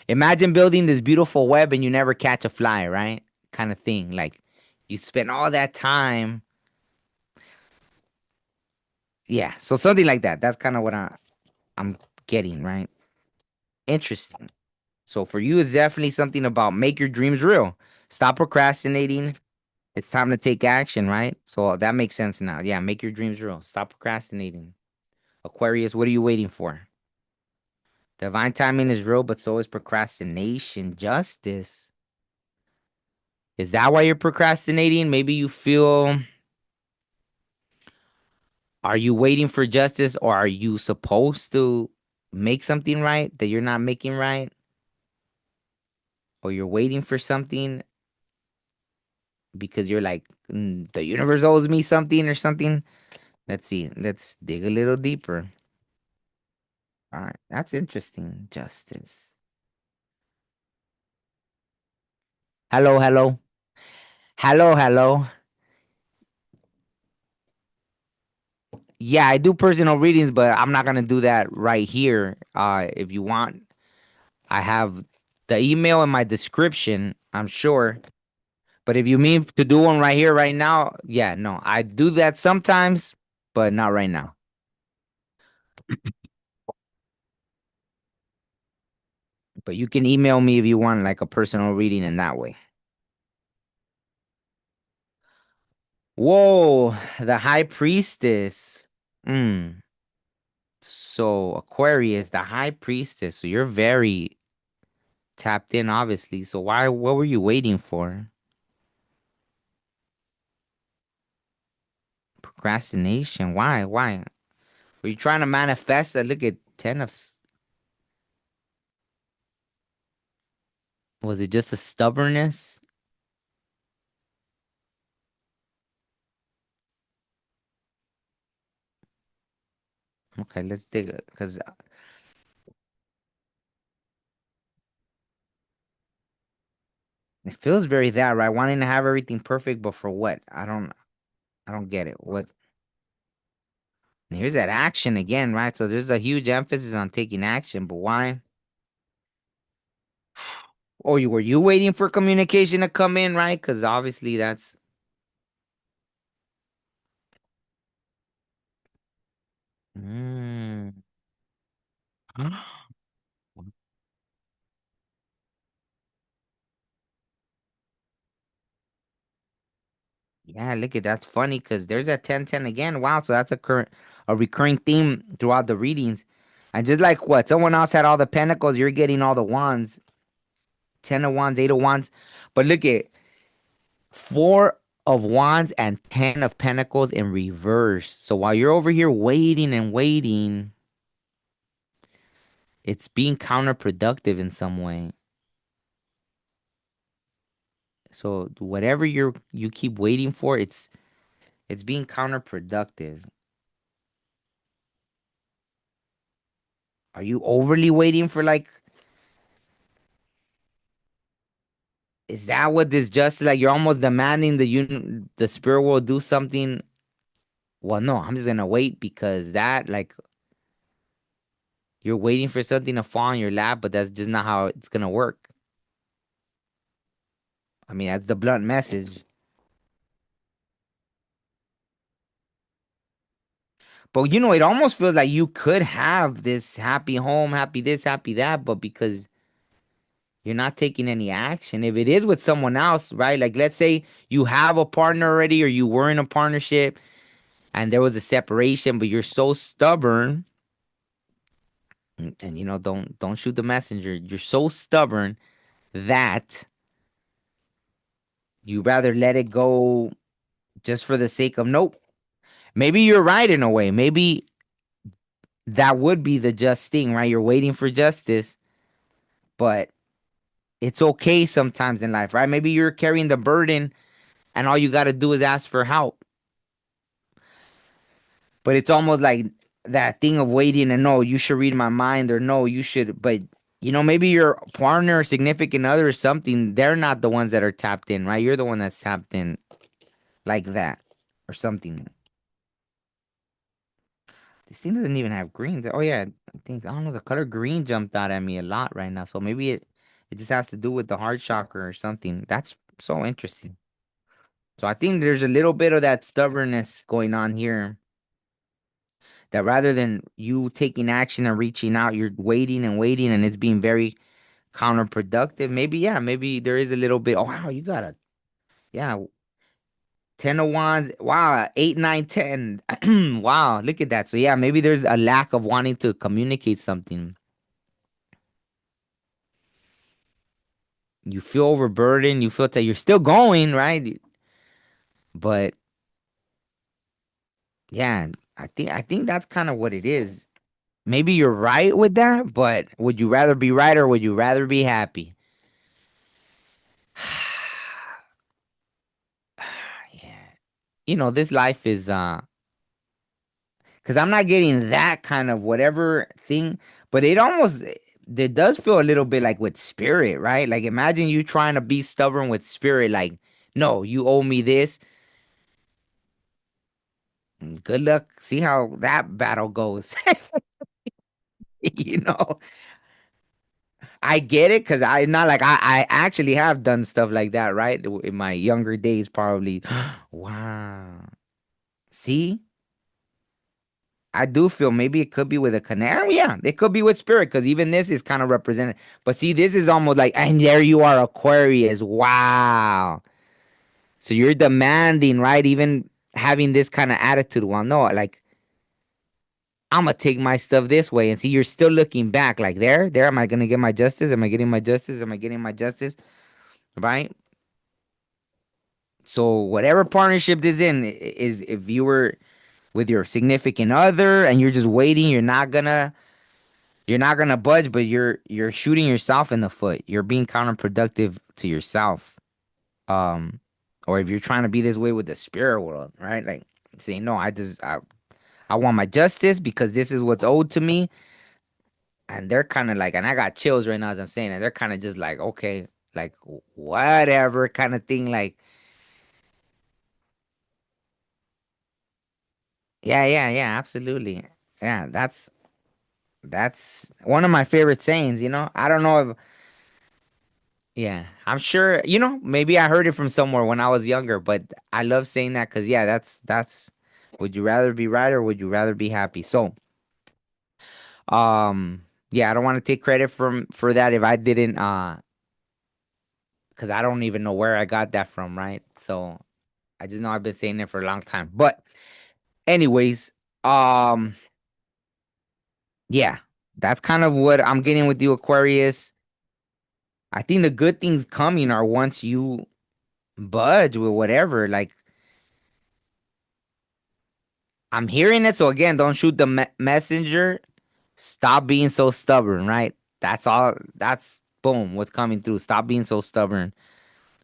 imagine building this beautiful web and you never catch a fly, right? Kind of thing. Like you spend all that time. Yeah. So something like that. That's kind of what I'm getting, right? Interesting. So for you, it's definitely something about make your dreams real. Stop procrastinating. It's time to take action, right? So that makes sense now. Yeah, make your dreams real. Stop procrastinating. Aquarius, what are you waiting for? Divine timing is real, but so is procrastination. Justice. Is that why you're procrastinating? Maybe you feel, are you waiting for justice or are you supposed to make something right that you're not making right? Or you're waiting for something because you're like, the universe owes me something or something? Let's see. Let's dig a little deeper. All right. That's interesting. Justice. Hello, hello. Hello, hello. Yeah, I do personal readings, but I'm not gonna do that right here. If you want, I have the email in my description, I'm sure. But if you mean to do one right here, right now, yeah, no. I do that sometimes, but not right now. But you can email me if you want like a personal reading in that way. Whoa, the high priestess. Mm. So Aquarius, the high priestess. So you're very tapped in, obviously. So what were you waiting for? Procrastination. Why? Why? Were you trying to manifest? Look at 10 of. Was it just a stubbornness? Okay, let's dig it because it feels very that, right? Wanting to have everything perfect, but for what? I don't get it. What? And here's that action again, right? So there's a huge emphasis on taking action, but why? Or you were you waiting for communication to come in, right? Because obviously that's mm. Yeah, look at that's funny because there's a 10-10 again. Wow, so that's a recurring theme throughout the readings. And just like what someone else had all the pentacles, you're getting all the wands, 10 of wands, 8 of wands. But look at 4 of wands and 10 of pentacles in reverse. So while you're over here waiting and waiting, it's being counterproductive in some way. So whatever you keep waiting for, it's being counterproductive. Are you overly waiting for like is that what this justice like you're almost demanding the spirit world do something? Well, no, I'm just gonna wait because that like you're waiting for something to fall in your lap, but that's just not how it's gonna work. I mean, that's the blunt message. But it almost feels like you could have this happy home, happy this, happy that, but because you're not taking any action. If it is with someone else, right? Like let's say you have a partner already or you were in a partnership and there was a separation, but you're so stubborn and don't shoot the messenger. You're so stubborn that you rather let it go just for the sake of nope. Maybe you're right in a way. Maybe that would be the just thing, right? You're waiting for justice, but it's okay sometimes in life, right? Maybe you're carrying the burden and all you got to do is ask for help. But it's almost like that thing of waiting and no, you should read my mind or no, you should. But maybe your partner or significant other or something, they're not the ones that are tapped in, right? You're the one that's tapped in like that or something. This thing doesn't even have green. Oh yeah, I don't know. The color green jumped out at me a lot right now. So maybe it just has to do with the heart chakra or something. That's so interesting. So I think there's a little bit of that stubbornness going on here. That rather than you taking action and reaching out, you're waiting and waiting, and it's being very counterproductive. Maybe yeah, maybe there is a little bit. Oh wow, you got a yeah 10 of wands. Wow, 8, 9, 10. Wow, look at that. So yeah, maybe there's a lack of wanting to communicate something. You feel overburdened. You feel that you're still going right, but yeah, I think that's kind of what it is. Maybe you're right with that, but would you rather be right or would you rather be happy? Yeah. This life is because I'm not getting that kind of whatever thing, but it does feel a little bit like with spirit, right? Like imagine you trying to be stubborn with spirit, like, no, you owe me this. Good luck. See how that battle goes. you know, I get it because I not like I actually have done stuff like that, right? In my younger days, probably. Wow. See? I do feel maybe it could be with a connect. Oh, yeah, it could be with spirit because even this is kind of represented. But see, this is almost like, and there you are, Aquarius. Wow. So you're demanding, right? Even having this kind of attitude. Well, no, like I'm gonna take my stuff this way, and see, you're still looking back, like there. Am I gonna get my justice? Am I getting my justice? Am I getting my justice? Right. So whatever partnership this in is, if you were with your significant other and you're just waiting, you're not gonna You're not gonna budge, but you're shooting yourself in the foot. You're being counterproductive to yourself. Um, or if you're trying to be this way with the spirit world, right? Like saying, no, I want my justice because this is what's owed to me. And they're kind of like, and I got chills right now as I'm saying, and they're kind of just like, okay, like whatever kind of thing. Like, yeah, yeah, yeah, absolutely. Yeah, that's one of my favorite sayings, you know. I don't know if yeah, I'm sure, you know, maybe I heard it from somewhere when I was younger, but I love saying that because yeah, that's would you rather be right or would you rather be happy? So, yeah, I don't want to take credit for that if I didn't because I don't even know where I got that from, right? So I just know I've been saying it for a long time. But anyways, um, yeah, that's kind of what I'm getting with you, Aquarius. I think the good things coming are once you budge with whatever. Like I'm hearing it, so again, don't shoot the messenger. Stop being so stubborn, right? That's all. That's boom. What's coming through? Stop being so stubborn.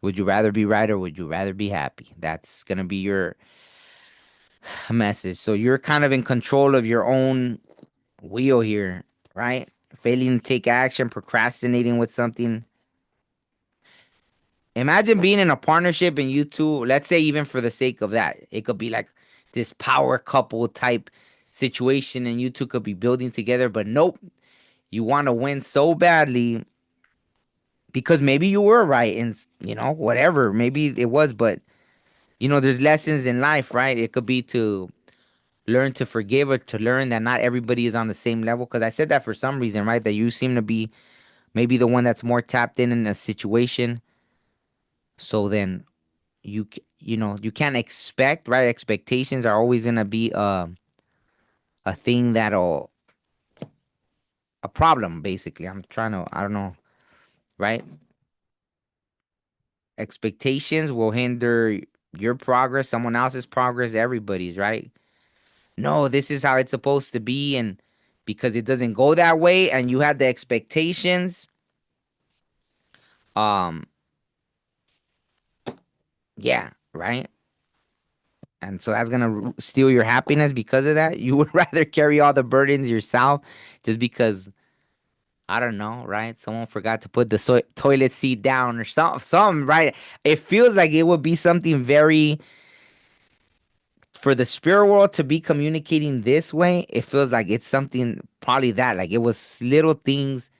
Would you rather be right or would you rather be happy? That's gonna be your message. So you're kind of in control of your own wheel here, right? Failing to take action, procrastinating with something. Imagine being in a partnership and you two, let's say even for the sake of that, it could be like this power couple type situation and you two could be building together, but nope, you want to win so badly because maybe you were right and you know, whatever, maybe it was, but you know, there's lessons in life, right? It could be to learn to forgive or to learn that not everybody is on the same level. Because I said that for some reason, right? That you seem to be maybe the one that's more tapped in a situation. So then you know you can't expect right. Expectations are always gonna be a thing that'll a problem. Basically, I'm trying to I don't know right. Expectations will hinder your progress, someone else's progress, everybody's right. No, this is how it's supposed to be, and because it doesn't go that way, and you had the expectations, um, yeah, right. And so that's gonna steal your happiness because of that. You would rather carry all the burdens yourself, just because I don't know, right? Someone forgot to put the toilet seat down or something, right? It feels like it would be something very for the spirit world to be communicating this way. It feels like it's something probably that, like it was little things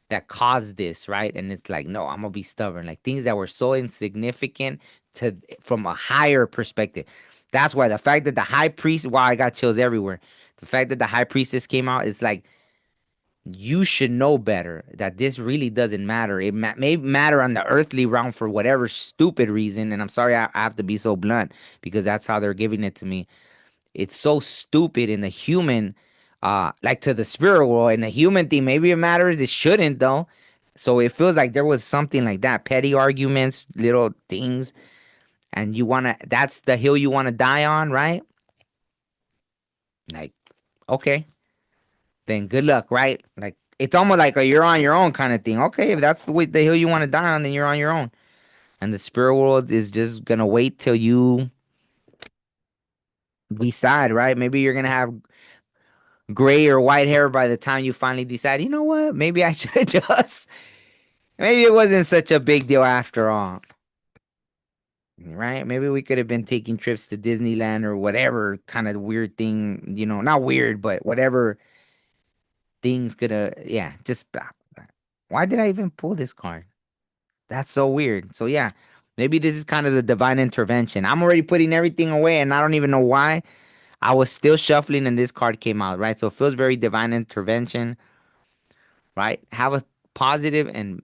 that caused this, right? And it's like, no, I'm gonna be stubborn. Like things that were so insignificant to from a higher perspective. That's why the fact that the high priest, wow, I got chills everywhere. The fact that the high priestess came out, it's like you should know better that this really doesn't matter. It may matter on the earthly realm for whatever stupid reason. And I'm sorry I have to be so blunt because that's how they're giving it to me. It's so stupid in the human, like to the spirit world. In the human thing, maybe it matters. It shouldn't though. So it feels like there was something like that. Petty arguments, little things, and you wanna that's the hill you wanna die on, right? Like, okay, then good luck, right? Like it's almost like a you're on your own kind of thing. Okay, if that's the hill you want to die on, then you're on your own. And the spirit world is just gonna wait till you decide, right? Maybe you're gonna have gray or white hair by the time you finally decide, you know what? Maybe I should just, maybe it wasn't such a big deal after all, right? Maybe we could have been taking trips to Disneyland or whatever kind of weird thing, you know, not weird, but whatever things could have, yeah, just, why did I even pull this card? That's so weird. So, yeah, maybe this is kind of the divine intervention. I'm already putting everything away and I don't even know why. I was still shuffling and this card came out, right? So it feels very divine intervention, right? Have a positive and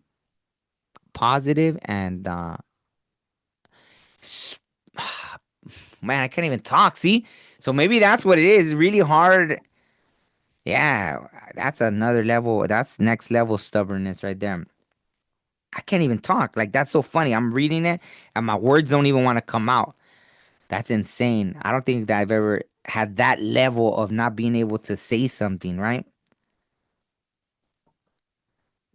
positive and s- man, I can't even talk. See, so maybe that's what it is. Really hard. Yeah, that's another level. That's next level stubbornness right there. I can't even talk. Like that's so funny. I'm reading it and my words don't even want to come out. That's insane. I don't think that I've ever had that level of not being able to say something, right?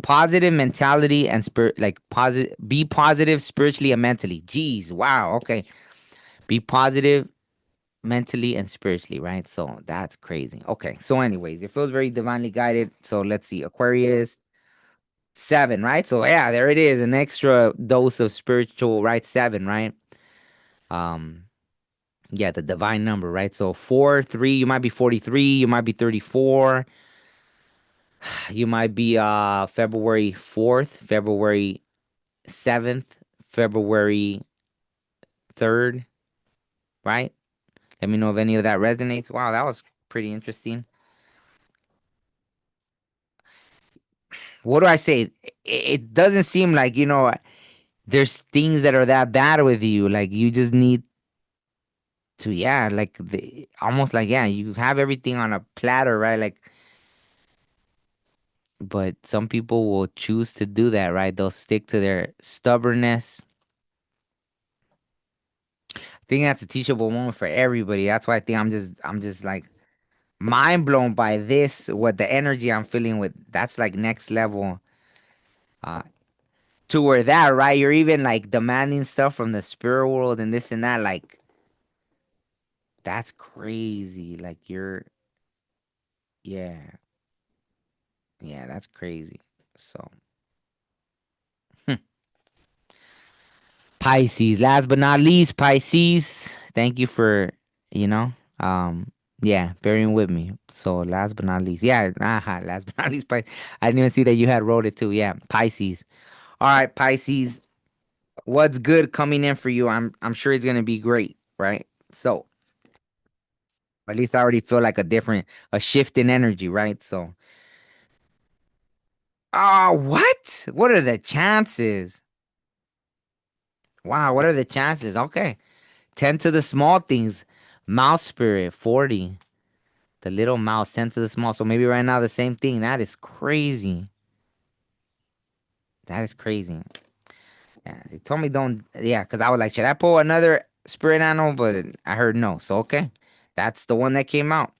positive mentality and spirit, like positive, be positive spiritually and mentally. Jeez, wow, okay. Be positive mentally and spiritually, right? So that's crazy. Okay, so anyways, it feels very divinely guided. So let's see, Aquarius 7, right? So yeah, there it is, an extra dose of spiritual, right? 7, right? Um, yeah, the divine number, right? So 4, 3, you might be 43, you might be 34, you might be February 4th, February 7th, February 3rd, right? Let me know if any of that resonates. Wow, that was pretty interesting. What do I say? It doesn't seem like, there's things that are that bad with you. Like you just need to, yeah, like almost like, yeah, you have everything on a platter, right? Like, but some people will choose to do that, right? They'll stick to their stubbornness. I think that's a teachable moment for everybody. That's why I think I'm just like mind blown by this, what the energy I'm feeling with. That's like next level. Uh, to where that, right? You're even like demanding stuff from the spirit world and this and that. Like, that's crazy. Like, yeah, yeah, that's crazy. So, Pisces, last but not least, Pisces. Thank you for, you know, um, yeah, bearing with me. So, last but not least, yeah, last but not least, Pisces. I didn't even see that you had wrote it too. Yeah, Pisces. All right, Pisces. What's good coming in for you? I'm sure it's gonna be great, right? So, at least I already feel like a shift in energy, right? So, oh, what? What are the chances? Wow, what are the chances? Okay. 10 to the small things. Mouse spirit, 40. The little mouse, 10 to the small. So maybe right now the same thing. That is crazy. That is crazy. Yeah, they told me don't. Yeah, because I was like, should I pull another spirit animal? But I heard no. So, okay. That's the one that came out.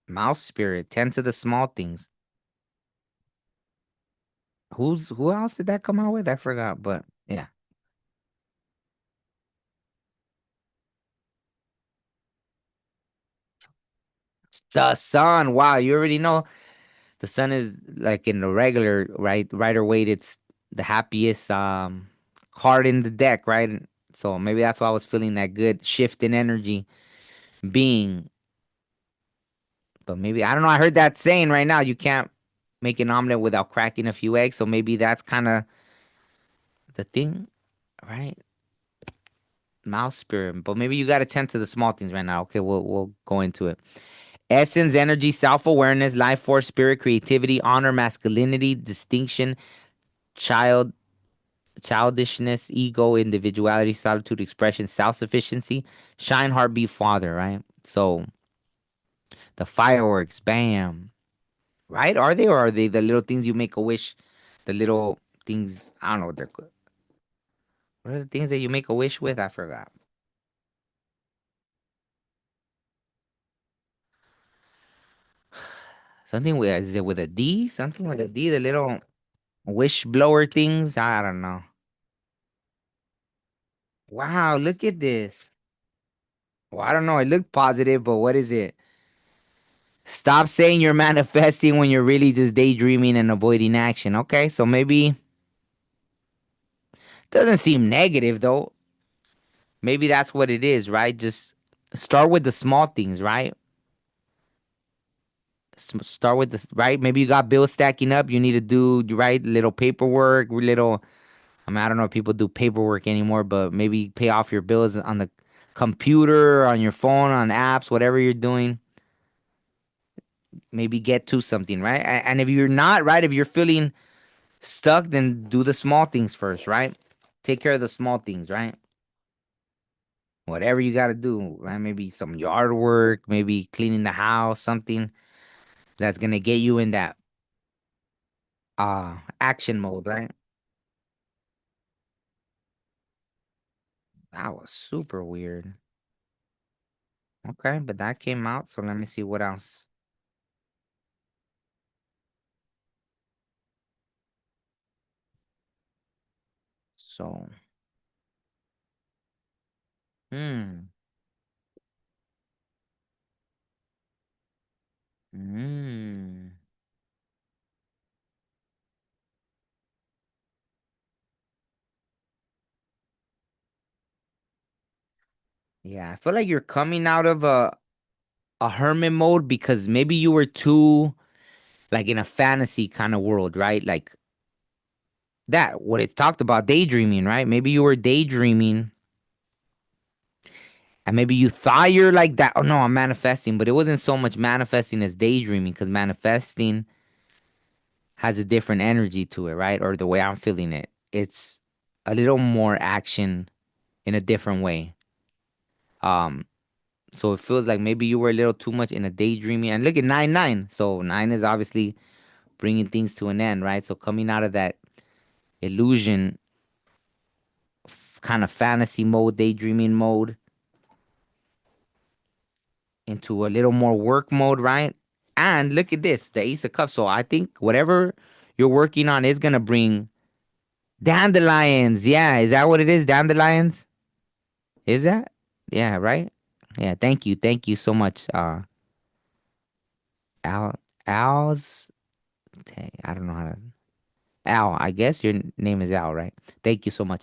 Mouse spirit, 10 to the small things. Who else did that come out with? I forgot, but yeah. The sun. Wow, you already know the sun is like in the regular, right? Rider weight, it's the happiest card in the deck, right? So maybe that's why I was feeling that good shift in energy being. But maybe I don't know. I heard that saying right now, you can't make an omelet without cracking a few eggs. So maybe that's kind of the thing, right? Mouse spirit. But maybe you got to tend to the small things right now. Okay, we'll go into it. Essence, energy, self awareness, life force, spirit, creativity, honor, masculinity, distinction, child childishness, ego, individuality, solitude, expression, self sufficiency, shine, heartbeat, father, right? So the fireworks, bam, right? Are they, or are they the little things you make a wish? The little things, I don't know what they're. What are the things that you make a wish with? I forgot. Something with, is it with a D? Something with a D, the little wish blower things? I don't know. Wow, look at this. Well, I don't know. It looked positive, but what is it? Stop saying you're manifesting when you're really just daydreaming and avoiding action. Okay, so maybe doesn't seem negative though. Maybe that's what it is, right? Just start with the small things, right? Start with the right. Maybe you got bills stacking up. You need to do right little paperwork, little. I mean, I don't know if people do paperwork anymore, but maybe pay off your bills on the computer, on your phone, on apps, whatever you're doing. Maybe get to something, right? And if you're not right, if you're feeling stuck, then do the small things first, right? Take care of the small things, right? Whatever you got to do, right? Maybe some yard work, maybe cleaning the house, something that's gonna get you in that action mode, right? That was super weird. Okay, but that came out, so let me see what else. So, hmm. Hmm. Yeah, I feel like you're coming out of a hermit mode because maybe you were too like in a fantasy kind of world, right? Like that what it talked about daydreaming, right? Maybe you were daydreaming and maybe you thought you're like that. Oh no, I'm manifesting, but it wasn't so much manifesting as daydreaming because manifesting has a different energy to it, right? Or the way I'm feeling it. It's a little more action in a different way. Um, so it feels like maybe you were a little too much in a daydreaming. And look at 9-9. So 9 is obviously bringing things to an end, right? So coming out of that illusion kind of fantasy mode, daydreaming mode into a little more work mode, right? And look at this, the Ace of Cups. So I think whatever you're working on is gonna bring dandelions. Yeah, is that what it is? Dandelions? Is that? Yeah, right? Yeah, thank you so much. Al Al's I don't know how to Al, I guess your name is Al, right? Thank you so much.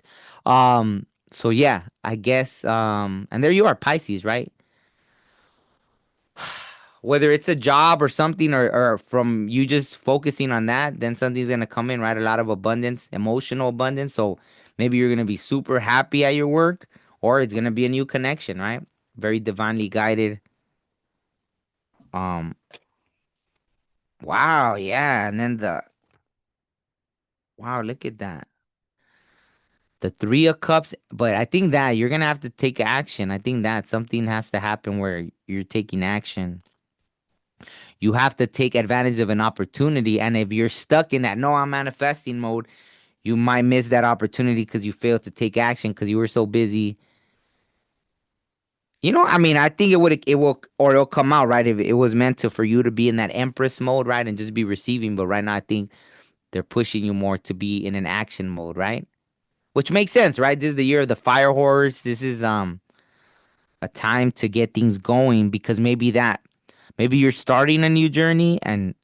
So yeah, I guess and there you are, Pisces, right? Whether it's a job or something or from you just focusing on that, then something's gonna come in, right? A lot of abundance, emotional abundance. So maybe you're gonna be super happy at your work, or it's gonna be a new connection, right? Very divinely guided. Um, wow, yeah, and then the wow, look at that. The Three of Cups, but I think that you're gonna have to take action. I think that something has to happen where you're taking action. You have to take advantage of an opportunity, and if you're stuck in that no, I'm manifesting mode, you might miss that opportunity because you failed to take action because you were so busy. I mean, I think it will, or it'll come out right if it was meant to for you to be in that Empress mode, right, and just be receiving. But right now, I think they're pushing you more to be in an action mode, right? Which makes sense, right? This is the year of the fire horse. This is a time to get things going because maybe you're starting a new journey and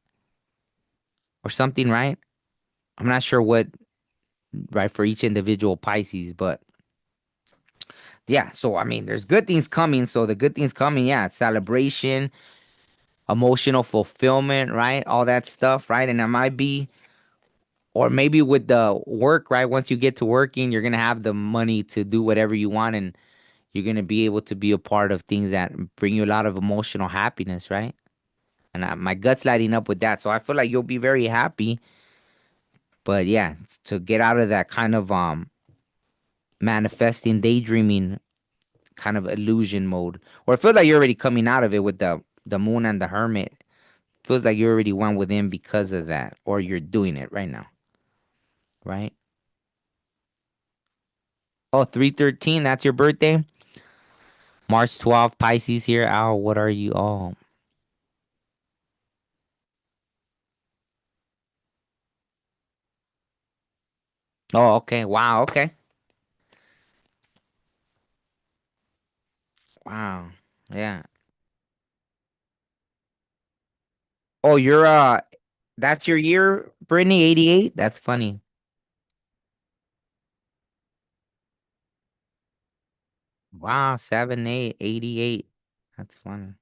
or something, right? I'm not sure what right for each individual Pisces, but yeah. So I mean, there's good things coming. So the good things coming, yeah, it's celebration, emotional fulfillment, right? All that stuff, right? And it might be, or maybe with the work, right? Once you get to working, you're gonna have the money to do whatever you want, and you're gonna be able to be a part of things that bring you a lot of emotional happiness, right? And my gut's lighting up with that, so I feel like you'll be very happy. But yeah, to get out of that kind of manifesting, daydreaming kind of illusion mode, or it feels like you're already coming out of it with the Moon and the Hermit. Feels like you already went within because of that, or you're doing it right now, right? Oh, 313, that's your birthday? March 12th, Pisces here. Al, what are you? Oh, oh, okay. Wow, okay. Wow. Yeah. Oh, that's your year, Brittany, 88? That's funny. Wow, 7, 8, 88. That's funny.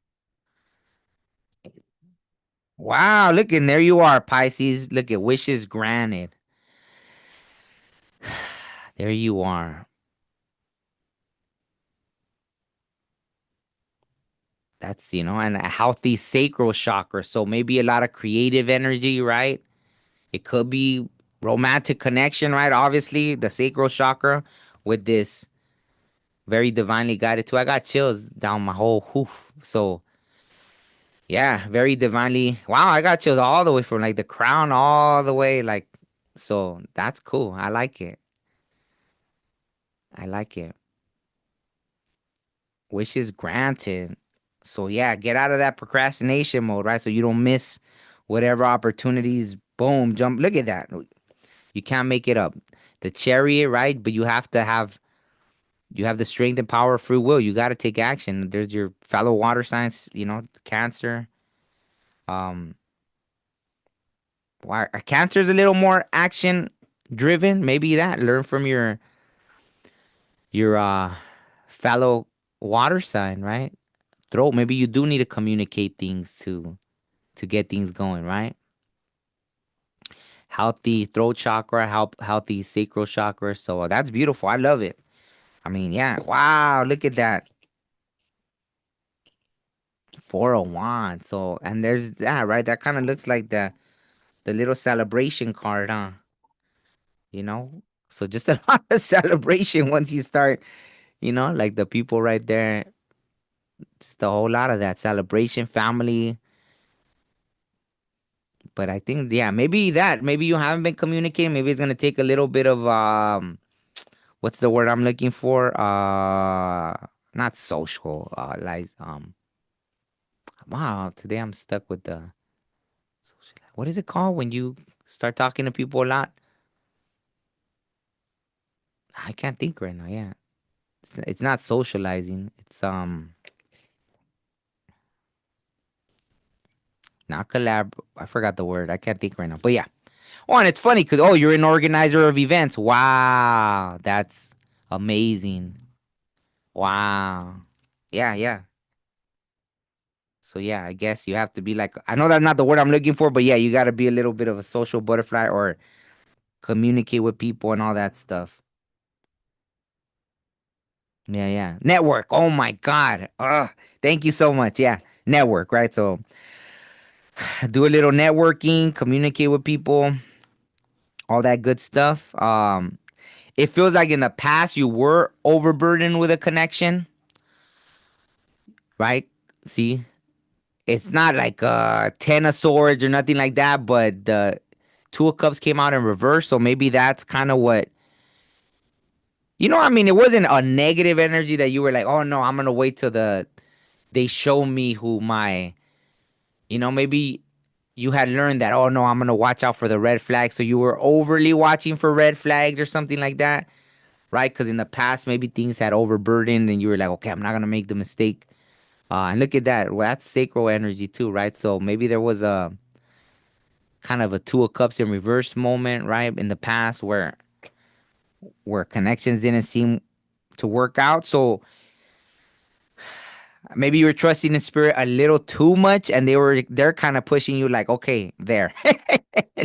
Wow, look, and there you are, Pisces. Look at wishes granted. There you are. That's, and a healthy sacral chakra. So maybe a lot of creative energy, right? It could be romantic connection, right? Obviously, the sacral chakra with this very divinely guided too. I got chills down my whole hoof. So yeah, very divinely. Wow, I got chills all the way from like the crown all the way like so that's cool. I like it. I like it. Wishes granted. So yeah, get out of that procrastination mode, right? So you don't miss whatever opportunities. Boom, jump. Look at that. You can't make it up. the chariot, right? But you have the strength and power of free will. You got to take action. There's your fellow water signs, Cancer. Um, why Cancer's a little more action driven. Maybe that learn from your fellow water sign, right? Throat. Maybe you do need to communicate things to get things going, right? Healthy throat chakra, healthy sacral chakra. So that's beautiful. I love it. I mean, yeah. Wow, look at that. 401. So, and there's that, right? That kind of looks like the little celebration card, huh? You know? So just a lot of celebration once you start, like the people right there, just a whole lot of that celebration, family. But I think, yeah, maybe you haven't been communicating. Maybe it's gonna take a little bit of what's the word I'm looking for? Not social, like wow, today I'm stuck with the social. What is it called when you start talking to people a lot? I can't think right now. Yeah, it's not socializing. It's not collab. I forgot the word. I can't think right now. But yeah. Oh, and it's funny because you're an organizer of events. Wow, that's amazing. Wow. Yeah, yeah. So yeah, I guess you have to be like, I know that's not the word I'm looking for, but yeah, you got to be a little bit of a social butterfly or communicate with people and all that stuff. Yeah, yeah. Network. Oh my God. Thank you so much. Yeah, network, right? So do a little networking, communicate with people, all that good stuff. It feels like in the past you were overburdened with a connection, right? See, it's not like Ten of Swords or nothing like that, but the Two of Cups came out in reverse, so maybe that's kind of what I mean, it wasn't a negative energy that you were like, oh no, I'm gonna wait till they show me who maybe you had learned that, oh no, I'm gonna watch out for the red flags, so you were overly watching for red flags or something like that, right? Because in the past, maybe things had overburdened, and you were like, okay, I'm not gonna make the mistake. And look at that, well, that's sacral energy too, right? So maybe there was a kind of a Two of Cups in reverse moment, right, in the past where connections didn't seem to work out. So maybe you were trusting in spirit a little too much, and they're kind of pushing you like, okay, there,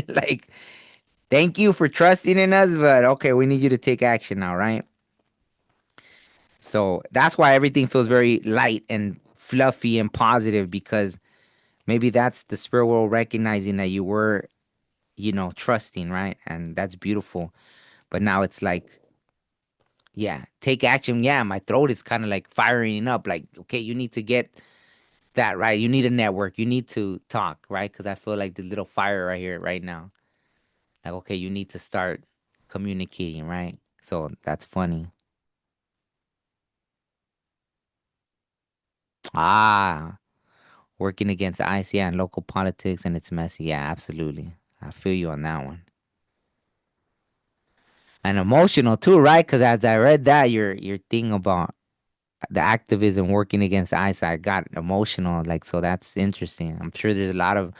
like, thank you for trusting in us, but okay, we need you to take action now, right? So that's why everything feels very light and fluffy and positive because maybe that's the spirit world recognizing that you were, trusting, right? And that's beautiful. But now it's like, yeah, take action. Yeah, my throat is kind of like firing up. Like, okay, you need to get that right. You need a network. You need to talk, right? Because I feel like the little fire right here, right now. Like, okay, you need to start communicating, right? So that's funny. Ah, working against ICE, yeah, and local politics, and it's messy. Yeah, absolutely. I feel you on that one. And emotional too, right? Because as I read that, your thing about the activism working against ICE, I got emotional. Like, so that's interesting. I'm sure there's a lot of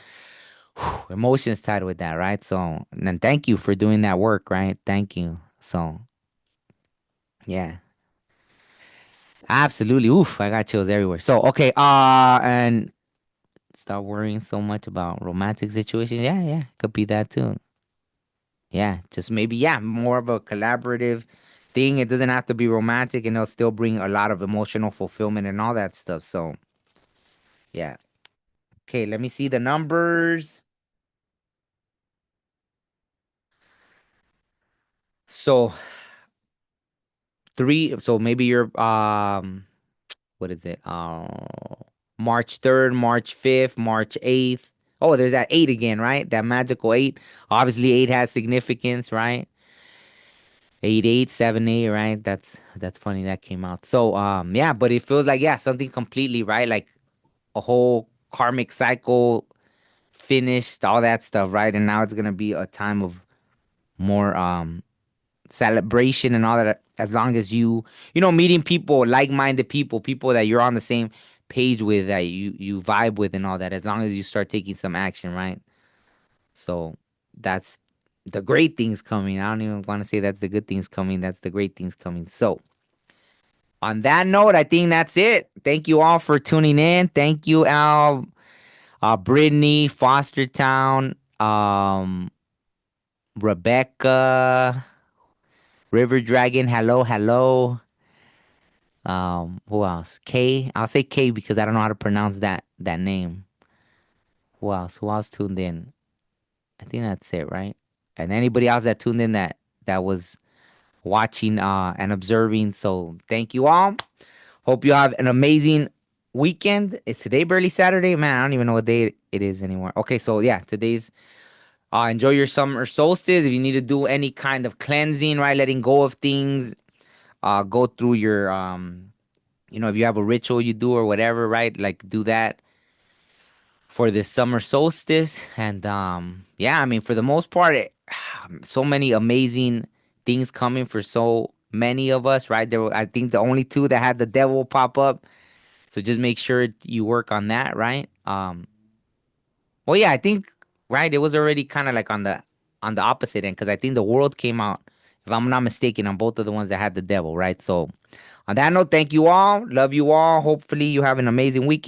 emotions tied with that, right? So, and then thank you for doing that work, right? Thank you. So, yeah, absolutely. Oof, I got chills everywhere. So, okay, and stop worrying so much about romantic situations. Yeah, yeah, could be that too. Yeah, just maybe, yeah, more of a collaborative thing. It doesn't have to be romantic, and it'll still bring a lot of emotional fulfillment and all that stuff. So, yeah. Okay, let me see the numbers. So, three. So maybe you're what is it? March 3rd, March 5th, March 8th. Oh, there's that 8 again, right? That magical 8. Obviously 8 has significance, right? 8, 8, 7, 8, right? That's funny that came out. So yeah, but it feels like, yeah, something completely, right? Like a whole karmic cycle finished, all that stuff, right? And now it's gonna be a time of more celebration and all that. As long as meeting people, like-minded people, people that you're on the same page with, that you vibe with, and all that. As long as you start taking some action, right? So that's the great things coming. I don't even want to say that's the good things coming. That's the great things coming. So on that note, I think that's it. Thank you all for tuning in. Thank you, Al, Brittany, Fostertown, Rebecca, River Dragon. Hello, hello. Who else? K. I'll say K because I don't know how to pronounce that name. Who else? Who else tuned in? I think that's it, right? And anybody else that tuned in that was watching and observing. So thank you all. Hope you have an amazing weekend. Is today barely Saturday? Man, I don't even know what day it is anymore. Okay, so yeah, today's enjoy your summer solstice. If you need to do any kind of cleansing, right, letting go of things, go through your if you have a ritual you do or whatever, right? Like do that for this summer solstice. And yeah, I mean for the most part, so many amazing things coming for so many of us, right? I think the only two that had the devil pop up. So just make sure you work on that, right? Well, yeah, I think right. It was already kind of like on the opposite end because I think the world came out, if I'm not mistaken, on both of the ones that had the devil, right? So on that note, thank you all, love you all. Hopefully, you have an amazing weekend.